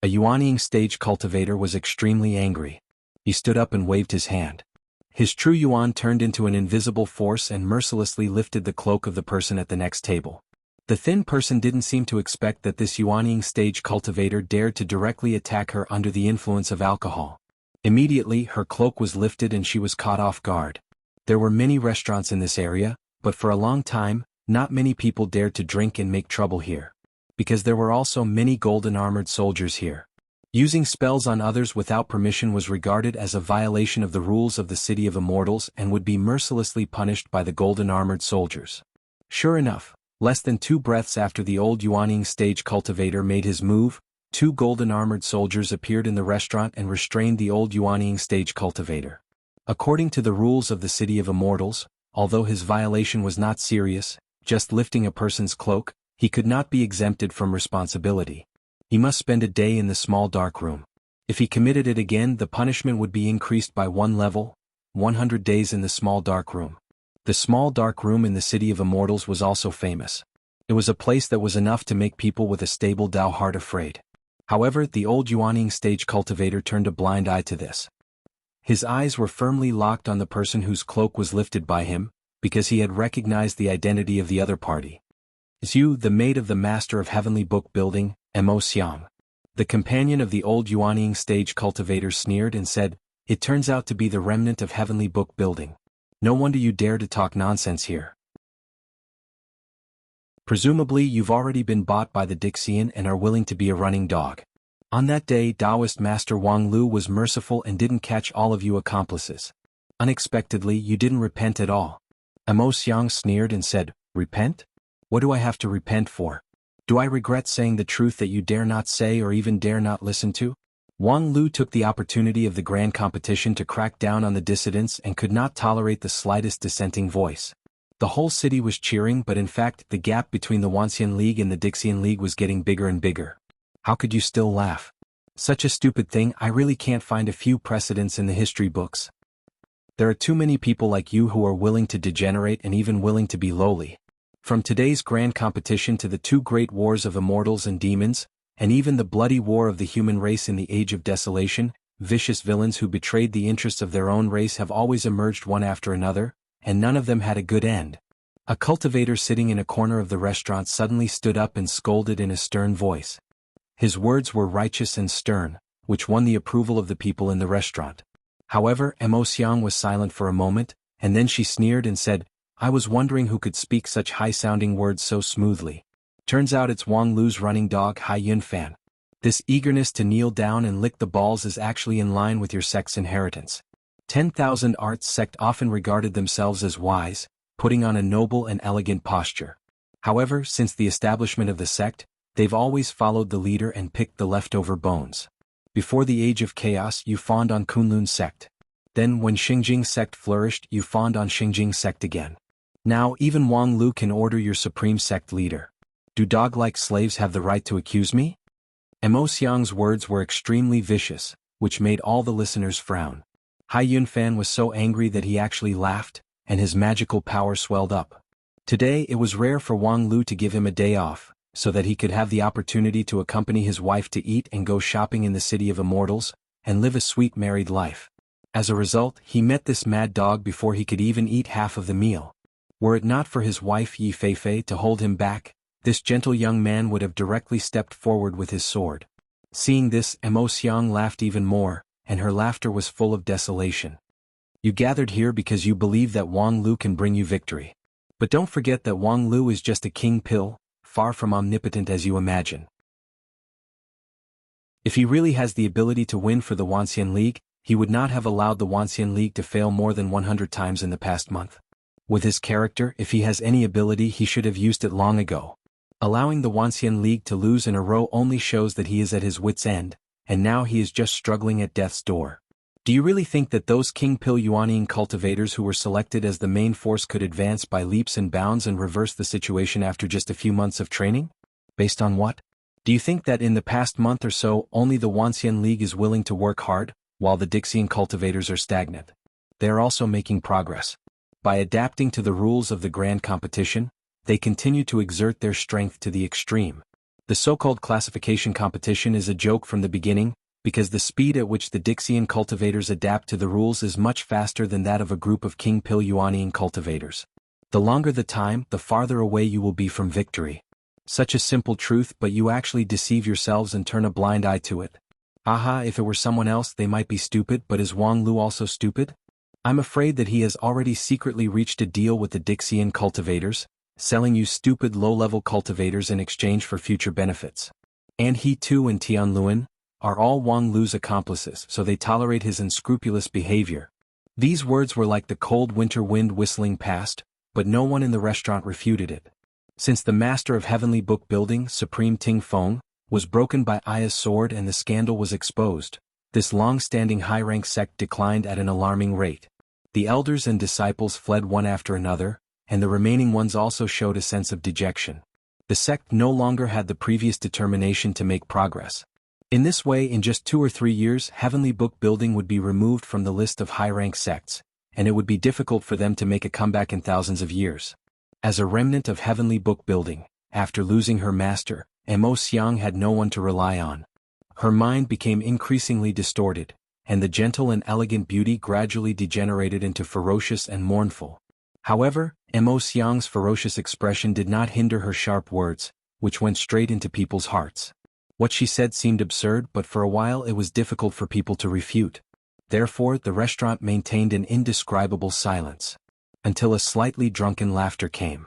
A: A Yuanying stage cultivator was extremely angry. He stood up and waved his hand. His true Yuan turned into an invisible force and mercilessly lifted the cloak of the person at the next table. The thin person didn't seem to expect that this Yuanying stage cultivator dared to directly attack her under the influence of alcohol. Immediately, her cloak was lifted and she was caught off guard. There were many restaurants in this area, but for a long time, not many people dared to drink and make trouble here. Because there were also many golden-armored soldiers here. Using spells on others without permission was regarded as a violation of the rules of the City of Immortals and would be mercilessly punished by the golden-armored soldiers. Sure enough, less than 2 breaths after the old Yuaning stage cultivator made his move, 2 golden-armored soldiers appeared in the restaurant and restrained the old Yuaning stage cultivator. According to the rules of the City of Immortals, although his violation was not serious, just lifting a person's cloak, he could not be exempted from responsibility. He must spend a day in the small dark room. If he committed it again, the punishment would be increased by 1 level, 100 days in the small dark room. The small dark room in the City of Immortals was also famous. It was a place that was enough to make people with a stable Dao heart afraid. However, the old Yuaning stage cultivator turned a blind eye to this. His eyes were firmly locked on the person whose cloak was lifted by him, because he had recognized the identity of the other party. Zhu, the maid of the master of heavenly book building, Mo Xiang. The companion of the old Yuaning stage cultivator sneered and said, "It turns out to be the remnant of heavenly book building. No wonder you dare to talk nonsense here. Presumably you've already been bought by the Dixian and are willing to be a running dog." On that day, Taoist Master Wang Lu was merciful and didn't catch all of you accomplices. Unexpectedly, you didn't repent at all. Mo Xiang sneered and said, "Repent? What do I have to repent for? Do I regret saying the truth that you dare not say or even dare not listen to?" Wang Lu took the opportunity of the grand competition to crack down on the dissidents and could not tolerate the slightest dissenting voice. The whole city was cheering, but in fact the gap between the Wanxian League and the Dixian League was getting bigger and bigger. How could you still laugh? Such a stupid thing. I really can't find a few precedents in the history books. There are too many people like you who are willing to degenerate and even willing to be lowly. From today's grand competition to the 2 great wars of immortals and demons, and even the bloody war of the human race in the Age of Desolation, vicious villains who betrayed the interests of their own race have always emerged one after another, and none of them had a good end. A cultivator sitting in a corner of the restaurant suddenly stood up and scolded in a stern voice. His words were righteous and stern, which won the approval of the people in the restaurant. However, Mo Xiang was silent for a moment, and then she sneered and said, "I was wondering who could speak such high-sounding words so smoothly. Turns out it's Wang Lu's running dog Hai Yunfan. This eagerness to kneel down and lick the balls is actually in line with your sect's inheritance." 10,000 Arts sect often regarded themselves as wise, putting on a noble and elegant posture. However, since the establishment of the sect, they've always followed the leader and picked the leftover bones. Before the Age of Chaos, you fawned on Kunlun sect. Then when Xingjing sect flourished, you fawned on Xingjing sect again. Now even Wang Lu can order your supreme sect leader. Do dog-like slaves have the right to accuse me? Mo Xiang's words were extremely vicious, which made all the listeners frown. Hai Yunfan was so angry that he actually laughed, and his magical power swelled up. Today it was rare for Wang Lu to give him a day off, so that he could have the opportunity to accompany his wife to eat and go shopping in the City of Immortals, and live a sweet married life. As a result, he met this mad dog before he could even eat half of the meal. Were it not for his wife Yi Feifei to hold him back, this gentle young man would have directly stepped forward with his sword. Seeing this, Mo Xiang laughed even more, and her laughter was full of desolation. You gathered here because you believe that Wang Lu can bring you victory. But don't forget that Wang Lu is just a king pill, far from omnipotent as you imagine. If he really has the ability to win for the Wanxian League, he would not have allowed the Wanxian League to fail more than 100 times in the past month. With his character, if he has any ability, he should have used it long ago. Allowing the Wanxian League to lose in a row only shows that he is at his wit's end, and now he is just struggling at death's door. Do you really think that those King Pill Yuaning cultivators who were selected as the main force could advance by leaps and bounds and reverse the situation after just a few months of training? Based on what? Do you think that in the past month or so only the Wanxian League is willing to work hard, while the Dixian cultivators are stagnant? They are also making progress. By adapting to the rules of the grand competition, they continue to exert their strength to the extreme. The so-called classification competition is a joke from the beginning, because the speed at which the Dixian cultivators adapt to the rules is much faster than that of a group of King Pill Yuaning cultivators. The longer the time, the farther away you will be from victory. Such a simple truth, but you actually deceive yourselves and turn a blind eye to it. Aha, if it were someone else they might be stupid, but is Wang Lu also stupid? I'm afraid that he has already secretly reached a deal with the Dixian cultivators, selling you stupid low-level cultivators in exchange for future benefits. And he too and Tianluan are all Wang Lu's accomplices, so they tolerate his unscrupulous behavior. These words were like the cold winter wind whistling past, but no one in the restaurant refuted it. Since the master of Heavenly Book Building, Supreme Ting Feng, was broken by Aya's sword and the scandal was exposed, this long-standing high-rank sect declined at an alarming rate. The elders and disciples fled one after another, and the remaining ones also showed a sense of dejection. The sect no longer had the previous determination to make progress. In this way, in just 2 or 3 years, Heavenly Book Building would be removed from the list of high-rank sects, and it would be difficult for them to make a comeback in thousands of years. As a remnant of Heavenly Book Building, after losing her master, Mo Xiang had no one to rely on. Her mind became increasingly distorted, and the gentle and elegant beauty gradually degenerated into ferocious and mournful. However, Mo Xiang's ferocious expression did not hinder her sharp words, which went straight into people's hearts. What she said seemed absurd, but for a while it was difficult for people to refute. Therefore, the restaurant maintained an indescribable silence. Until a slightly drunken laughter came.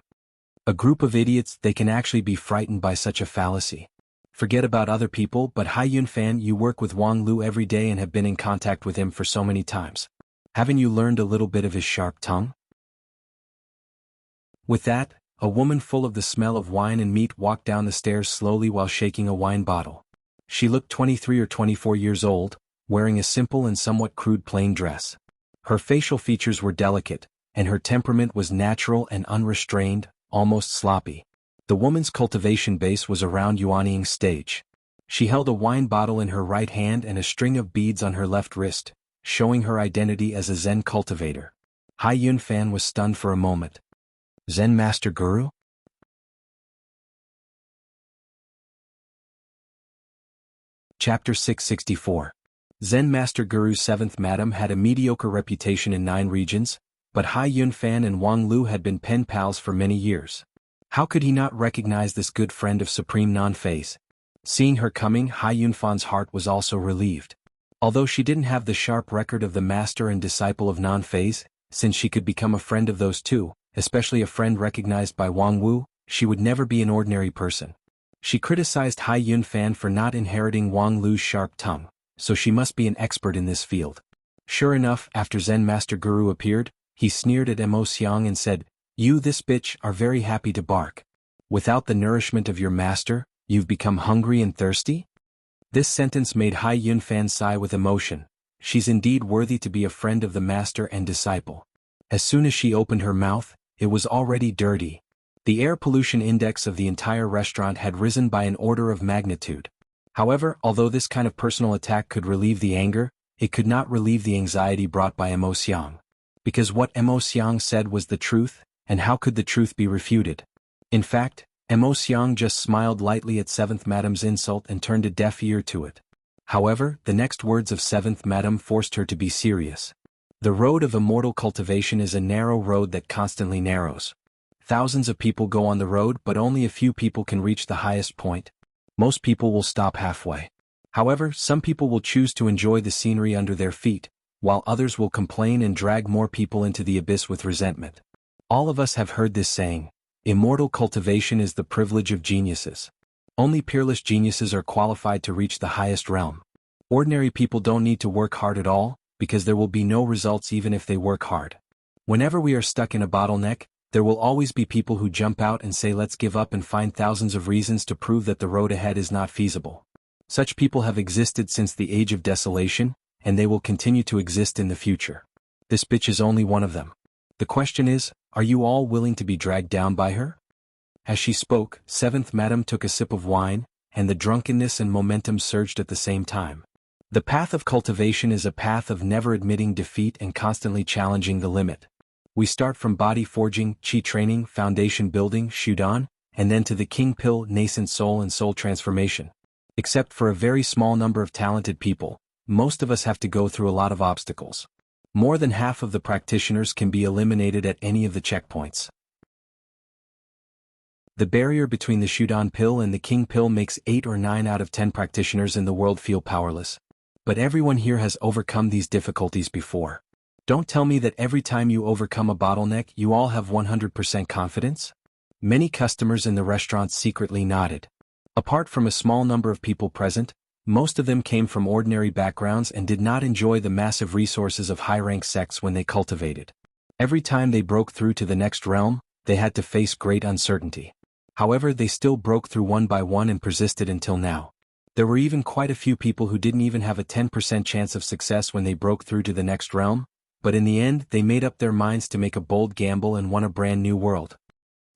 A: A group of idiots, they can actually be frightened by such a fallacy. Forget about other people, but Hai Yunfan, you work with Wang Lu every day and have been in contact with him for so many times. Haven't you learned a little bit of his sharp tongue? With that, a woman full of the smell of wine and meat walked down the stairs slowly while shaking a wine bottle. She looked 23 or 24 years old, wearing a simple and somewhat crude plain dress. Her facial features were delicate, and her temperament was natural and unrestrained, almost sloppy. The woman's cultivation base was around Yuanying's stage. She held a wine bottle in her right hand and a string of beads on her left wrist, showing her identity as a Zen cultivator. Hai Yunfan was stunned for a moment. Zen Master Guru? Chapter 664. Zen Master Guru's 7th Madam had a mediocre reputation in 9 regions, but Hai Yunfan and Wang Lu had been pen pals for many years. How could he not recognize this good friend of Supreme Non-Phase? Seeing her coming, Hai Yunfan's heart was also relieved. Although she didn't have the sharp record of the master and disciple of Non-Phase, since she could become a friend of those two, especially a friend recognized by Wang Wu, she would never be an ordinary person. She criticized Hai Yunfan for not inheriting Wang Lu's sharp tongue, so she must be an expert in this field. Sure enough, after Zen Master Guru appeared, he sneered at Mo Xiang and said, "You, this bitch, are very happy to bark. Without the nourishment of your master, you've become hungry and thirsty?" This sentence made Hai Yunfan sigh with emotion. She's indeed worthy to be a friend of the master and disciple. As soon as she opened her mouth, it was already dirty. The air pollution index of the entire restaurant had risen by an order of magnitude. However, although this kind of personal attack could relieve the anger, it could not relieve the anxiety brought by Mo Xiang. Because what Mo Xiang said was the truth, and how could the truth be refuted? In fact, Mo Xiang just smiled lightly at 7th Madam's insult and turned a deaf ear to it. However, the next words of 7th Madam forced her to be serious. The road of immortal cultivation is a narrow road that constantly narrows. Thousands of people go on the road, but only a few people can reach the highest point. Most people will stop halfway. However, some people will choose to enjoy the scenery under their feet, while others will complain and drag more people into the abyss with resentment. All of us have heard this saying, immortal cultivation is the privilege of geniuses. Only peerless geniuses are qualified to reach the highest realm. Ordinary people don't need to work hard at all, because there will be no results even if they work hard. Whenever we are stuck in a bottleneck, there will always be people who jump out and say let's give up and find thousands of reasons to prove that the road ahead is not feasible. Such people have existed since the age of desolation, and they will continue to exist in the future. This bitch is only one of them. The question is, are you all willing to be dragged down by her? As she spoke, 7th Madam took a sip of wine, and the drunkenness and momentum surged at the same time. The path of cultivation is a path of never admitting defeat and constantly challenging the limit. We start from body forging, chi training, foundation building, shudan, and then to the king pill, nascent soul and soul transformation. Except for a very small number of talented people, most of us have to go through a lot of obstacles. More than half of the practitioners can be eliminated at any of the checkpoints. The barrier between the shudan pill and the king pill makes 8 or 9 out of 10 practitioners in the world feel powerless. but everyone here has overcome these difficulties before. Don't tell me that every time you overcome a bottleneck you all have 100% confidence? Many customers in the restaurant secretly nodded. Apart from a small number of people present, most of them came from ordinary backgrounds and did not enjoy the massive resources of high-rank sects when they cultivated. Every time they broke through to the next realm, they had to face great uncertainty. However, they still broke through one by one and persisted until now. There were even quite a few people who didn't even have a 10% chance of success when they broke through to the next realm, but in the end they made up their minds to make a bold gamble and won a brand new world.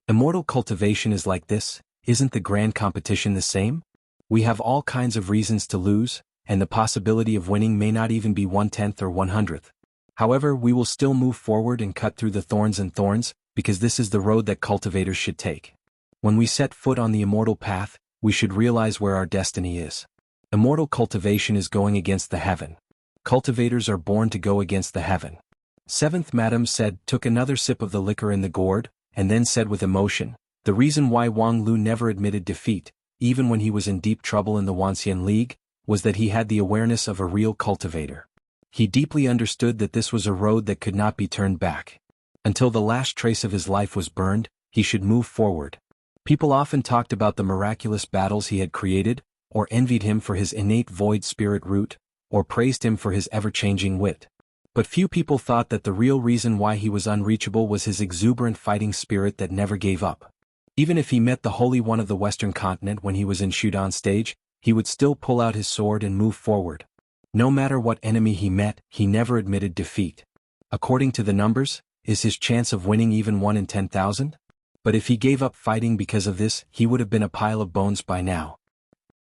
A: Immortal cultivation is like this, isn't the grand competition the same? We have all kinds of reasons to lose, and the possibility of winning may not even be 1/10 or 100th. However, we will still move forward and cut through the thorns and thorns, because this is the road that cultivators should take. When we set foot on the immortal path, we should realize where our destiny is. Immortal cultivation is going against the heaven. Cultivators are born to go against the heaven. Seventh Madam said, took another sip of the liquor in the gourd, and then said with emotion, the reason why Wang Lu never admitted defeat, even when he was in deep trouble in the Wanxian League, was that he had the awareness of a real cultivator. He deeply understood that this was a road that could not be turned back. Until the last trace of his life was burned, he should move forward. People often talked about the miraculous battles he had created, or envied him for his innate void spirit root, or praised him for his ever-changing wit. But few people thought that the real reason why he was unreachable was his exuberant fighting spirit that never gave up. Even if he met the Holy One of the Western Continent when he was in Shudan stage, he would still pull out his sword and move forward. No matter what enemy he met, he never admitted defeat. According to the numbers, is his chance of winning even 1 in 10,000? But if he gave up fighting because of this, he would have been a pile of bones by now.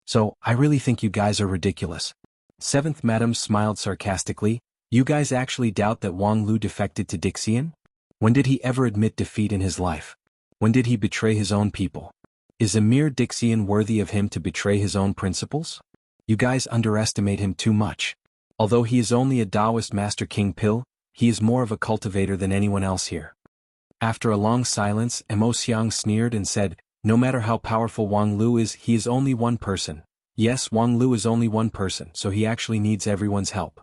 A: So, I really think you guys are ridiculous. Seventh Madam smiled sarcastically. You guys actually doubt that Wang Lu defected to Dixian? When did he ever admit defeat in his life? When did he betray his own people? Is a mere Dixian worthy of him to betray his own principles? You guys underestimate him too much. Although he is only a Taoist Master King Pill, he is more of a cultivator than anyone else here. After a long silence, Mo Xiang sneered and said, no matter how powerful Wang Lu is, he is only one person. Yes, Wang Lu is only one person, so he actually needs everyone's help.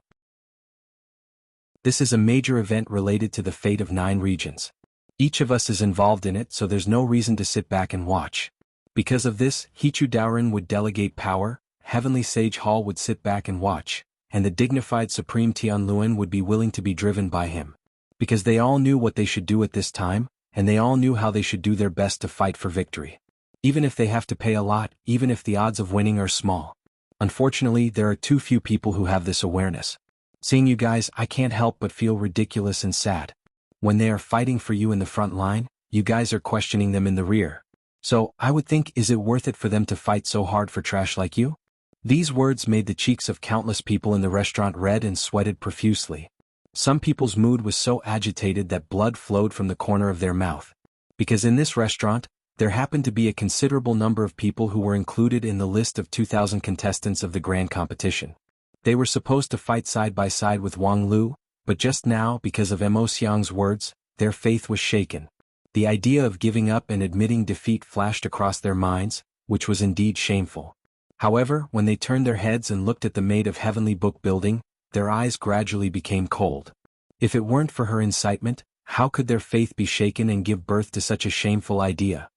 A: This is a major event related to the fate of 9 regions. Each of us is involved in it, so there's no reason to sit back and watch. Because of this, Hichu Daoren would delegate power, Heavenly Sage Hall would sit back and watch, and the dignified Supreme Tianluan would be willing to be driven by him. Because they all knew what they should do at this time, and they all knew how they should do their best to fight for victory. Even if they have to pay a lot, even if the odds of winning are small. Unfortunately, there are too few people who have this awareness. Seeing you guys, I can't help but feel ridiculous and sad. When they are fighting for you in the front line, you guys are questioning them in the rear. So, I would think, is it worth it for them to fight so hard for trash like you? These words made the cheeks of countless people in the restaurant red and sweated profusely. Some people's mood was so agitated that blood flowed from the corner of their mouth. Because in this restaurant, there happened to be a considerable number of people who were included in the list of 2,000 contestants of the grand competition. They were supposed to fight side by side with Wang Lu, but just now, because of Mo Xiang's words, their faith was shaken. The idea of giving up and admitting defeat flashed across their minds, which was indeed shameful. However, when they turned their heads and looked at the maid of Heavenly Book building, their eyes gradually became cold. If it weren't for her incitement, how could their faith be shaken and give birth to such a shameful idea?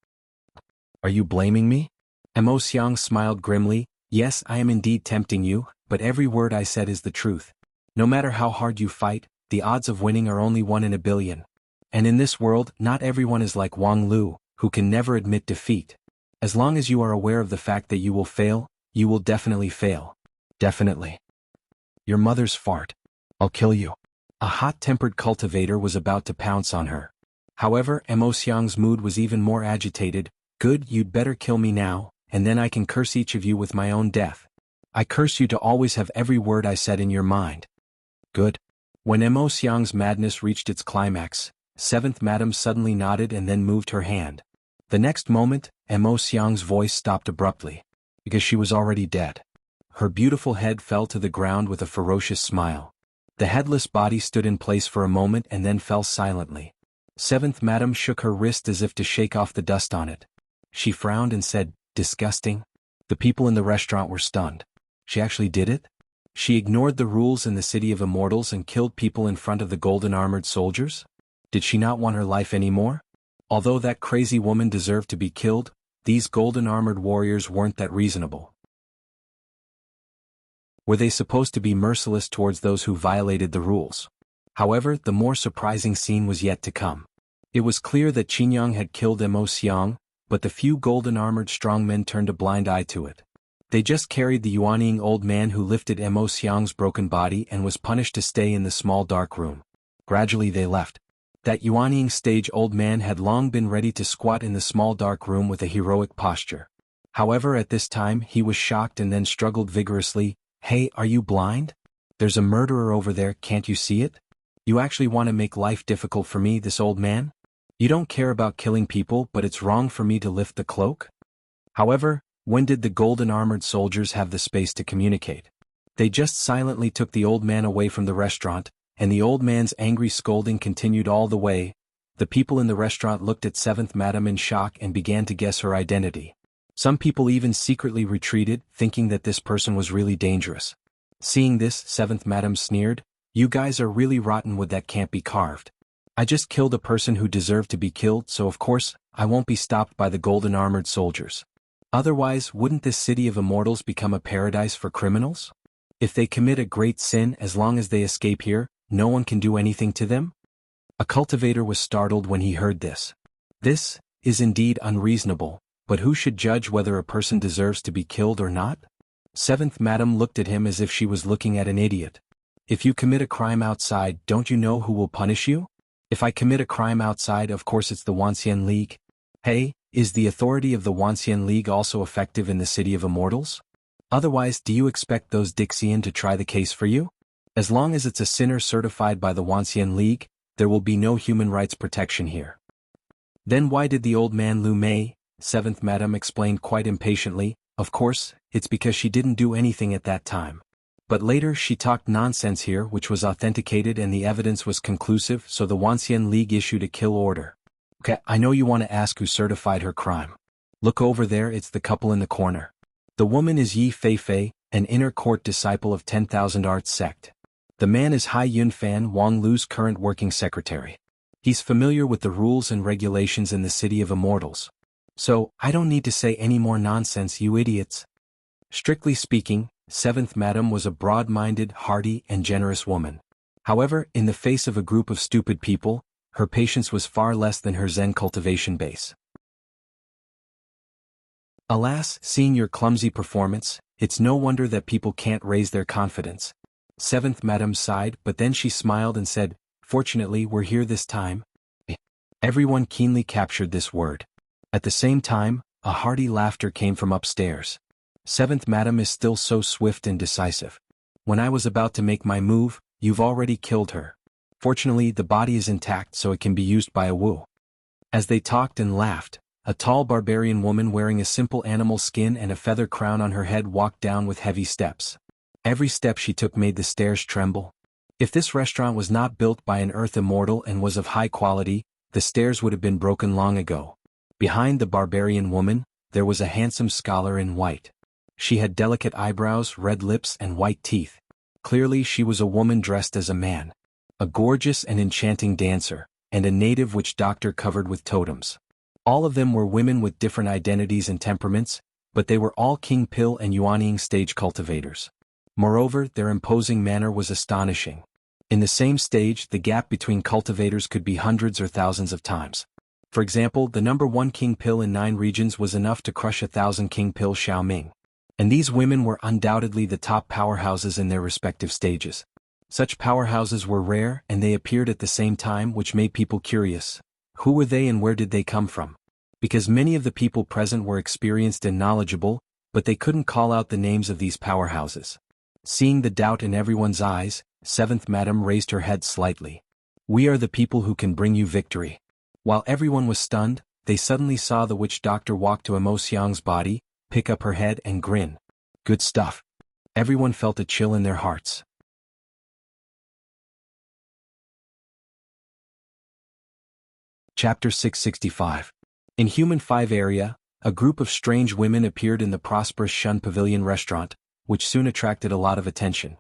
A: Are you blaming me? Mo Xiang smiled grimly. Yes, I am indeed tempting you, but every word I said is the truth. No matter how hard you fight, the odds of winning are only 1 in a billion. And in this world, not everyone is like Wang Lu, who can never admit defeat. As long as you are aware of the fact that you will fail, you will definitely fail. Definitely. Your mother's fart. I'll kill you. A hot-tempered cultivator was about to pounce on her. However, Mo Xiang's mood was even more agitated. Good, you'd better kill me now, and then I can curse each of you with my own death. I curse you to always have every word I said in your mind. Good. When Mo Xiang's madness reached its climax, Seventh Madam suddenly nodded and then moved her hand. The next moment, Mo Xiang's voice stopped abruptly. Because she was already dead. Her beautiful head fell to the ground with a ferocious smile. The headless body stood in place for a moment and then fell silently. Seventh Madam shook her wrist as if to shake off the dust on it. She frowned and said, disgusting. The people in the restaurant were stunned. She actually did it? She ignored the rules in the City of Immortals and killed people in front of the golden-armored soldiers? Did she not want her life anymore? Although that crazy woman deserved to be killed, these golden-armored warriors weren't that reasonable. Were they supposed to be merciless towards those who violated the rules? However, the more surprising scene was yet to come. It was clear that Qingyang had killed Mo Xiang, but the few golden-armored strongmen turned a blind eye to it. They just carried the Yuanying old man who lifted Mo Xiang's broken body and was punished to stay in the small dark room. Gradually they left. That Yuanying stage old man had long been ready to squat in the small dark room with a heroic posture. However, at this time he was shocked and then struggled vigorously. "Hey, are you blind? There's a murderer over there, can't you see it? You actually want to make life difficult for me, this old man? You don't care about killing people, but it's wrong for me to lift the cloak?" However, when did the golden-armored soldiers have the space to communicate? They just silently took the old man away from the restaurant, and the old man's angry scolding continued all the way. The people in the restaurant looked at Seventh Madam in shock and began to guess her identity. Some people even secretly retreated, thinking that this person was really dangerous. Seeing this, Seventh Madam sneered, "You guys are really rotten, wood that can't be carved. I just killed a person who deserved to be killed, so of course, I won't be stopped by the golden-armored soldiers. Otherwise, wouldn't this City of Immortals become a paradise for criminals? If they commit a great sin, as long as they escape here, no one can do anything to them?" A cultivator was startled when he heard this. This is indeed unreasonable, but who should judge whether a person deserves to be killed or not? Seventh Madam looked at him as if she was looking at an idiot. "If you commit a crime outside, don't you know who will punish you? If I commit a crime outside, of course it's the Wanxian League. Hey, is the authority of the Wanxian League also effective in the City of Immortals? Otherwise, do you expect those Dixian to try the case for you? As long as it's a sinner certified by the Wanxian League, there will be no human rights protection here." "Then why did the old man Lu Mei?" Seventh Madam explained quite impatiently. "Of course, it's because she didn't do anything at that time. But later she talked nonsense here, which was authenticated and the evidence was conclusive, so the Wanxian League issued a kill order." "Okay, I know you want to ask who certified her crime. Look over there, it's the couple in the corner. The woman is Yi Feifei, an inner court disciple of 10,000 Arts sect. The man is Hai Yunfan, Wang Lu's current working secretary. He's familiar with the rules and regulations in the City of Immortals. So, I don't need to say any more nonsense, you idiots." Strictly speaking, Seventh Madam was a broad-minded, hearty, and generous woman. However, in the face of a group of stupid people, her patience was far less than her Zen cultivation base. "Alas, seeing your clumsy performance, it's no wonder that people can't raise their confidence." Seventh Madam sighed, but then she smiled and said, "Fortunately, we're here this time." Everyone keenly captured this word. At the same time, a hearty laughter came from upstairs. "Seventh Madam is still so swift and decisive. When I was about to make my move, you've already killed her. Fortunately, the body is intact so it can be used by a Wu." As they talked and laughed, a tall barbarian woman wearing a simple animal skin and a feather crown on her head walked down with heavy steps. Every step she took made the stairs tremble. If this restaurant was not built by an earth immortal and was of high quality, the stairs would have been broken long ago. Behind the barbarian woman, there was a handsome scholar in white. She had delicate eyebrows, red lips, and white teeth. Clearly she was a woman dressed as a man. A gorgeous and enchanting dancer, and a native witch doctor covered with totems. All of them were women with different identities and temperaments, but they were all King Pill and Yuanying stage cultivators. Moreover, their imposing manner was astonishing. In the same stage, the gap between cultivators could be hundreds or thousands of times. For example, the number 1 King Pill in 9 regions was enough to crush 1,000 King Pill Xiaoming. And these women were undoubtedly the top powerhouses in their respective stages. Such powerhouses were rare and they appeared at the same time, which made people curious. Who were they and where did they come from? Because many of the people present were experienced and knowledgeable, but they couldn't call out the names of these powerhouses. Seeing the doubt in everyone's eyes, Seventh Madam raised her head slightly. "We are the people who can bring you victory." While everyone was stunned, they suddenly saw the witch doctor walk to Mo Xiang's body, pick up her head and grin. Good stuff. Everyone felt a chill in their hearts. Chapter 665. In Human 5 area, a group of strange women appeared in the prosperous Shun Pavilion restaurant, which soon attracted a lot of attention.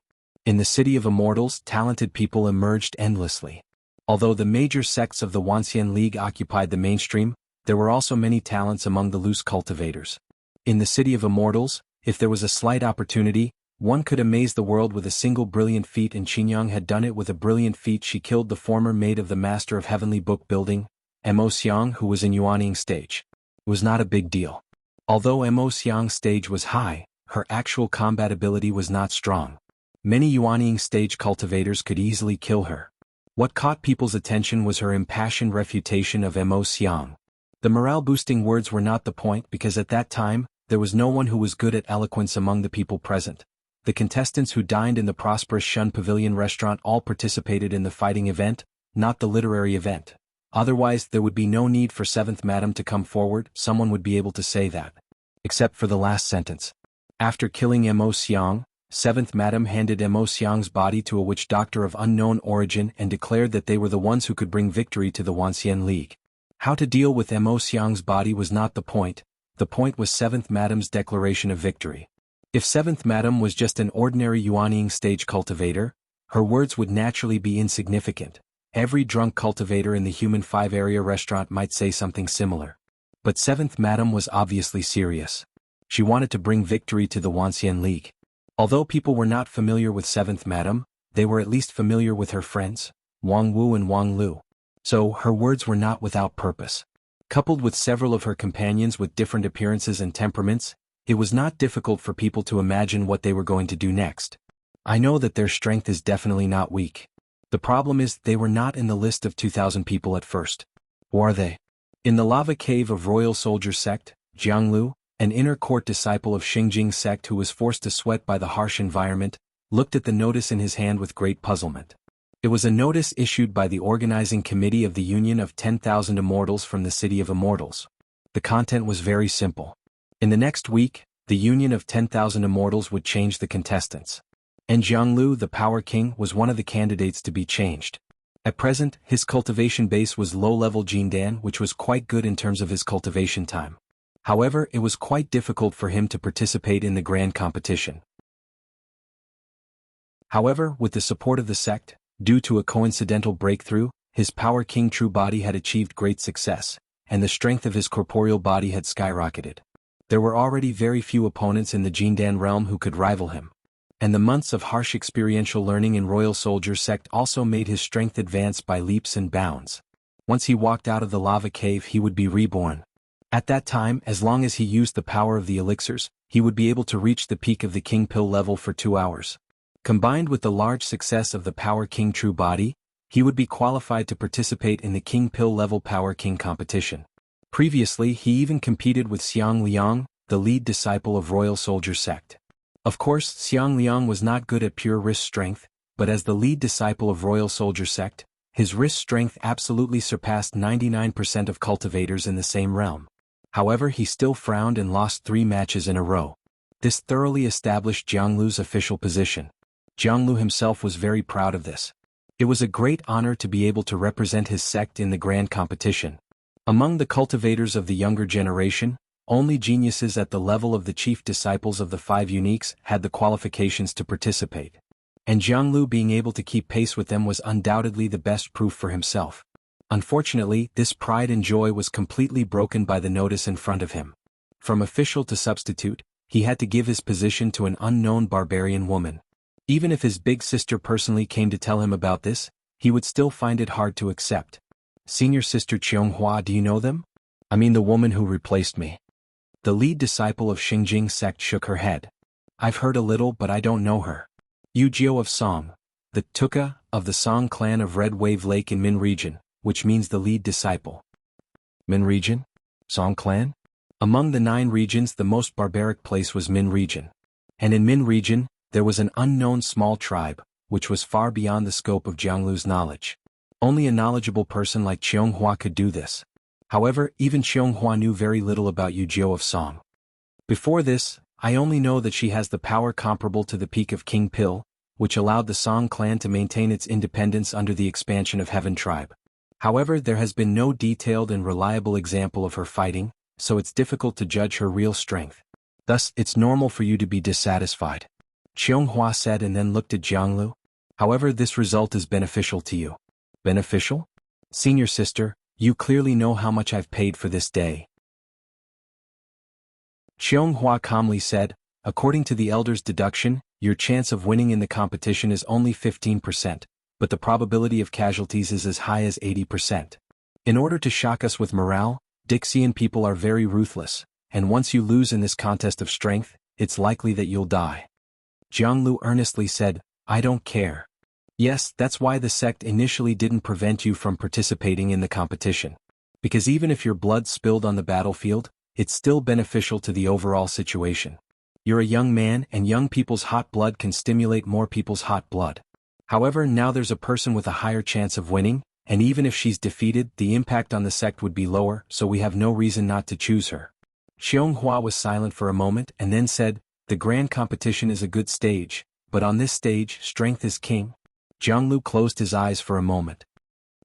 A: In the City of Immortals, talented people emerged endlessly. Although the major sects of the Wanxian League occupied the mainstream, there were also many talents among the loose cultivators. In the City of Immortals, if there was a slight opportunity, one could amaze the world with a single brilliant feat, and Qinyang had done it with a brilliant feat. She killed the former maid of the Master of Heavenly Book Building, Mo Xiang, who was in Yuanying stage. It was not a big deal. Although Mo Xiang's stage was high, her actual combat ability was not strong. Many Yuanying stage cultivators could easily kill her. What caught people's attention was her impassioned refutation of Mo Xiang. The morale-boosting words were not the point, because at that time, there was no one who was good at eloquence among the people present. The contestants who dined in the prosperous Shun Pavilion restaurant all participated in the fighting event, not the literary event. Otherwise, there would be no need for 7th Madam to come forward. Someone would be able to say that. Except for the last sentence. After killing Mo Xiang, 7th Madam handed Mo Xiang's body to a witch doctor of unknown origin and declared that they were the ones who could bring victory to the Wanxian League. How to deal with Mo Xiang's body was not the point was 7th Madam's declaration of victory. If 7th Madam was just an ordinary Yuanying stage cultivator, her words would naturally be insignificant. Every drunk cultivator in the Human 5 area restaurant might say something similar. But 7th Madam was obviously serious. She wanted to bring victory to the Wanxian League. Although people were not familiar with 7th Madam, they were at least familiar with her friends, Wang Wu and Wang Lu. So, her words were not without purpose. Coupled with several of her companions with different appearances and temperaments, it was not difficult for people to imagine what they were going to do next. I know that their strength is definitely not weak. The problem is they were not in the list of 2,000 people at first. Or are they? In the lava cave of Royal Soldier Sect, Jianglu, an inner court disciple of Xingjing sect who was forced to sweat by the harsh environment, looked at the notice in his hand with great puzzlement. It was a notice issued by the organizing committee of the Union of 10,000 Immortals from the City of Immortals. The content was very simple. In the next week, the Union of 10,000 Immortals would change the contestants. And Jianglu, the Power King, was one of the candidates to be changed. At present, his cultivation base was low-level Jindan, which was quite good in terms of his cultivation time. However, it was quite difficult for him to participate in the grand competition. However, with the support of the sect, due to a coincidental breakthrough, his Power King true body had achieved great success, and the strength of his corporeal body had skyrocketed. There were already very few opponents in the Jindan realm who could rival him. And the months of harsh experiential learning in Royal Soldier Sect also made his strength advance by leaps and bounds. Once he walked out of the lava cave, he would be reborn. At that time, as long as he used the power of the elixirs, he would be able to reach the peak of the King Pill level for 2 hours. Combined with the large success of the Power King True Body, he would be qualified to participate in the King Pill level Power King competition. Previously, he even competed with Xiang Liang, the lead disciple of Royal Soldier Sect. Of course, Xiang Liang was not good at pure wrist strength, but as the lead disciple of Royal Soldier Sect, his wrist strength absolutely surpassed 99% of cultivators in the same realm. However, he still frowned and lost 3 matches in a row. This thoroughly established Jianglu's official position. Jianglu himself was very proud of this. It was a great honor to be able to represent his sect in the grand competition. Among the cultivators of the younger generation, only geniuses at the level of the chief disciples of the 5 uniques had the qualifications to participate. And Jianglu being able to keep pace with them was undoubtedly the best proof for himself. Unfortunately, this pride and joy was completely broken by the notice in front of him. From official to substitute, he had to give his position to an unknown barbarian woman. Even if his big sister personally came to tell him about this, he would still find it hard to accept. Senior sister Qianghua, do you know them? I mean the woman who replaced me. The lead disciple of Xingjing sect shook her head. I've heard a little, but I don't know her. Yu Jiao of Song, the Tuka of the Song clan of Red Wave Lake in Min region, which means the lead disciple. Min region? Song clan? Among the 9 regions, the most barbaric place was Min region. And in Min region, there was an unknown small tribe, which was far beyond the scope of Jianglu's knowledge. Only a knowledgeable person like Qianghua could do this. However, even Qianghua knew very little about Yu Jiao of Song. Before this, I only know that she has the power comparable to the peak of King Pill, which allowed the Song clan to maintain its independence under the expansion of Heaven tribe. However, there has been no detailed and reliable example of her fighting, so it's difficult to judge her real strength. Thus, it's normal for you to be dissatisfied. Xianghua said and then looked at Jianglu. However, this result is beneficial to you. Beneficial? Senior sister, you clearly know how much I've paid for this day. Xianghua calmly said, according to the elder's deduction, your chance of winning in the competition is only 15%, but the probability of casualties is as high as 80%. In order to shock us with morale, Dixian people are very ruthless, and once you lose in this contest of strength, it's likely that you'll die. Jianglu earnestly said, I don't care. Yes, that's why the sect initially didn't prevent you from participating in the competition. Because even if your blood spilled on the battlefield, it's still beneficial to the overall situation. You're a young man and young people's hot blood can stimulate more people's hot blood. However, now there's a person with a higher chance of winning, and even if she's defeated, the impact on the sect would be lower, so we have no reason not to choose her. Xianghua was silent for a moment and then said, the grand competition is a good stage, but on this stage, strength is king. Jianglu closed his eyes for a moment.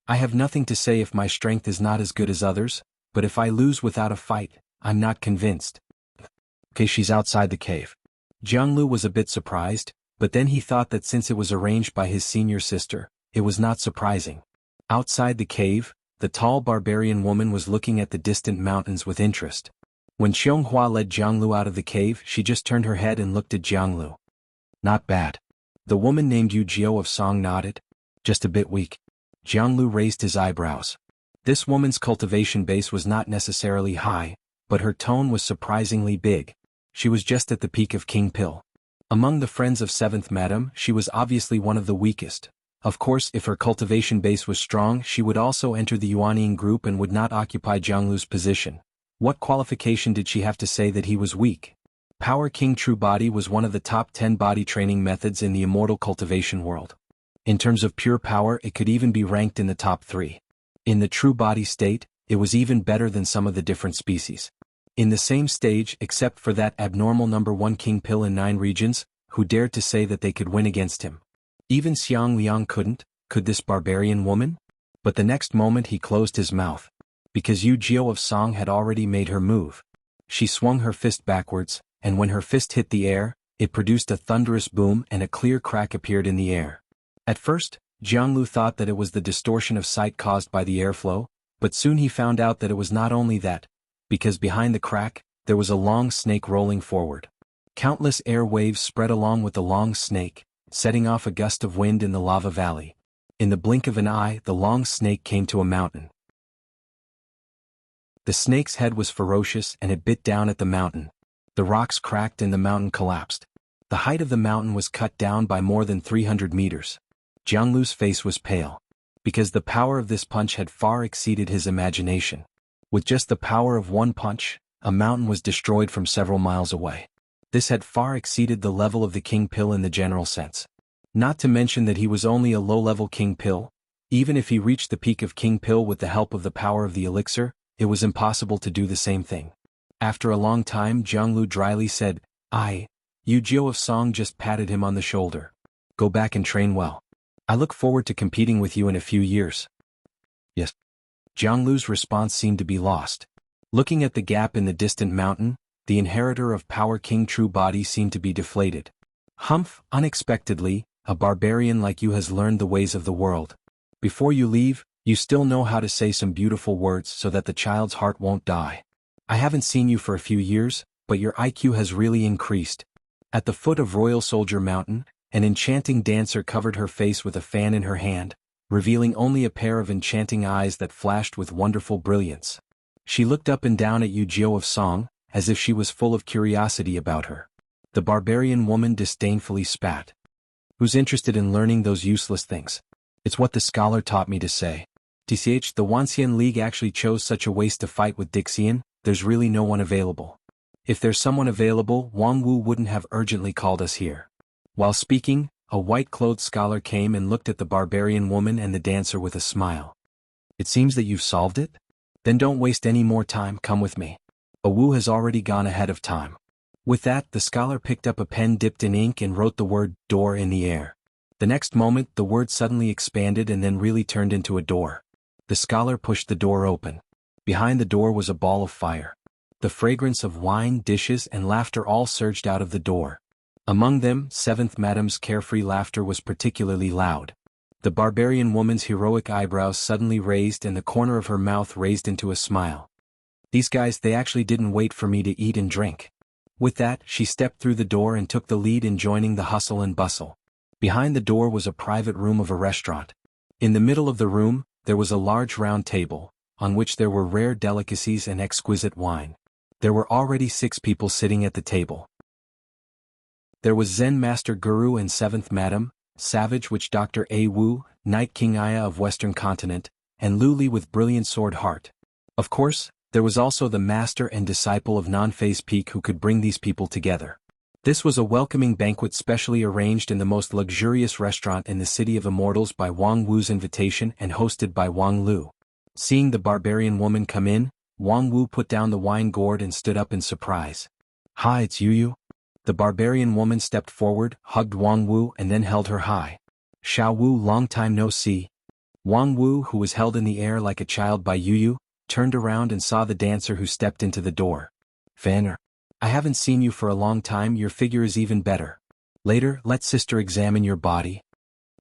A: I have nothing to say if my strength is not as good as others, but if I lose without a fight, I'm not convinced. Okay, she's outside the cave. Jianglu was a bit surprised, but then he thought that since it was arranged by his senior sister, it was not surprising. Outside the cave, the tall barbarian woman was looking at the distant mountains with interest. When Xianghua led Jianglu out of the cave, she just turned her head and looked at Jianglu. Not bad. The woman named Yu Jiao of Song nodded. Just a bit weak. Jianglu raised his eyebrows. This woman's cultivation base was not necessarily high, but her tone was surprisingly big. She was just at the peak of King Pill. Among the friends of 7th Madam, she was obviously one of the weakest. Of course, if her cultivation base was strong, she would also enter the Yuanying group and would not occupy Jianglu's position. What qualification did she have to say that he was weak? Power King True Body was one of the top 10 body training methods in the immortal cultivation world. In terms of pure power, it could even be ranked in the top 3. In the true body state, it was even better than some of the different species. In the same stage, except for that abnormal number 1 King Pill in 9 regions, who dared to say that they could win against him. Even Xiang Liang couldn't, could this barbarian woman? But the next moment he closed his mouth. Because Yu Jiao of Song had already made her move. She swung her fist backwards, and when her fist hit the air, it produced a thunderous boom and a clear crack appeared in the air. At first, Jianglu thought that it was the distortion of sight caused by the airflow, but soon he found out that it was not only that, because behind the crack, there was a long snake rolling forward. Countless air waves spread along with the long snake, setting off a gust of wind in the lava valley. In the blink of an eye, the long snake came to a mountain. The snake's head was ferocious and it bit down at the mountain. The rocks cracked and the mountain collapsed. The height of the mountain was cut down by more than 300 meters. Jianglu's face was pale. Because the power of this punch had far exceeded his imagination. With just the power of one punch, a mountain was destroyed from several miles away. This had far exceeded the level of the King Pill in the general sense. Not to mention that he was only a low-level King Pill. Even if he reached the peak of King Pill with the help of the power of the elixir, it was impossible to do the same thing. After a long time, Jianglu dryly said, Yu Jiao of Song just patted him on the shoulder. Go back and train well. I look forward to competing with you in a few years. Yes. Jianglu's response seemed to be lost. Looking at the gap in the distant mountain, the inheritor of Power King True Body seemed to be deflated. Humph, unexpectedly, a barbarian like you has learned the ways of the world. Before you leave, you still know how to say some beautiful words so that the child's heart won't die. I haven't seen you for a few years, but your IQ has really increased. At the foot of Royal Soldier Mountain, an enchanting dancer covered her face with a fan in her hand, revealing only a pair of enchanting eyes that flashed with wonderful brilliance. She looked up and down at Yu Jiao of Song, as if she was full of curiosity about her. The barbarian woman disdainfully spat. Who's interested in learning those useless things? It's what the scholar taught me to say. TCH, the Wanxian League actually chose such a waste to fight with Dixian, there's really no one available. If there's someone available, Wang Wu wouldn't have urgently called us here. While speaking, a white-clothed scholar came and looked at the barbarian woman and the dancer with a smile. It seems that you've solved it? Then don't waste any more time, come with me. A Wu has already gone ahead of time. With that, the scholar picked up a pen dipped in ink and wrote the word, door in the air. The next moment, the word suddenly expanded and then really turned into a door. The scholar pushed the door open. Behind the door was a ball of fire. The fragrance of wine, dishes, and laughter all surged out of the door. Among them, 7th Madame's carefree laughter was particularly loud. The barbarian woman's heroic eyebrows suddenly raised and the corner of her mouth raised into a smile. These guys, they actually didn't wait for me to eat and drink. With that, she stepped through the door and took the lead in joining the hustle and bustle. Behind the door was a private room of a restaurant. In the middle of the room, there was a large round table, on which there were rare delicacies and exquisite wine. There were already 6 people sitting at the table. There was Zen Master Guru and 7th Madame, Savage Witch Doctor A. Wu, Night King Aya of Western Continent, and Luli with Brilliant Sword Heart. Of course, there was also the master and disciple of Non-Phase Peak who could bring these people together. This was a welcoming banquet specially arranged in the most luxurious restaurant in the City of Immortals by Wang Wu's invitation and hosted by Wang Lu. Seeing the barbarian woman come in, Wang Wu put down the wine gourd and stood up in surprise. "Hi, it's Yu." The barbarian woman stepped forward, hugged Wang Wu and then held her high. "Xiao Wu, long time no see." Wang Wu, who was held in the air like a child by Yu, turned around and saw the dancer who stepped into the door. "Fanner, I haven't seen you for a long time, your figure is even better. Later, let sister examine your body."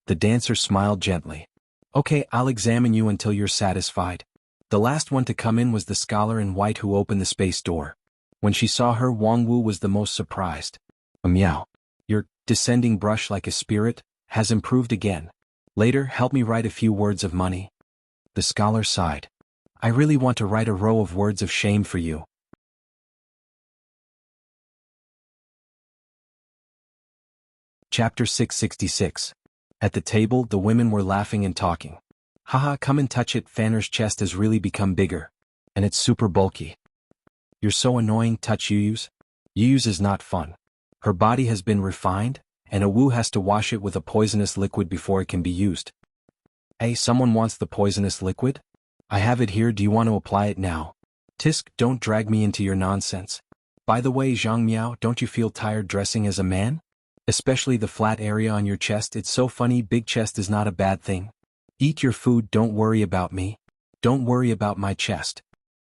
A: The dancer smiled gently. "Okay, I'll examine you until you're satisfied." The last one to come in was the scholar in white who opened the space door. When she saw her, Wang Wu was the most surprised. "Meow. Your descending brush like a spirit has improved again. Later, help me write a few words of money." The scholar sighed. "I really want to write a row of words of shame for you." Chapter 666. At the table, the women were laughing and talking. "Haha, come and touch it, Fanner's chest has really become bigger. And it's super bulky." "You're so annoying, touch Yuyu's." "Yuyu's is not fun. Her body has been refined, and a Wu has to wash it with a poisonous liquid before it can be used." "Hey, someone wants the poisonous liquid? I have it here, do you want to apply it now?" "Tisk, don't drag me into your nonsense. By the way, Zhang Miao, don't you feel tired dressing as a man? Especially the flat area on your chest, it's so funny, big chest is not a bad thing. Eat your food, don't worry about me. Don't worry about my chest."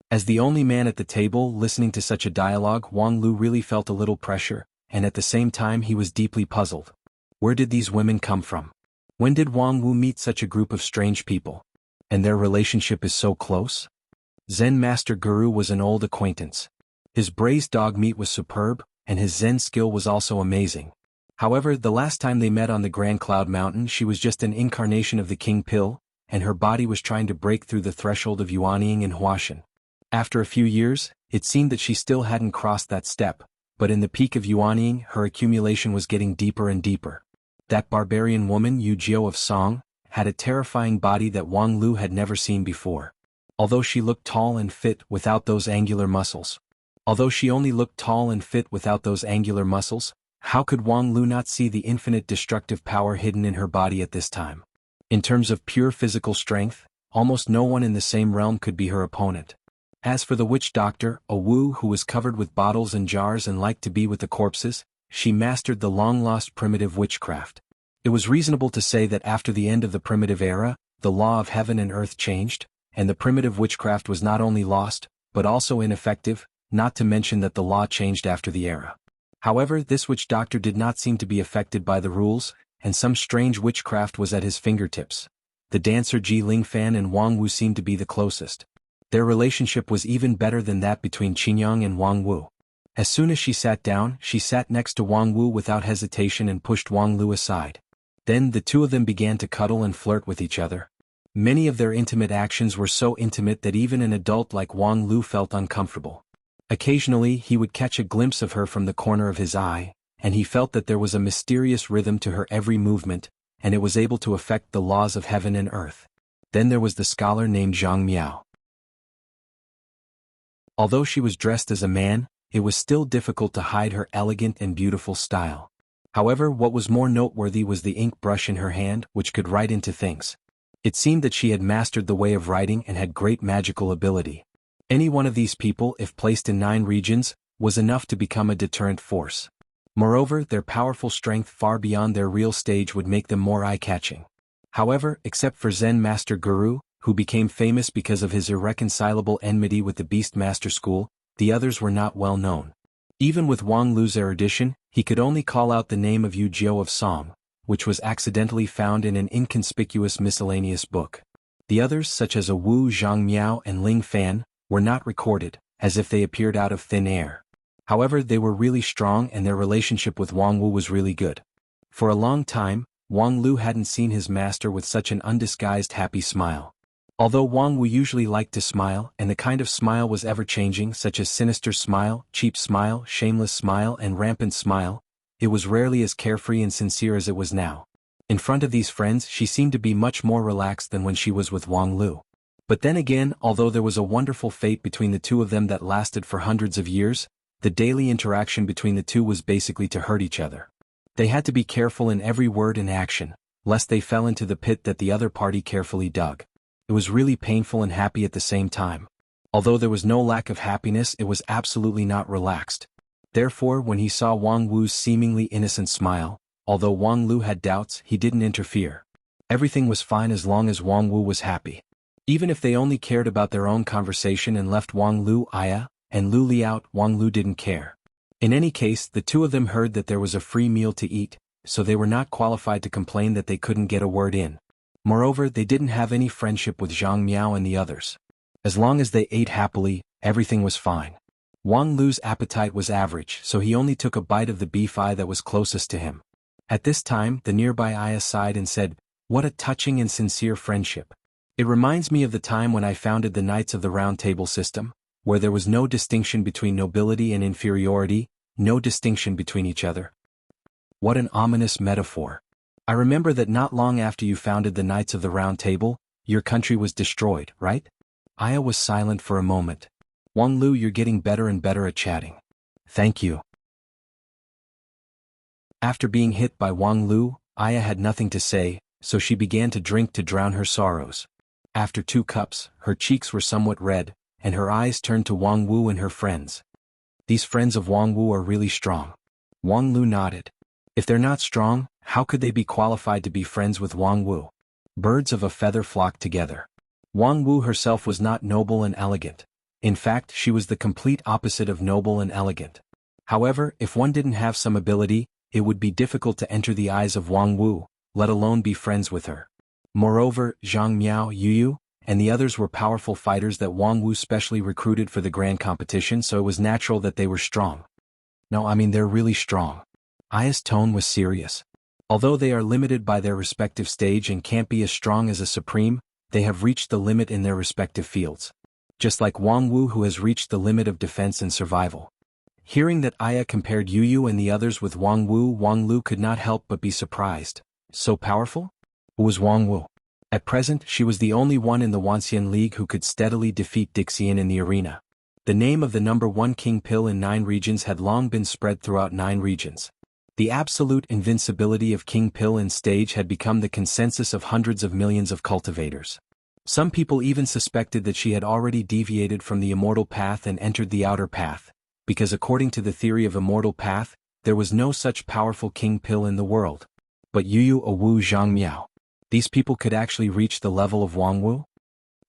A: As the only man at the table listening to such a dialogue, Wang Lu really felt a little pressure, and at the same time he was deeply puzzled. Where did these women come from? When did Wang Wu meet such a group of strange people? And their relationship is so close? Zen Master Guru was an old acquaintance. His braised dog meat was superb, and his Zen skill was also amazing. However, the last time they met on the Grand Cloud Mountain, she was just an incarnation of the King Pill, and her body was trying to break through the threshold of Yuanying and Huashan. After a few years, it seemed that she still hadn't crossed that step, but in the peak of Yuanying, her accumulation was getting deeper and deeper. That barbarian woman, Yu Jiao of Song, had a terrifying body that Wang Lu had never seen before. Although she looked tall and fit without those angular muscles. Although she only looked tall and fit without those angular muscles, how could Wang Lu not see the infinite destructive power hidden in her body at this time? In terms of pure physical strength, almost no one in the same realm could be her opponent. As for the witch doctor, a Wu who was covered with bottles and jars and liked to be with the corpses, she mastered the long-lost primitive witchcraft. It was reasonable to say that after the end of the primitive era, the law of heaven and earth changed, and the primitive witchcraft was not only lost, but also ineffective, not to mention that the law changed after the era. However, this witch doctor did not seem to be affected by the rules, and some strange witchcraft was at his fingertips. The dancer Ji Lingfan and Wang Wu seemed to be the closest. Their relationship was even better than that between Qinyang and Wang Wu. As soon as she sat down, she sat next to Wang Wu without hesitation and pushed Wang Lu aside. Then the two of them began to cuddle and flirt with each other. Many of their intimate actions were so intimate that even an adult like Wang Lu felt uncomfortable. Occasionally he would catch a glimpse of her from the corner of his eye, and he felt that there was a mysterious rhythm to her every movement, and it was able to affect the laws of heaven and earth. Then there was the scholar named Zhang Miao. Although she was dressed as a man, it was still difficult to hide her elegant and beautiful style. However, what was more noteworthy was the ink brush in her hand, which could write into things. It seemed that she had mastered the way of writing and had great magical ability. Any one of these people, if placed in 9 regions, was enough to become a deterrent force. Moreover, their powerful strength far beyond their real stage would make them more eye-catching. However, except for Zen Master Guru, who became famous because of his irreconcilable enmity with the Beast Master School, the others were not well known. Even with Wang Lu's erudition, He could only call out the name of Yu Jiu of Song, which was accidentally found in an inconspicuous miscellaneous book. The others, such as a Wu Zhangmiao and Ling Fan, were not recorded, as if they appeared out of thin air. However, they were really strong and their relationship with Wang Wu was really good. For a long time, Wang Lu hadn't seen his master with such an undisguised happy smile. Although Wang Wu usually liked to smile, and the kind of smile was ever-changing, such as sinister smile, cheap smile, shameless smile and rampant smile, it was rarely as carefree and sincere as it was now. In front of these friends she seemed to be much more relaxed than when she was with Wang Lu. But then again, although there was a wonderful fate between the two of them that lasted for hundreds of years, the daily interaction between the two was basically to hurt each other. They had to be careful in every word and action, lest they fell into the pit that the other party carefully dug. It was really painful and happy at the same time. Although there was no lack of happiness, it was absolutely not relaxed. Therefore, when he saw Wang Wu's seemingly innocent smile, although Wang Lu had doubts, he didn't interfere. Everything was fine as long as Wang Wu was happy. Even if they only cared about their own conversation and left Wang Lu, Aya, and Lu Li out, Wang Lu didn't care. In any case, the two of them heard that there was a free meal to eat, so they were not qualified to complain that they couldn't get a word in. Moreover, they didn't have any friendship with Zhang Miao and the others. As long as they ate happily, everything was fine. Wang Lu's appetite was average, so he only took a bite of the beef eye that was closest to him. At this time, the nearby Aya sighed and said, "What a touching and sincere friendship. It reminds me of the time when I founded the Knights of the Round Table system, where there was no distinction between nobility and inferiority, no distinction between each other." What an ominous metaphor. I remember that not long after you founded the Knights of the Round Table, your country was destroyed, right? Aya was silent for a moment. Wang Lu, you're getting better and better at chatting. Thank you. After being hit by Wang Lu, Aya had nothing to say, so she began to drink to drown her sorrows. After 2 cups, her cheeks were somewhat red, and her eyes turned to Wang Wu and her friends. These friends of Wang Wu are really strong. Wang Lu nodded. If they're not strong, how could they be qualified to be friends with Wang Wu? Birds of a feather flock together. Wang Wu herself was not noble and elegant. In fact, she was the complete opposite of noble and elegant. However, if one didn't have some ability, it would be difficult to enter the eyes of Wang Wu, let alone be friends with her. Moreover, Zhang Miao, Yu, and the others were powerful fighters that Wang Wu specially recruited for the grand competition, so it was natural that they were strong. No, I mean they're really strong. Aya's tone was serious. Although they are limited by their respective stage and can't be as strong as a supreme, they have reached the limit in their respective fields. Just like Wang Wu, who has reached the limit of defense and survival. Hearing that Aya compared Yu and the others with Wang Wu, Wang Lu could not help but be surprised. So powerful? Who was Wang Wu? At present, she was the only one in the Wanxian League who could steadily defeat Dixian in the arena. The name of the #1 King Pill in 9 regions had long been spread throughout 9 regions. The absolute invincibility of King Pill in stage had become the consensus of hundreds of millions of cultivators. Some people even suspected that she had already deviated from the immortal path and entered the outer path, because according to the theory of immortal path, there was no such powerful King Pill in the world. But Yu, Wu, Zhang Miao. These people could actually reach the level of Wang Wu?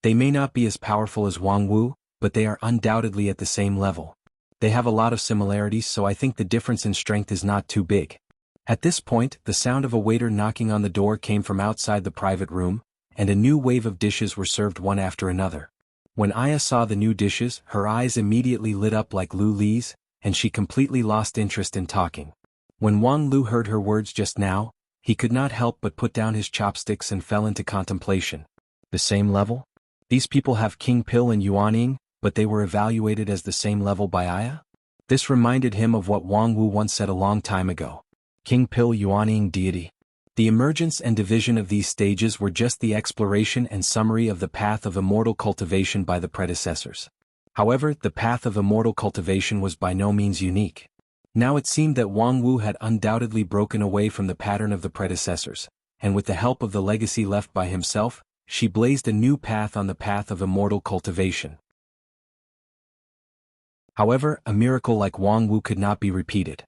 A: They may not be as powerful as Wang Wu, but they are undoubtedly at the same level. They have a lot of similarities, so I think the difference in strength is not too big. At this point, the sound of a waiter knocking on the door came from outside the private room, and a new wave of dishes were served one after another. When Aya saw the new dishes, her eyes immediately lit up like Lu Li's, and she completely lost interest in talking. When Wang Lu heard her words just now, he could not help but put down his chopsticks and fell into contemplation. The same level? These people have King Pill and Yuanying, but they were evaluated as the same level by Aya? This reminded him of what Wang Wu once said a long time ago. King Pill, Yuanying deity. The emergence and division of these stages were just the exploration and summary of the path of immortal cultivation by the predecessors. However, the path of immortal cultivation was by no means unique. Now it seemed that Wang Wu had undoubtedly broken away from the pattern of the predecessors, and with the help of the legacy left by himself, she blazed a new path on the path of immortal cultivation. However, a miracle like Wang Wu could not be repeated.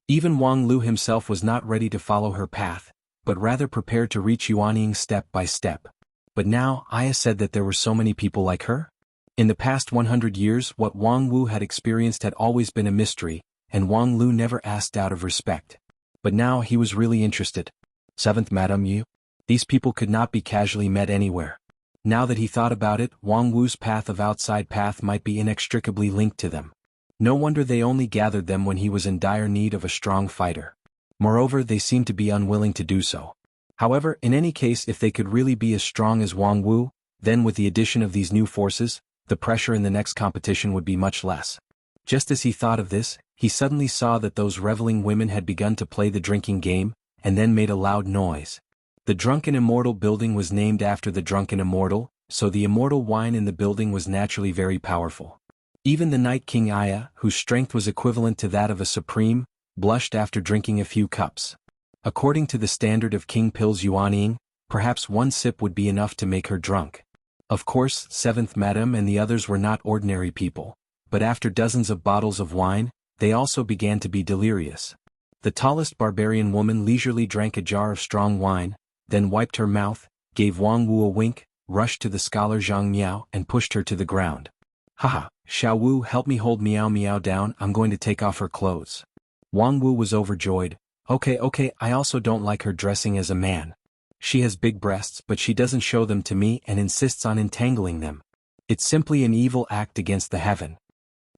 A: Even Wang Lu himself was not ready to follow her path, but rather prepared to reach Yuanying step by step. But now, Aya said that there were so many people like her? In the past 100 years, what Wang Wu had experienced had always been a mystery, and Wang Lu never asked out of respect. But now he was really interested. Seventh Madam Yu? These people could not be casually met anywhere. Now that he thought about it, Wang Wu's path of outside path might be inextricably linked to them. No wonder they only gathered them when he was in dire need of a strong fighter. Moreover, they seemed to be unwilling to do so. However, in any case, if they could really be as strong as Wang Wu, then with the addition of these new forces, the pressure in the next competition would be much less. Just as he thought of this, he suddenly saw that those reveling women had begun to play the drinking game, and then made a loud noise. The Drunken Immortal building was named after the Drunken Immortal, so the immortal wine in the building was naturally very powerful. Even the Night King Aya, whose strength was equivalent to that of a supreme, blushed after drinking a few cups. According to the standard of King Pil's Yuanying, perhaps one sip would be enough to make her drunk. Of course, Seventh Madam and the others were not ordinary people, but after dozens of bottles of wine, they also began to be delirious. The tallest barbarian woman leisurely drank a jar of strong wine, then wiped her mouth, gave Wang Wu a wink, rushed to the scholar Zhang Miao and pushed her to the ground. Haha, Xiao Wu, help me hold Miao Miao down, I'm going to take off her clothes. Wang Wu was overjoyed. Okay, I also don't like her dressing as a man. She has big breasts but she doesn't show them to me and insists on entangling them. It's simply an evil act against the heaven.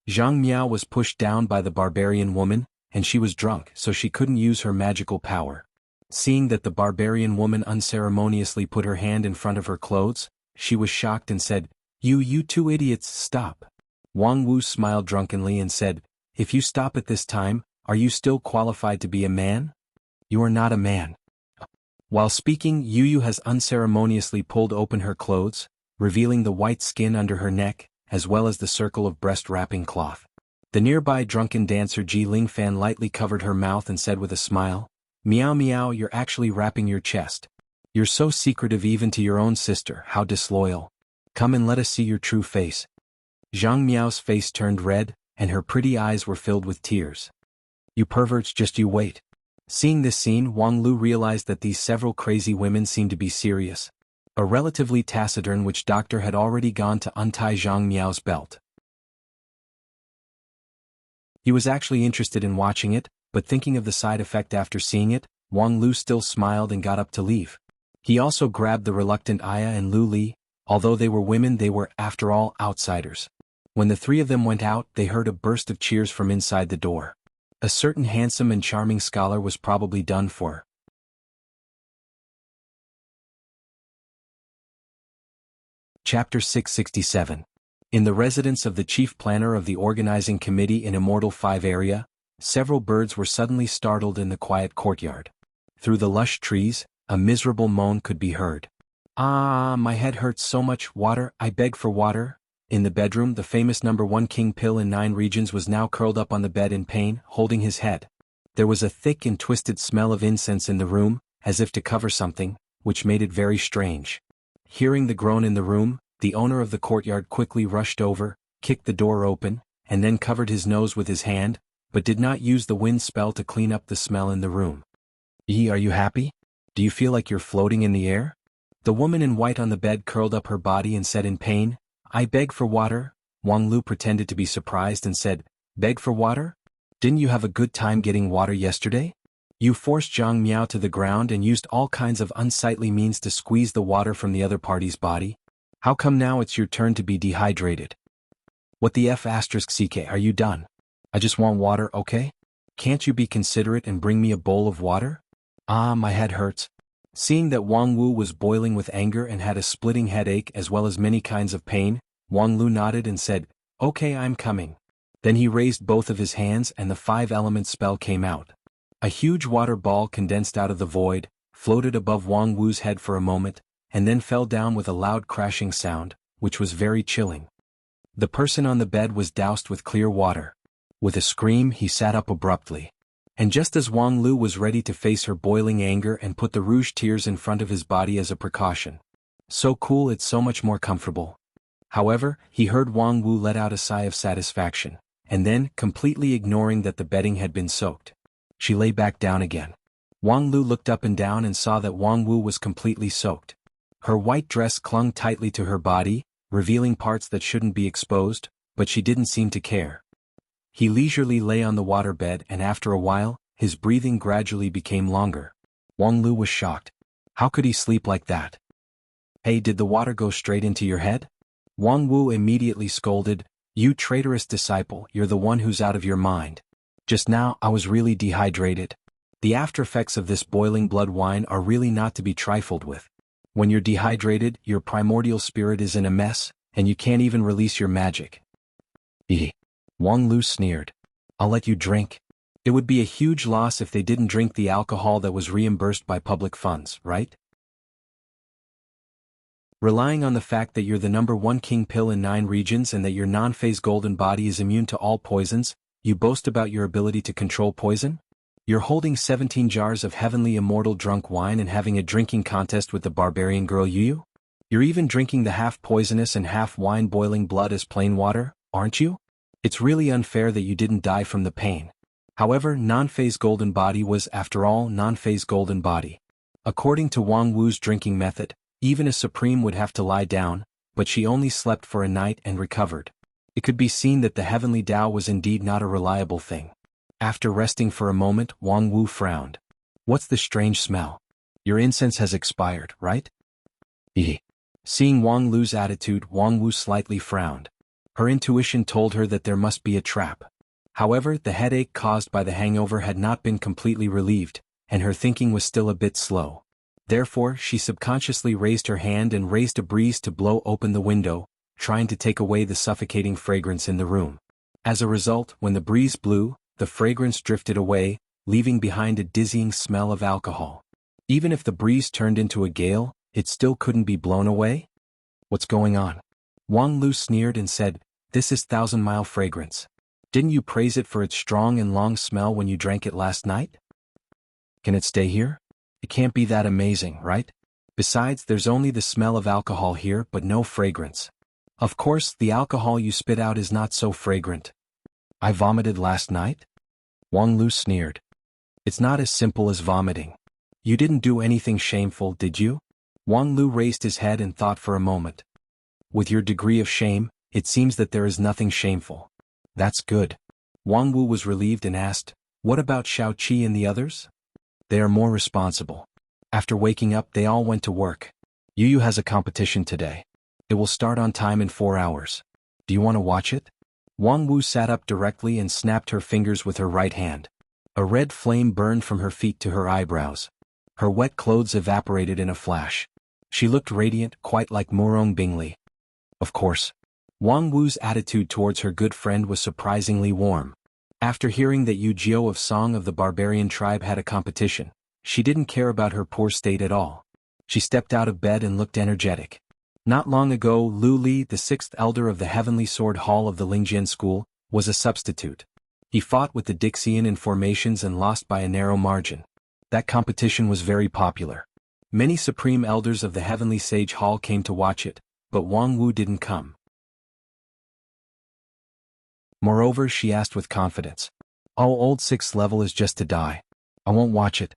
A: Zhang Miao was pushed down by the barbarian woman, and she was drunk so she couldn't use her magical power. Seeing that the barbarian woman unceremoniously put her hand in front of her clothes, she was shocked and said, You two idiots, stop. Wang Wu smiled drunkenly and said, If you stop at this time, are you still qualified to be a man? You are not a man. While speaking, Yu has unceremoniously pulled open her clothes, revealing the white skin under her neck, as well as the circle of breast-wrapping cloth. The nearby drunken dancer Ji Lingfan lightly covered her mouth and said with a smile, Miao Miao, you're actually wrapping your chest. You're so secretive even to your own sister, how disloyal. Come and let us see your true face. Zhang Miao's face turned red, and her pretty eyes were filled with tears. You perverts, just you wait. Seeing this scene, Wang Lu realized that these several crazy women seemed to be serious. A relatively taciturn witch doctor had already gone to untie Zhang Miao's belt. He was actually interested in watching it, but thinking of the side effect after seeing it, Wang Lu still smiled and got up to leave. He also grabbed the reluctant Aya and Lu Li. Although they were women, they were, after all, outsiders. When the three of them went out, they heard a burst of cheers from inside the door. A certain handsome and charming scholar was probably done for. Chapter 667. In the residence of the chief planner of the organizing committee in Immortal 5 area, several birds were suddenly startled in the quiet courtyard. Through the lush trees, a miserable moan could be heard. Ah, my head hurts so much, water, I beg for water. In the bedroom, the famous #1 King Pill in 9 regions was now curled up on the bed in pain, holding his head. There was a thick and twisted smell of incense in the room, as if to cover something, which made it very strange. Hearing the groan in the room, the owner of the courtyard quickly rushed over, kicked the door open, and then covered his nose with his hand, but did not use the wind spell to clean up the smell in the room. Are you happy? Do you feel like you're floating in the air? The woman in white on the bed curled up her body and said in pain, I beg for water. Wang Lu pretended to be surprised and said, Beg for water? Didn't you have a good time getting water yesterday? You forced Zhang Miao to the ground and used all kinds of unsightly means to squeeze the water from the other party's body. How come now it's your turn to be dehydrated? What the F***ck, are you done? I just want water, okay? Can't you be considerate and bring me a bowl of water? Ah, my head hurts. Seeing that Wang Wu was boiling with anger and had a splitting headache as well as many kinds of pain, Wang Lu nodded and said, Okay, I'm coming. Then he raised both of his hands and the 5-element spell came out. A huge water ball condensed out of the void, floated above Wang Wu's head for a moment, and then fell down with a loud crashing sound, which was very chilling. The person on the bed was doused with clear water. With a scream, he sat up abruptly. And just as Wang Lu was ready to face her boiling anger and put the rouge tears in front of his body as a precaution. So cool, it's so much more comfortable. However, he heard Wang Wu let out a sigh of satisfaction, and then, completely ignoring that the bedding had been soaked, she lay back down again. Wang Lu looked up and down and saw that Wang Wu was completely soaked. Her white dress clung tightly to her body, revealing parts that shouldn't be exposed, but she didn't seem to care. He leisurely lay on the waterbed and after a while, his breathing gradually became longer. Wang Lu was shocked. How could he sleep like that? Hey, did the water go straight into your head? Wang Wu immediately scolded, "You traitorous disciple, you're the one who's out of your mind. Just now, I was really dehydrated." The aftereffects of this boiling blood wine are really not to be trifled with. When you're dehydrated, your primordial spirit is in a mess, and you can't even release your magic. Wang Lu sneered. "I'll let you drink. It would be a huge loss if they didn't drink the alcohol that was reimbursed by public funds, right? Relying on the fact that you're the #1 king pill in 9 regions and that your non-phase golden body is immune to all poisons, you boast about your ability to control poison? You're holding 17 jars of heavenly immortal drunk wine and having a drinking contest with the barbarian girl Yu? You're even drinking the half-poisonous and half-wine boiling blood as plain water, aren't you? It's really unfair that you didn't die from the pain." However, non-phase golden body was, after all, non-phase golden body. According to Wang Wu's drinking method, even a supreme would have to lie down, but she only slept for a night and recovered. It could be seen that the heavenly Tao was indeed not a reliable thing. After resting for a moment, Wang Wu frowned. "What's the strange smell? Your incense has expired, right?" Seeing Wang Lu's attitude, Wang Wu slightly frowned. Her intuition told her that there must be a trap. However, the headache caused by the hangover had not been completely relieved, and her thinking was still a bit slow. Therefore, she subconsciously raised her hand and raised a breeze to blow open the window, trying to take away the suffocating fragrance in the room. As a result, when the breeze blew, the fragrance drifted away, leaving behind a dizzying smell of alcohol. Even if the breeze turned into a gale, it still couldn't be blown away? What's going on? Wang Lu sneered and said, "This is 1,000-mile fragrance. Didn't you praise it for its strong and long smell when you drank it last night? Can it stay here? It can't be that amazing, right? Besides, there's only the smell of alcohol here but no fragrance. Of course, the alcohol you spit out is not so fragrant." "I vomited last night?" Wang Lu sneered. "It's not as simple as vomiting. You didn't do anything shameful, did you?" Wang Lu raised his head and thought for a moment. "With your degree of shame, it seems that there is nothing shameful." "That's good." Wang Wu was relieved and asked, "What about Xiao Qi and the others?" "They are more responsible. After waking up, they all went to work. Yu has a competition today. It will start on time in 4 hours. Do you want to watch it?" Wang Wu sat up directly and snapped her fingers with her right hand. A red flame burned from her feet to her eyebrows. Her wet clothes evaporated in a flash. She looked radiant, quite like Murong Bingli. Of course. Wang Wu's attitude towards her good friend was surprisingly warm. After hearing that Yu Jiao of Song of the barbarian tribe had a competition, she didn't care about her poor state at all. She stepped out of bed and looked energetic. Not long ago, Lu Li, the 6th elder of the Heavenly Sword Hall of the Lingjian School, was a substitute. He fought with the Dixian in formations and lost by a narrow margin. That competition was very popular. Many supreme elders of the Heavenly Sage Hall came to watch it, but Wang Wu didn't come. Moreover, she asked with confidence, "Oh, old 6th level is just to die. I won't watch it."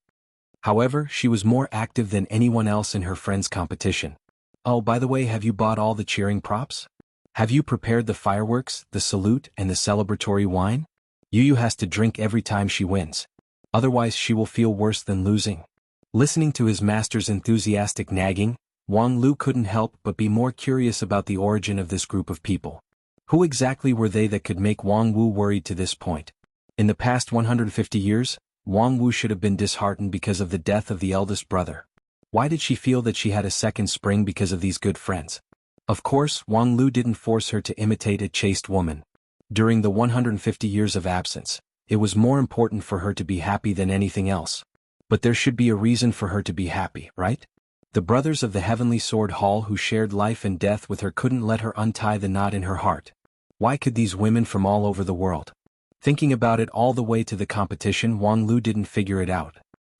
A: However, she was more active than anyone else in her friend's competition. "Oh, by the way, have you bought all the cheering props? Have you prepared the fireworks, the salute, and the celebratory wine? Yu has to drink every time she wins. Otherwise she will feel worse than losing." Listening to his master's enthusiastic nagging, Wang Lu couldn't help but be more curious about the origin of this group of people. Who exactly were they that could make Wang Wu worried to this point? In the past 150 years, Wang Wu should have been disheartened because of the death of the eldest brother. Why did she feel that she had a second spring because of these good friends? Of course, Wang Lu didn't force her to imitate a chaste woman. During the 150 years of absence, it was more important for her to be happy than anything else. But there should be a reason for her to be happy, right? The brothers of the Heavenly Sword Hall who shared life and death with her couldn't let her untie the knot in her heart. Why could these women from all over the world? Thinking about it all the way to the competition, Wang Lu didn't figure it out.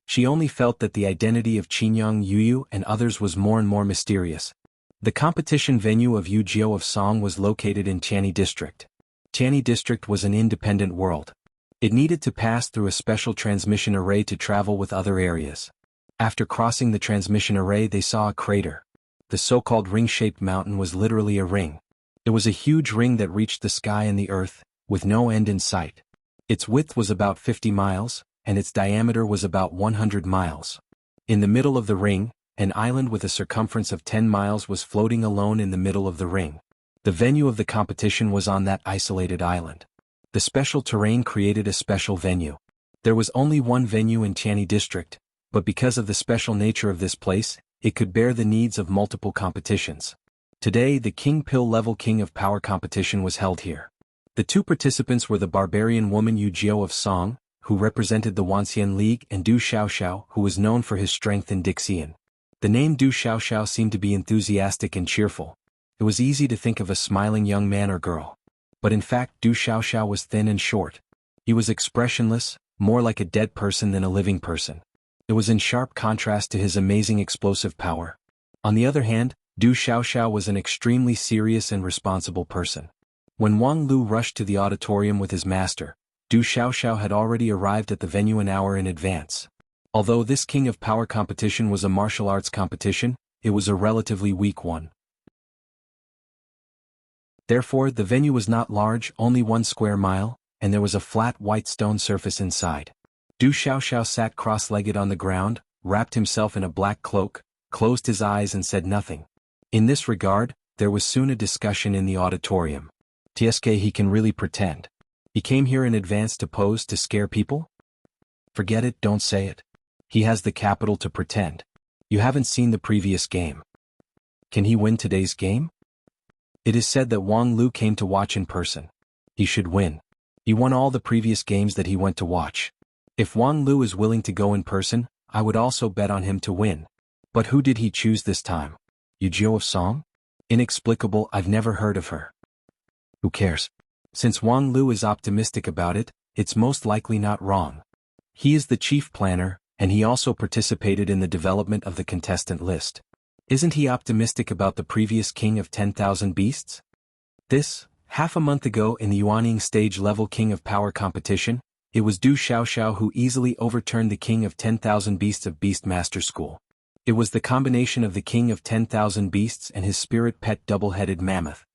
A: She only felt that the identity of Qinyang Yuyu and others was more and more mysterious. The competition venue of Yu Jiao of Song was located in Tianyi District. Tianyi District was an independent world. It needed to pass through a special transmission array to travel with other areas. After crossing the transmission array, they saw a crater. The so-called ring-shaped mountain was literally a ring. It was a huge ring that reached the sky and the earth, with no end in sight. Its width was about 50 miles, and its diameter was about 100 miles. In the middle of the ring, an island with a circumference of 10 miles was floating alone in the middle of the ring. The venue of the competition was on that isolated island. The special terrain created a special venue. There was only one venue in Tianyi district, but because of the special nature of this place, it could bear the needs of multiple competitions. Today the King Pill level King of Power competition was held here. The two participants were the barbarian woman Yu Jiao of Song, who represented the Wanxian League, and Du Xiaoxiao, who was known for his strength in Dixian. The name Du Xiaoxiao seemed to be enthusiastic and cheerful. It was easy to think of a smiling young man or girl. But in fact Du Xiaoxiao was thin and short. He was expressionless, more like a dead person than a living person. It was in sharp contrast to his amazing explosive power. On the other hand, Du Xiaoxiao was an extremely serious and responsible person. When Wang Lu rushed to the auditorium with his master, Du Xiaoxiao had already arrived at the venue an hour in advance. Although this King of Power competition was a martial arts competition, it was a relatively weak one. Therefore, the venue was not large, only 1 square mile, and there was a flat white stone surface inside. Du Xiaoxiao sat cross-legged on the ground, wrapped himself in a black cloak, closed his eyes and said nothing. In this regard, there was soon a discussion in the auditorium. TSK, he can really pretend. He came here in advance to pose to scare people? Forget it, don't say it. He has the capital to pretend. You haven't seen the previous game. Can he win today's game? It is said that Wang Lu came to watch in person. He should win. He won all the previous games that he went to watch. If Wang Lu is willing to go in person, I would also bet on him to win. But who did he choose this time? Yu Jiao of Song? Inexplicable, I've never heard of her. Who cares? Since Wang Lu is optimistic about it, it's most likely not wrong. He is the chief planner, and he also participated in the development of the contestant list. Isn't he optimistic about the previous King of 10,000 Beasts? This, half a month ago in the Yuanying stage level King of Power competition, it was Du Xiaoxiao who easily overturned the King of 10,000 Beasts of Beastmaster School. It was the combination of the King of 10,000 Beasts and his spirit pet double-headed mammoth.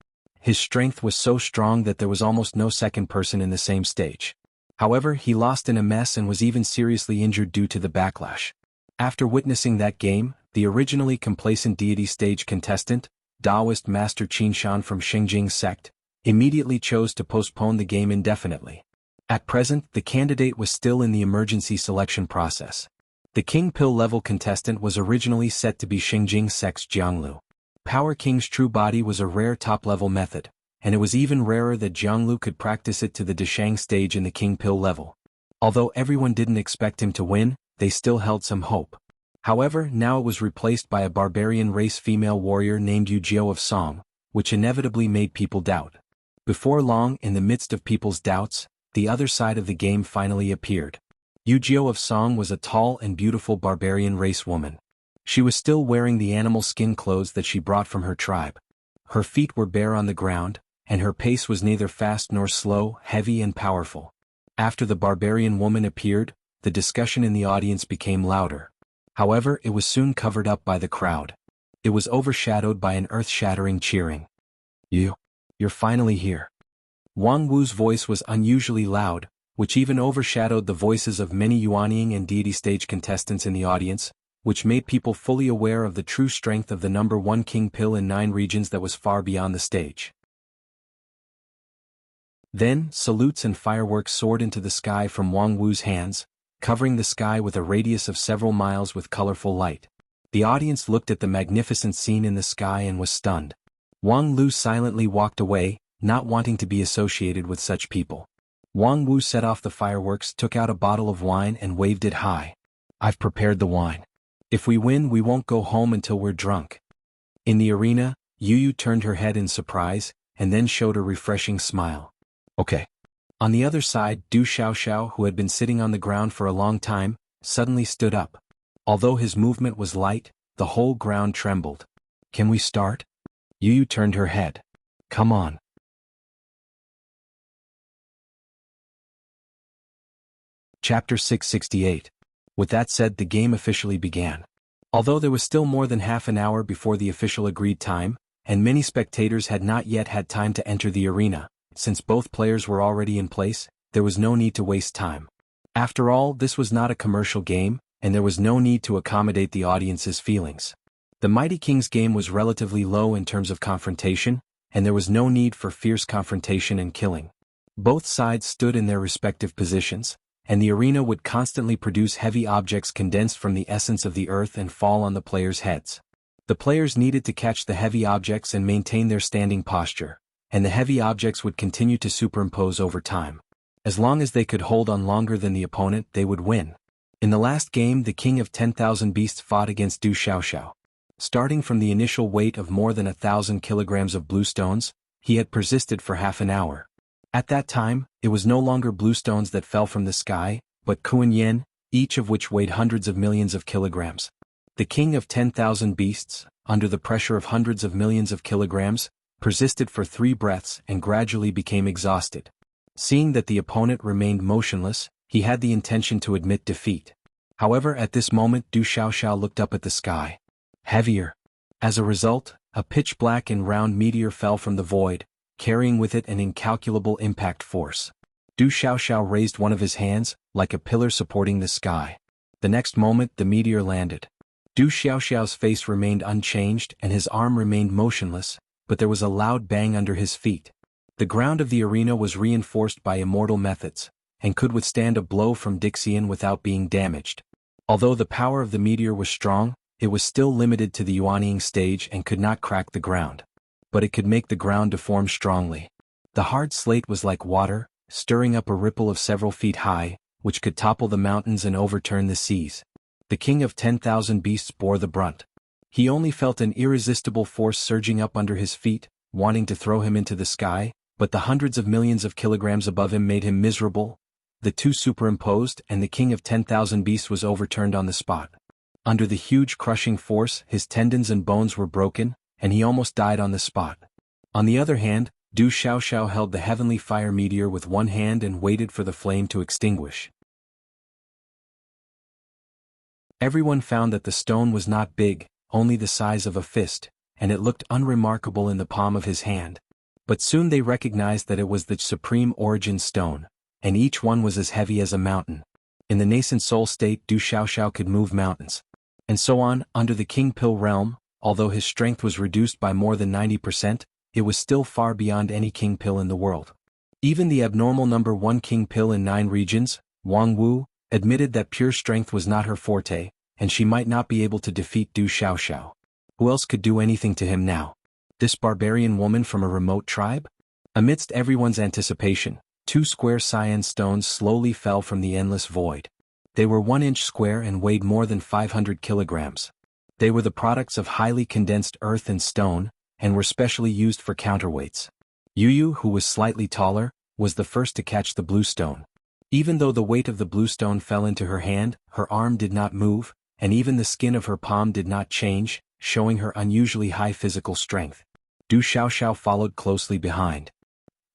A: His strength was so strong that there was almost no second person in the same stage. However, he lost in a mess and was even seriously injured due to the backlash. After witnessing that game, the originally complacent deity stage contestant, Taoist Master Qinshan from Xingjing sect, immediately chose to postpone the game indefinitely. At present, the candidate was still in the emergency selection process. The King Pill level contestant was originally set to be Xingjing sect's Jianglu. Power King's true body was a rare top-level method, and it was even rarer that Jianglu could practice it to the Deshang stage in the King Pill level. Although everyone didn't expect him to win, they still held some hope. However, now it was replaced by a barbarian race female warrior named Yu Jiao of Song, which inevitably made people doubt. Before long, in the midst of people's doubts, the other side of the game finally appeared. Yu Jiao of Song was a tall and beautiful barbarian race woman. She was still wearing the animal skin clothes that she brought from her tribe. Her feet were bare on the ground, and her pace was neither fast nor slow, heavy and powerful. After the barbarian woman appeared, the discussion in the audience became louder. However, it was soon covered up by the crowd. It was overshadowed by an earth-shattering cheering. You're finally here. Wang Wu's voice was unusually loud, which even overshadowed the voices of many Yuanying and deity stage contestants in the audience, which made people fully aware of the true strength of the number 1 King Pill in 9 regions that was far beyond the stage. Then, salutes and fireworks soared into the sky from Wang Wu's hands, covering the sky with a radius of several miles with colorful light. The audience looked at the magnificent scene in the sky and was stunned. Wang Lu silently walked away, not wanting to be associated with such people. Wang Wu set off the fireworks, took out a bottle of wine and waved it high. I've prepared the wine. If we win, we won't go home until we're drunk. In the arena, Yu turned her head in surprise, and then showed a refreshing smile. Okay. On the other side, Du Xiaoxiao, who had been sitting on the ground for a long time, suddenly stood up. Although his movement was light, the whole ground trembled. Can we start? Yu turned her head. Come on. Chapter 668. With that said, the game officially began. Although there was still more than half an hour before the official agreed time, and many spectators had not yet had time to enter the arena, Since both players were already in place, there was no need to waste time. After all, this was not a commercial game, and there was no need to accommodate the audience's feelings. The Mighty King's game was relatively low in terms of confrontation, and there was no need for fierce confrontation and killing. Both sides stood in their respective positions, and the arena would constantly produce heavy objects condensed from the essence of the earth and fall on the players' heads. The players needed to catch the heavy objects and maintain their standing posture, and the heavy objects would continue to superimpose over time. As long as they could hold on longer than the opponent, they would win. In the last game, the King of 10,000 Beasts fought against Du Xiaoxiao. Starting from the initial weight of more than 1,000 kilograms of bluestones, he had persisted for half an hour. At that time, it was no longer bluestones that fell from the sky, but Kuan-yen, each of which weighed hundreds of millions of kilograms. The King of 10,000 Beasts, under the pressure of hundreds of millions of kilograms, persisted for 3 breaths and gradually became exhausted. Seeing that the opponent remained motionless, he had the intention to admit defeat. However, at this moment Du Xiaoxiao looked up at the sky. Heavier. As a result, a pitch-black and round meteor fell from the void, carrying with it an incalculable impact force. Du Xiaoxiao raised one of his hands, like a pillar supporting the sky. The next moment, the meteor landed. Du Xiaoxiao's face remained unchanged and his arm remained motionless, but there was a loud bang under his feet. The ground of the arena was reinforced by immortal methods, and could withstand a blow from Dixian without being damaged. Although the power of the meteor was strong, it was still limited to the Yuanying stage and could not crack the ground. But it could make the ground deform strongly. The hard slate was like water, stirring up a ripple of several feet high, which could topple the mountains and overturn the seas. The King of 10,000 Beasts bore the brunt. He only felt an irresistible force surging up under his feet, wanting to throw him into the sky, but the hundreds of millions of kilograms above him made him miserable. The two superimposed, and the King of 10,000 Beasts was overturned on the spot. Under the huge crushing force, his tendons and bones were broken, and he almost died on the spot. On the other hand, Du Xiaoxiao held the heavenly fire meteor with one hand and waited for the flame to extinguish. Everyone found that the stone was not big, only the size of a fist, and it looked unremarkable in the palm of his hand. But soon they recognized that it was the supreme origin stone, and each one was as heavy as a mountain. In the nascent soul state, Du Xiaoxiao could move mountains. And so on, under the King Pill realm, although his strength was reduced by more than 90%, it was still far beyond any King Pill in the world. Even the abnormal number 1 King Pill in 9 regions, Wang Wu, admitted that pure strength was not her forte, and she might not be able to defeat Du Xiaoxiao. Who else could do anything to him now? This barbarian woman from a remote tribe? Amidst everyone's anticipation, 2 square cyan stones slowly fell from the endless void. They were 1 inch square and weighed more than 500 kilograms. They were the products of highly condensed earth and stone, and were specially used for counterweights. Yu, who was slightly taller, was the first to catch the blue stone. Even though the weight of the blue stone fell into her hand, her arm did not move, and even the skin of her palm did not change, showing her unusually high physical strength. Du Xiaoxiao followed closely behind.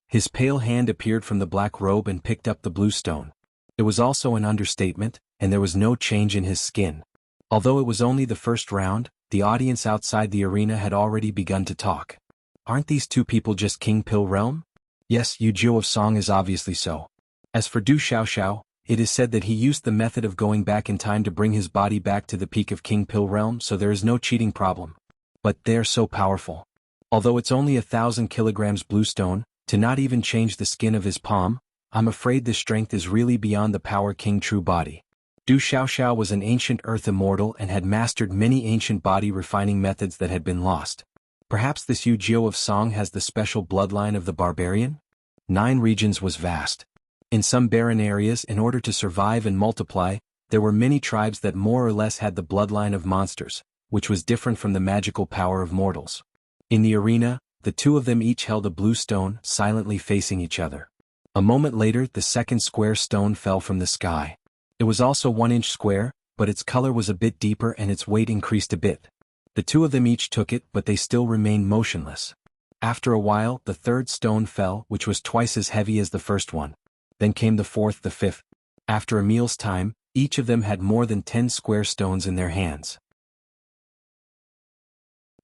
A: His pale hand appeared from the black robe and picked up the blue stone. It was also an understatement, and there was no change in his skin. Although it was only the first round, the audience outside the arena had already begun to talk. Aren't these two people just King Pill realm? Yes, Yu Jiu of Song is obviously so. As for Du Xiaoxiao, it is said that he used the method of going back in time to bring his body back to the peak of King Pill realm, so there is no cheating problem. But they are so powerful. Although it's only 1,000 kilograms bluestone, to not even change the skin of his palm, I'm afraid this strength is really beyond the power King True Body. Du Xiaoxiao was an ancient earth immortal and had mastered many ancient body refining methods that had been lost. Perhaps this Yu Jiu of Song has the special bloodline of the barbarian? 9 regions was vast. In some barren areas, in order to survive and multiply, there were many tribes that more or less had the bloodline of monsters, which was different from the magical power of mortals. In the arena, the two of them each held a blue stone, silently facing each other. A moment later, the second square stone fell from the sky. It was also 1 inch square, but its color was a bit deeper and its weight increased a bit. The two of them each took it, but they still remained motionless. After a while, the third stone fell, which was twice as heavy as the first one. Then came the fourth, the fifth. After a meal's time, each of them had more than 10 square stones in their hands.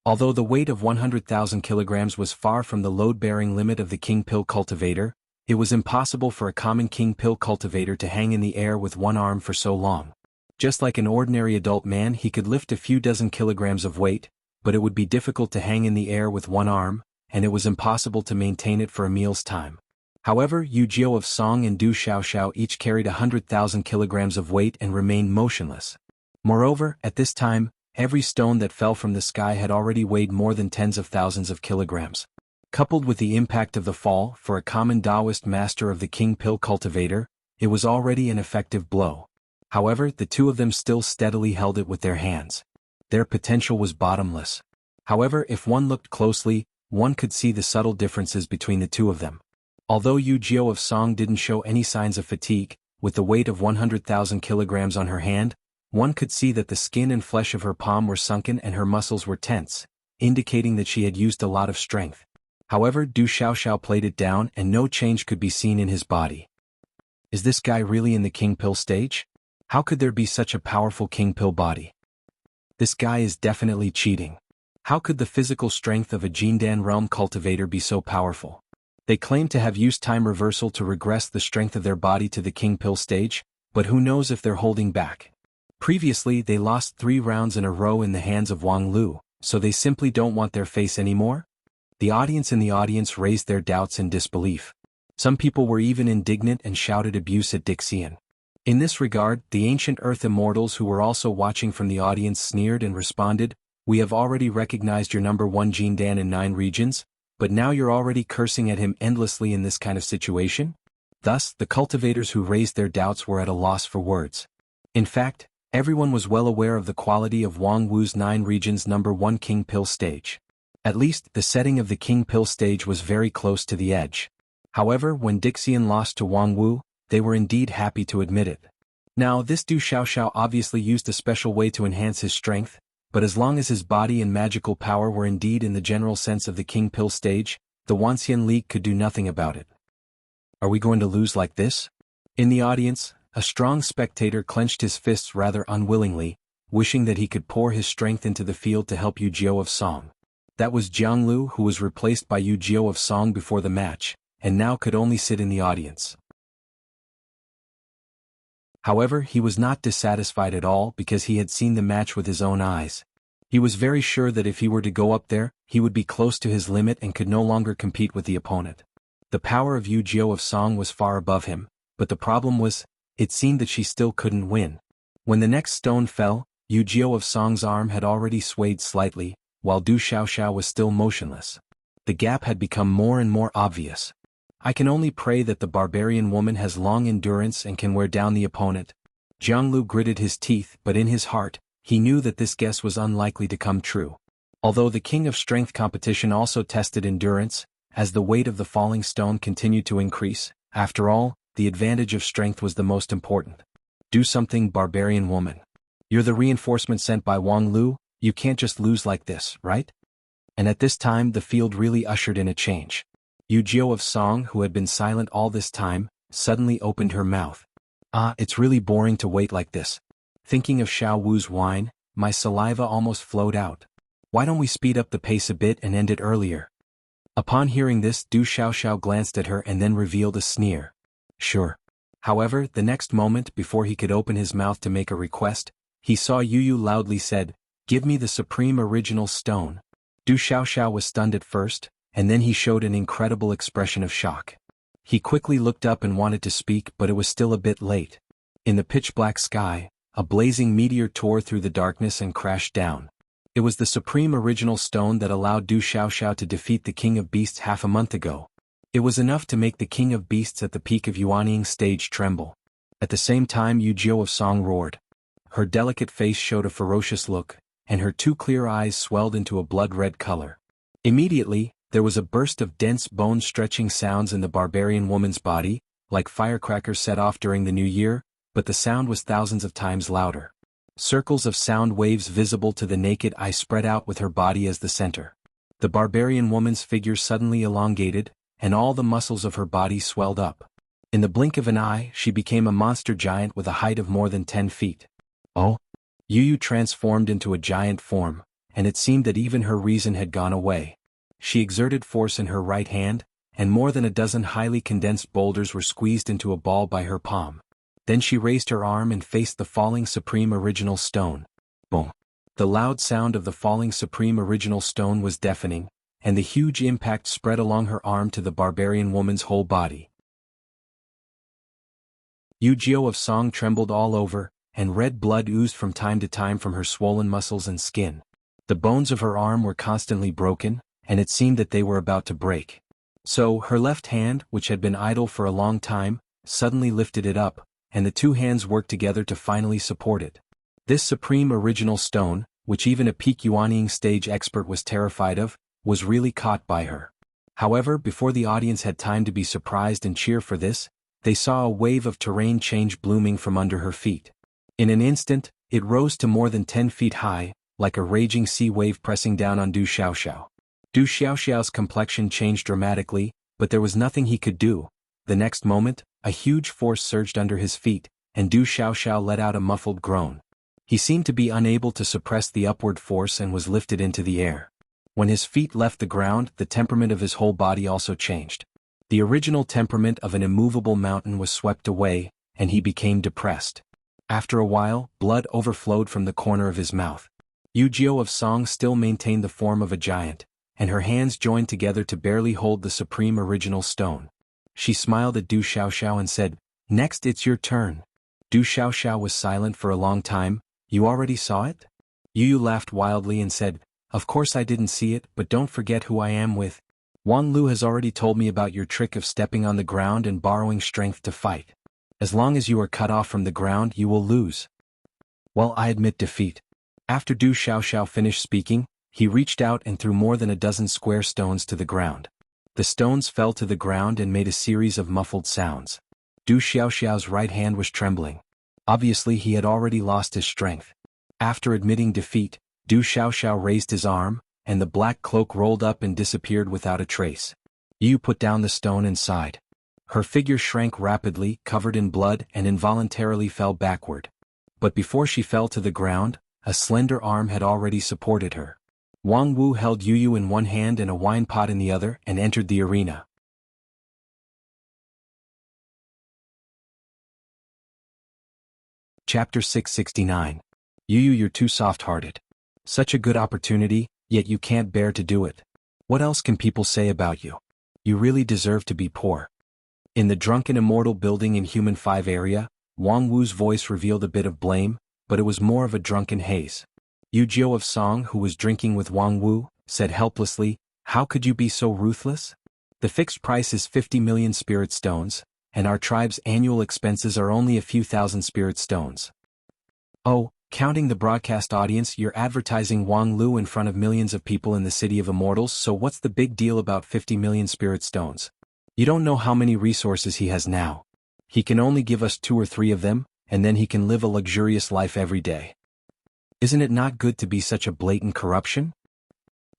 A: Although the weight of 100,000 kilograms was far from the load-bearing limit of the king pill cultivator, it was impossible for a common king pill cultivator to hang in the air with one arm for so long. Just like an ordinary adult man, he could lift a few dozen kilograms of weight, but it would be difficult to hang in the air with one arm, and it was impossible to maintain it for a meal's time. However, Yu Jiao of Song and Du Xiaoxiao each carried 100,000 kilograms of weight and remained motionless. Moreover, at this time, every stone that fell from the sky had already weighed more than tens of thousands of kilograms. Coupled with the impact of the fall, for a common Taoist master of the king pill cultivator, it was already an effective blow. However, the two of them still steadily held it with their hands. Their potential was bottomless. However, if one looked closely, one could see the subtle differences between the two of them. Although Yu Jiao of Song didn't show any signs of fatigue, with the weight of 100,000 kilograms on her hand, one could see that the skin and flesh of her palm were sunken and her muscles were tense, indicating that she had used a lot of strength. However, Du Xiaoxiao played it down and no change could be seen in his body. Is this guy really in the king pill stage? How could there be such a powerful king pill body? This guy is definitely cheating. How could the physical strength of a Jindan realm cultivator be so powerful? They claim to have used time reversal to regress the strength of their body to the king pill stage, but who knows if they're holding back. Previously they lost 3 rounds in a row in the hands of Wang Lu, so they simply don't want their face anymore? The audience in the audience raised their doubts and disbelief. Some people were even indignant and shouted abuse at Dixian. In this regard, the ancient Earth Immortals who were also watching from the audience sneered and responded, "We have already recognized your number 1 Jindan in 9 regions, but now you're already cursing at him endlessly in this kind of situation?" Thus, the cultivators who raised their doubts were at a loss for words. In fact, everyone was well aware of the quality of Wang Wu's 9 regions number 1 king pill stage. At least, the setting of the king pill stage was very close to the edge. However, when Dixian lost to Wang Wu, they were indeed happy to admit it. Now, this Du Xiaoxiao obviously used a special way to enhance his strength, but as long as his body and magical power were indeed in the general sense of the king pill stage, the Wanxian League could do nothing about it. Are we going to lose like this? In the audience, a strong spectator clenched his fists rather unwillingly, wishing that he could pour his strength into the field to help Yu Jiao of Song. That was Jiang Lu, who was replaced by Yu Jiao of Song before the match, and now could only sit in the audience. However, he was not dissatisfied at all because he had seen the match with his own eyes. He was very sure that if he were to go up there, he would be close to his limit and could no longer compete with the opponent. The power of Yu Jiao of Song was far above him, but the problem was, it seemed that she still couldn't win. When the next stone fell, Yu Jiao of Song's arm had already swayed slightly, while Du Xiaoxiao was still motionless. The gap had become more and more obvious. I can only pray that the barbarian woman has long endurance and can wear down the opponent. Jiang Lu gritted his teeth, but in his heart, he knew that this guess was unlikely to come true. Although the King of Strength competition also tested endurance, as the weight of the falling stone continued to increase, after all, the advantage of strength was the most important. Do something, barbarian woman. You're the reinforcement sent by Wang Lu, you can't just lose like this, right? And at this time the field really ushered in a change. Yu Jiao of Song, who had been silent all this time, suddenly opened her mouth. It's really boring to wait like this. Thinking of Xiao Wu's wine, my saliva almost flowed out. Why don't we speed up the pace a bit and end it earlier? Upon hearing this, Du Xiaoxiao glanced at her and then revealed a sneer. Sure. However, the next moment, before he could open his mouth to make a request, he saw Yu loudly said, "Give me the supreme original stone." Du Xiaoxiao was stunned at first, and then he showed an incredible expression of shock. He quickly looked up and wanted to speak, but it was still a bit late. In the pitch-black sky, a blazing meteor tore through the darkness and crashed down. It was the supreme original stone that allowed Du Xiaoxiao to defeat the King of Beasts half a month ago. It was enough to make the King of Beasts at the peak of Yuanying stage tremble. At the same time, Yu Jiao of Song roared. Her delicate face showed a ferocious look, and her 2 clear eyes swelled into a blood-red color. Immediately, there was a burst of dense bone-stretching sounds in the barbarian woman's body, like firecrackers set off during the new year, but the sound was thousands of times louder. Circles of sound waves visible to the naked eye spread out with her body as the center. The barbarian woman's figure suddenly elongated, and all the muscles of her body swelled up. In the blink of an eye, she became a monster giant with a height of more than 10 feet. Oh! Yu transformed into a giant form, and it seemed that even her reason had gone away. She exerted force in her right hand, and more than a dozen highly condensed boulders were squeezed into a ball by her palm. Then she raised her arm and faced the falling supreme original stone. Boom! The loud sound of the falling supreme original stone was deafening, and the huge impact spread along her arm to the barbarian woman's whole body. Yu of Song trembled all over, and red blood oozed from time to time from her swollen muscles and skin. The bones of her arm were constantly broken, and it seemed that they were about to break. So, her left hand, which had been idle for a long time, suddenly lifted it up, and the two hands worked together to finally support it. This supreme original stone, which even a peak Yuanying stage expert was terrified of, was really caught by her. However, before the audience had time to be surprised and cheer for this, they saw a wave of terrain change blooming from under her feet. In an instant, it rose to more than 10 feet high, like a raging sea wave pressing down on Du Xiaoxiao. Du Xiaoxiao's complexion changed dramatically, but there was nothing he could do. The next moment, a huge force surged under his feet, and Du Xiaoxiao let out a muffled groan. He seemed to be unable to suppress the upward force and was lifted into the air. When his feet left the ground, the temperament of his whole body also changed. The original temperament of an immovable mountain was swept away, and he became depressed. After a while, blood overflowed from the corner of his mouth. Yu of Song still maintained the form of a giant, and her hands joined together to barely hold the supreme original stone. She smiled at Du Xiaoxiao and said, "Next it's your turn." Du Xiaoxiao was silent for a long time. "You already saw it?" Yu laughed wildly and said, "Of course I didn't see it, but don't forget who I am with. Wang Lu has already told me about your trick of stepping on the ground and borrowing strength to fight. As long as you are cut off from the ground, you will lose." "Well, I admit defeat." After Du Xiaoxiao finished speaking, he reached out and threw more than a dozen square stones to the ground. The stones fell to the ground and made a series of muffled sounds. Du Xiaoxiao's right hand was trembling. Obviously he had already lost his strength. After admitting defeat, Du Xiaoxiao raised his arm, and the black cloak rolled up and disappeared without a trace. Yu put down the stone and sighed. Her figure shrank rapidly, covered in blood, and involuntarily fell backward. But before she fell to the ground, a slender arm had already supported her. Wang Wu held Yu in one hand and a wine pot in the other and entered the arena. Chapter 669. Yu, you're too soft-hearted. Such a good opportunity, yet you can't bear to do it. What else can people say about you? You really deserve to be poor. In the Drunken Immortal building in Human 5 area, Wang Wu's voice revealed a bit of blame, but it was more of a drunken haze. Yu of Song, who was drinking with Wang Wu, said helplessly, "How could you be so ruthless? The fixed price is 50 million spirit stones, and our tribe's annual expenses are only a few thousand spirit stones." "Oh, counting the broadcast audience, you're advertising Wang Lu in front of millions of people in the City of Immortals, so what's the big deal about 50 million spirit stones? You don't know how many resources he has now. He can only give us 2 or 3 of them, and then he can live a luxurious life every day. Isn't it not good to be such a blatant corruption?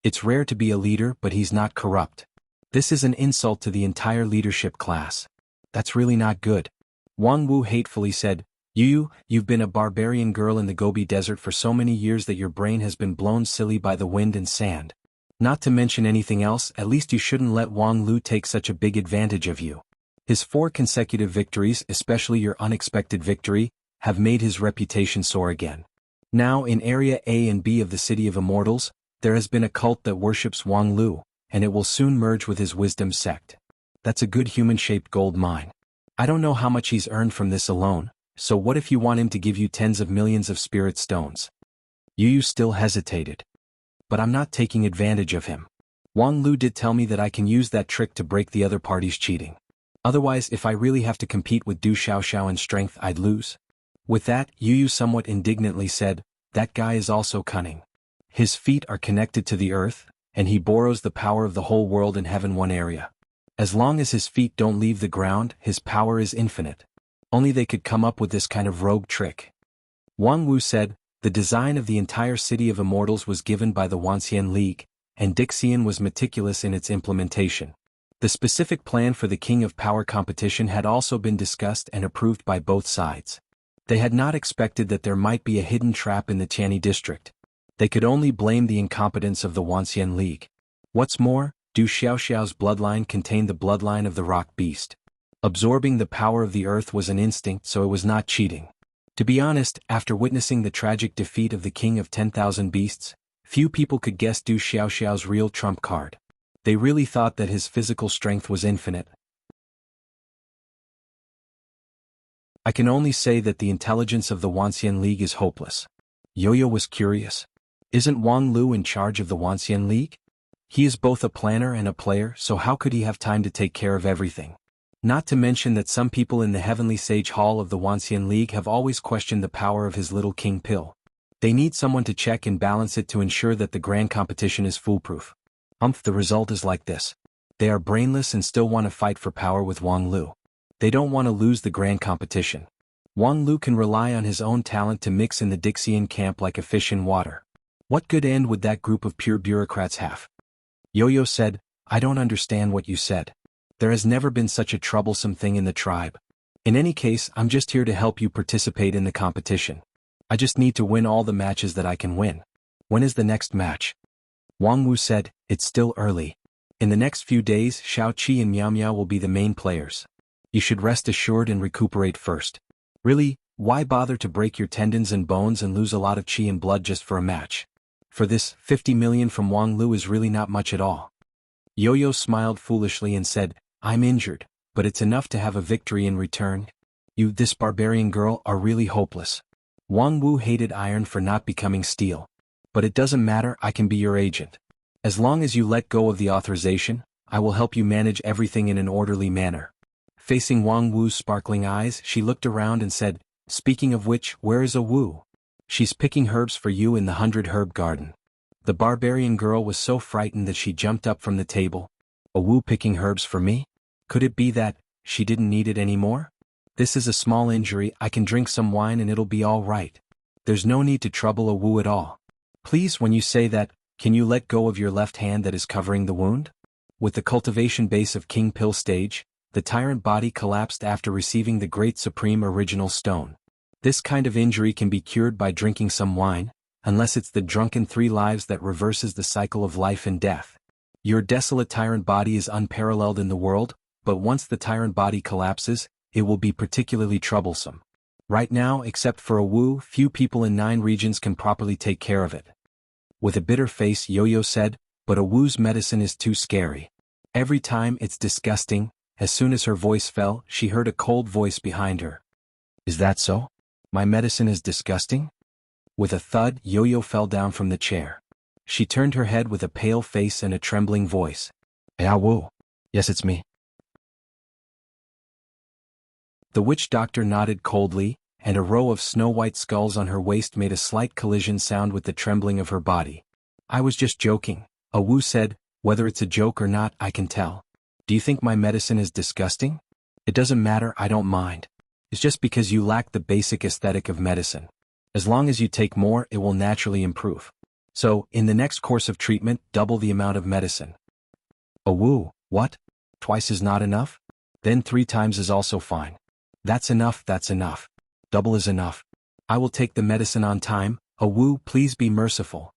A: It's rare to be a leader, but he's not corrupt. This is an insult to the entire leadership class. That's really not good." Wang Wu hatefully said, You've been a barbarian girl in the Gobi Desert for so many years that your brain has been blown silly by the wind and sand. Not to mention anything else, at least you shouldn't let Wang Lu take such a big advantage of you. His 4 consecutive victories, especially your unexpected victory, have made his reputation soar again. Now in Area A and B of the City of Immortals, there has been a cult that worships Wang Lu, and it will soon merge with his wisdom sect. That's a good human-shaped gold mine. I don't know how much he's earned from this alone, so what if you want him to give you tens of millions of spirit stones? Yu still hesitated. But I'm not taking advantage of him. Wang Lu did tell me that I can use that trick to break the other party's cheating. Otherwise, if I really have to compete with Du Xiaoxiao in strength, I'd lose. With that, Yu somewhat indignantly said, "That guy is also cunning. His feet are connected to the earth, and he borrows the power of the whole world in heaven one area. As long as his feet don't leave the ground, his power is infinite. Only they could come up with this kind of rogue trick." Wang Wu said, "The design of the entire City of Immortals was given by the Wanxian League, and Dixian was meticulous in its implementation. The specific plan for the King of Power competition had also been discussed and approved by both sides. They had not expected that there might be a hidden trap in the Tianyi district. They could only blame the incompetence of the Wanxian League. What's more, Du Xiaoxiao's bloodline contained the bloodline of the rock beast. Absorbing the power of the earth was an instinct, so it was not cheating. To be honest, after witnessing the tragic defeat of the king of 10,000 beasts, few people could guess Du Xiaoxiao's real trump card. They really thought that his physical strength was infinite. I can only say that the intelligence of the Wanxian League is hopeless. Yo-Yo was curious. Isn't Wang Lu in charge of the Wanxian League? He is both a planner and a player, so how could he have time to take care of everything? Not to mention that some people in the Heavenly Sage Hall of the Wanxian League have always questioned the power of his little king pill. They need someone to check and balance it to ensure that the grand competition is foolproof. The result is like this. They are brainless and still want to fight for power with Wang Lu. They don't want to lose the grand competition. Wang Lu can rely on his own talent to mix in the Dixian camp like a fish in water. What good end would that group of pure bureaucrats have? Yo-Yo said, I don't understand what you said. There has never been such a troublesome thing in the tribe. In any case, I'm just here to help you participate in the competition. I just need to win all the matches that I can win. When is the next match? Wang Wu said, it's still early. In the next few days, Xiao Qi and Miao Miao will be the main players. You should rest assured and recuperate first. Really, why bother to break your tendons and bones and lose a lot of qi and blood just for a match? For this, 50 million from Wang Lu is really not much at all. Yo-Yo smiled foolishly and said, I'm injured, but it's enough to have a victory in return. You, this barbarian girl, are really hopeless. Wang Wu hated iron for not becoming steel. But it doesn't matter, I can be your agent. As long as you let go of the authorization, I will help you manage everything in an orderly manner. Facing Wang Wu's sparkling eyes, she looked around and said, speaking of which, where is a Wu? She's picking herbs for you in the 100 herb garden. The barbarian girl was so frightened that she jumped up from the table. A Wu picking herbs for me? Could it be that she didn't need it anymore? This is a small injury, I can drink some wine and it'll be all right. There's no need to trouble a Wu at all. Please, when you say that, can you let go of your left hand that is covering the wound? With the cultivation base of King Pill stage, the tyrant body collapsed after receiving the Great Supreme Original Stone. This kind of injury can be cured by drinking some wine, unless it's the drunken 3 lives that reverses the cycle of life and death. Your desolate tyrant body is unparalleled in the world, but once the tyrant body collapses, it will be particularly troublesome. Right now, except for a Wu, few people in 9 regions can properly take care of it. With a bitter face, Yo-Yo said, but a Wu's medicine is too scary. Every time, it's disgusting. As soon as her voice fell, she heard a cold voice behind her. Is that so? My medicine is disgusting? With a thud, Yo-Yo fell down from the chair. She turned her head with a pale face and a trembling voice. Ah Wu. Yes, it's me. The witch doctor nodded coldly, and a row of snow-white skulls on her waist made a slight collision sound with the trembling of her body. I was just joking, a Wu said, whether it's a joke or not, I can tell. Do you think my medicine is disgusting? It doesn't matter, I don't mind. It's just because you lack the basic aesthetic of medicine. As long as you take more, it will naturally improve. So, in the next course of treatment, double the amount of medicine. A Wu, what? Twice is not enough? Then 3 times is also fine. That's enough, that's enough. Double is enough. I will take the medicine on time, a Wu, please be merciful.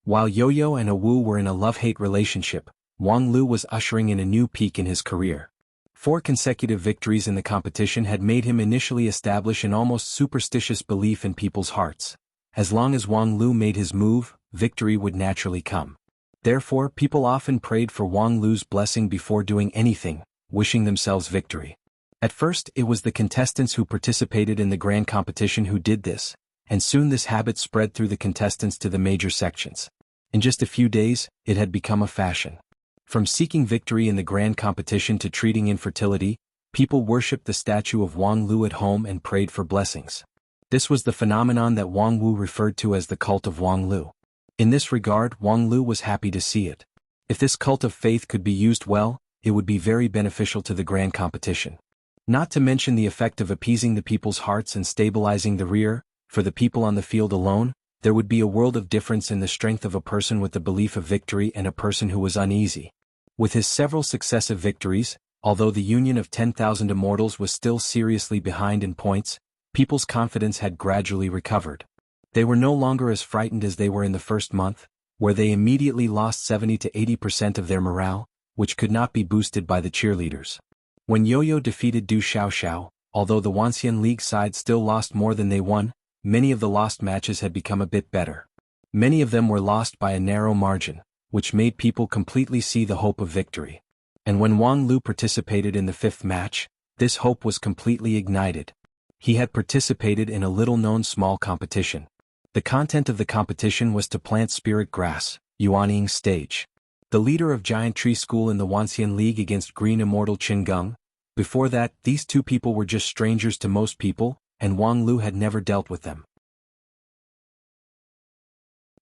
A: While Yo-Yo and a Wu were in a love-hate relationship, Wang Lu was ushering in a new peak in his career. 4 consecutive victories in the competition had made him initially establish an almost superstitious belief in people's hearts. As long as Wang Lu made his move, victory would naturally come. Therefore, people often prayed for Wang Lu's blessing before doing anything, wishing themselves victory. At first, it was the contestants who participated in the grand competition who did this, and soon this habit spread through the contestants to the major sections. In just a few days, it had become a fashion. From seeking victory in the grand competition to treating infertility, people worshipped the statue of Wang Lu at home and prayed for blessings. This was the phenomenon that Wang Wu referred to as the cult of Wang Lu. In this regard, Wang Lu was happy to see it. If this cult of faith could be used well, it would be very beneficial to the grand competition. Not to mention the effect of appeasing the people's hearts and stabilizing the rear, for the people on the field alone, there would be a world of difference in the strength of a person with the belief of victory and a person who was uneasy. With his several successive victories, although the Union of 10,000 Immortals was still seriously behind in points, people's confidence had gradually recovered. They were no longer as frightened as they were in the first month, where they immediately lost 70 to 80% of their morale, which could not be boosted by the cheerleaders. When Yo-Yo defeated Du Xiaoxiao, although the Wanxian League side still lost more than they won, many of the lost matches had become a bit better. Many of them were lost by a narrow margin, which made people completely see the hope of victory. And when Wang Lu participated in the fifth match, this hope was completely ignited. He had participated in a little-known small competition. The content of the competition was to plant spirit grass, Yuanying stage. The leader of Giant Tree School in the Wanxian League against Green Immortal Qin Geng. Before that, these two people were just strangers to most people, and Wang Lu had never dealt with them.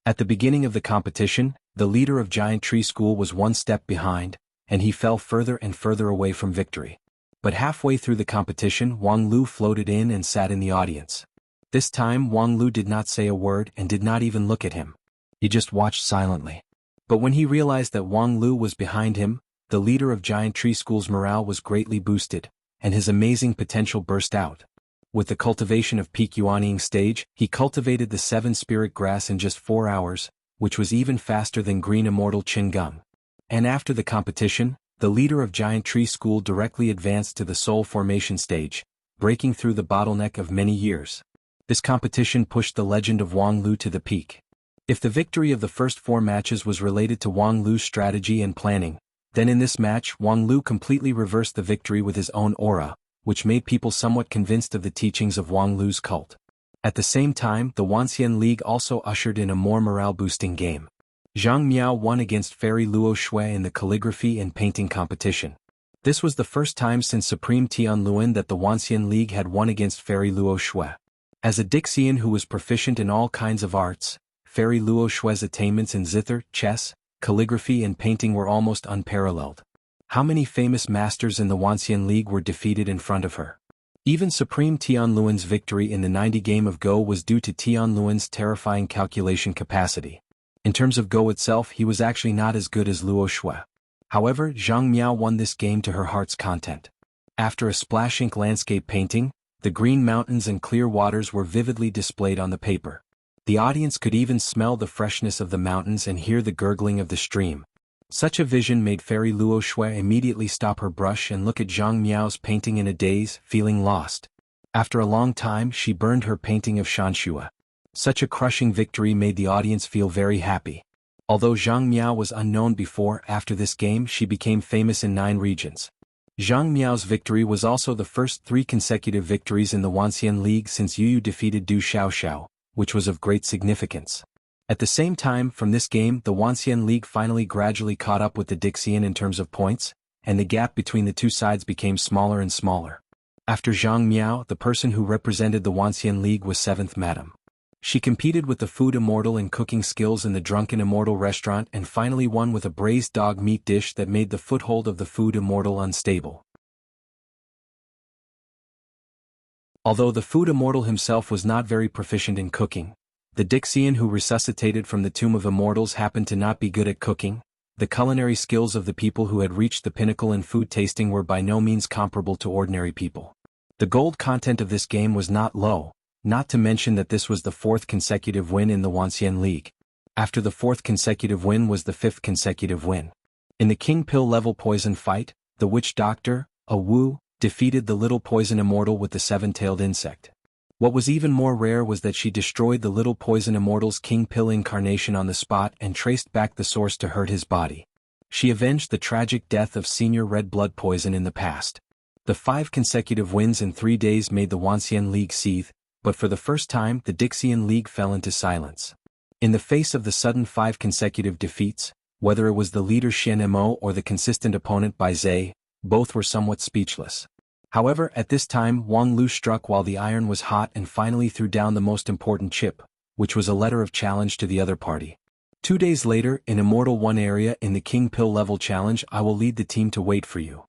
A: At the beginning of the competition, the leader of Giant Tree School was one step behind, and he fell further and further away from victory. But halfway through the competition, Wang Lu floated in and sat in the audience. This time Wang Lu did not say a word and did not even look at him. He just watched silently. But when he realized that Wang Lu was behind him, the leader of Giant Tree School's morale was greatly boosted, and his amazing potential burst out. With the cultivation of peak Yuanying stage, he cultivated the 7 spirit grass in just 4 hours, which was even faster than Green Immortal Qin Geng. And after the competition, the leader of Giant Tree School directly advanced to the soul formation stage, breaking through the bottleneck of many years. This competition pushed the legend of Wang Lu to the peak. If the victory of the first 4 matches was related to Wang Lu's strategy and planning, then in this match Wang Lu completely reversed the victory with his own aura, which made people somewhat convinced of the teachings of Wang Lu's cult. At the same time, the Wanxian League also ushered in a more morale-boosting game. Zhang Miao won against Fairy Luo Shui in the calligraphy and painting competition. This was the first time since Supreme Tianluan that the Wanxian League had won against Fairy Luo Shui. As a Dixian who was proficient in all kinds of arts, Fairy Luo Shui's attainments in zither, chess, calligraphy and painting were almost unparalleled. How many famous masters in the Wanxian League were defeated in front of her? Even Supreme Tianluan's victory in the 90 game of Go was due to Tianluan's terrifying calculation capacity. In terms of Go itself, he was actually not as good as Luo Shui. However, Zhang Miao won this game to her heart's content. After a splash ink landscape painting, the green mountains and clear waters were vividly displayed on the paper. The audience could even smell the freshness of the mountains and hear the gurgling of the stream. Such a vision made Fairy Luo Shui immediately stop her brush and look at Zhang Miao's painting in a daze, feeling lost. After a long time, she burned her painting of Shanxue. Such a crushing victory made the audience feel very happy. Although Zhang Miao was unknown before, after this game she became famous in 9 regions. Zhang Miao's victory was also the first 3 consecutive victories in the Wanxian League since Yu defeated Du Xiaoxiao, which was of great significance. At the same time, from this game the Wanxian League finally gradually caught up with the Dixian in terms of points, and the gap between the two sides became smaller and smaller. After Zhang Miao, the person who represented the Wanxian League was 7th Madam. She competed with the Food Immortal in cooking skills in the Drunken Immortal restaurant and finally won with a braised dog meat dish that made the foothold of the Food Immortal unstable. Although the Food Immortal himself was not very proficient in cooking, the Dixian who resuscitated from the Tomb of Immortals happened to not be good at cooking. The culinary skills of the people who had reached the pinnacle in food tasting were by no means comparable to ordinary people. The gold content of this game was not low, not to mention that this was the 4th consecutive win in the Wanxian League. After the 4th consecutive win was the 5th consecutive win. In the King Pill level poison fight, the Witch Doctor, a Wu, defeated the Little Poison Immortal with the 7-tailed insect. What was even more rare was that she destroyed the Little Poison Immortal's King Pill incarnation on the spot and traced back the source to hurt his body. She avenged the tragic death of Senior Red Blood Poison in the past. The 5 consecutive wins in 3 days made the Wanxian League seethe, but for the first time the Dixian League fell into silence. In the face of the sudden 5 consecutive defeats, whether it was the leader Xian Mo or the consistent opponent Bai Zhe, both were somewhat speechless. However, at this time Wang Lu struck while the iron was hot and finally threw down the most important chip, which was a letter of challenge to the other party. 2 days later, in Immortal 1 area in the King Pill level challenge, I will lead the team to wait for you.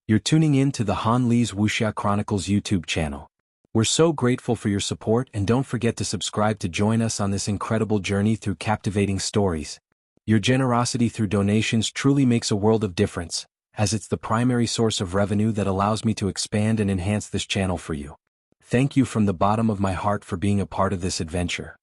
A: You're tuning in to the Han Li's Wuxia Chronicles YouTube channel. We're so grateful for your support, and don't forget to subscribe to join us on this incredible journey through captivating stories. Your generosity through donations truly makes a world of difference, as it's the primary source of revenue that allows me to expand and enhance this channel for you. Thank you from the bottom of my heart for being a part of this adventure.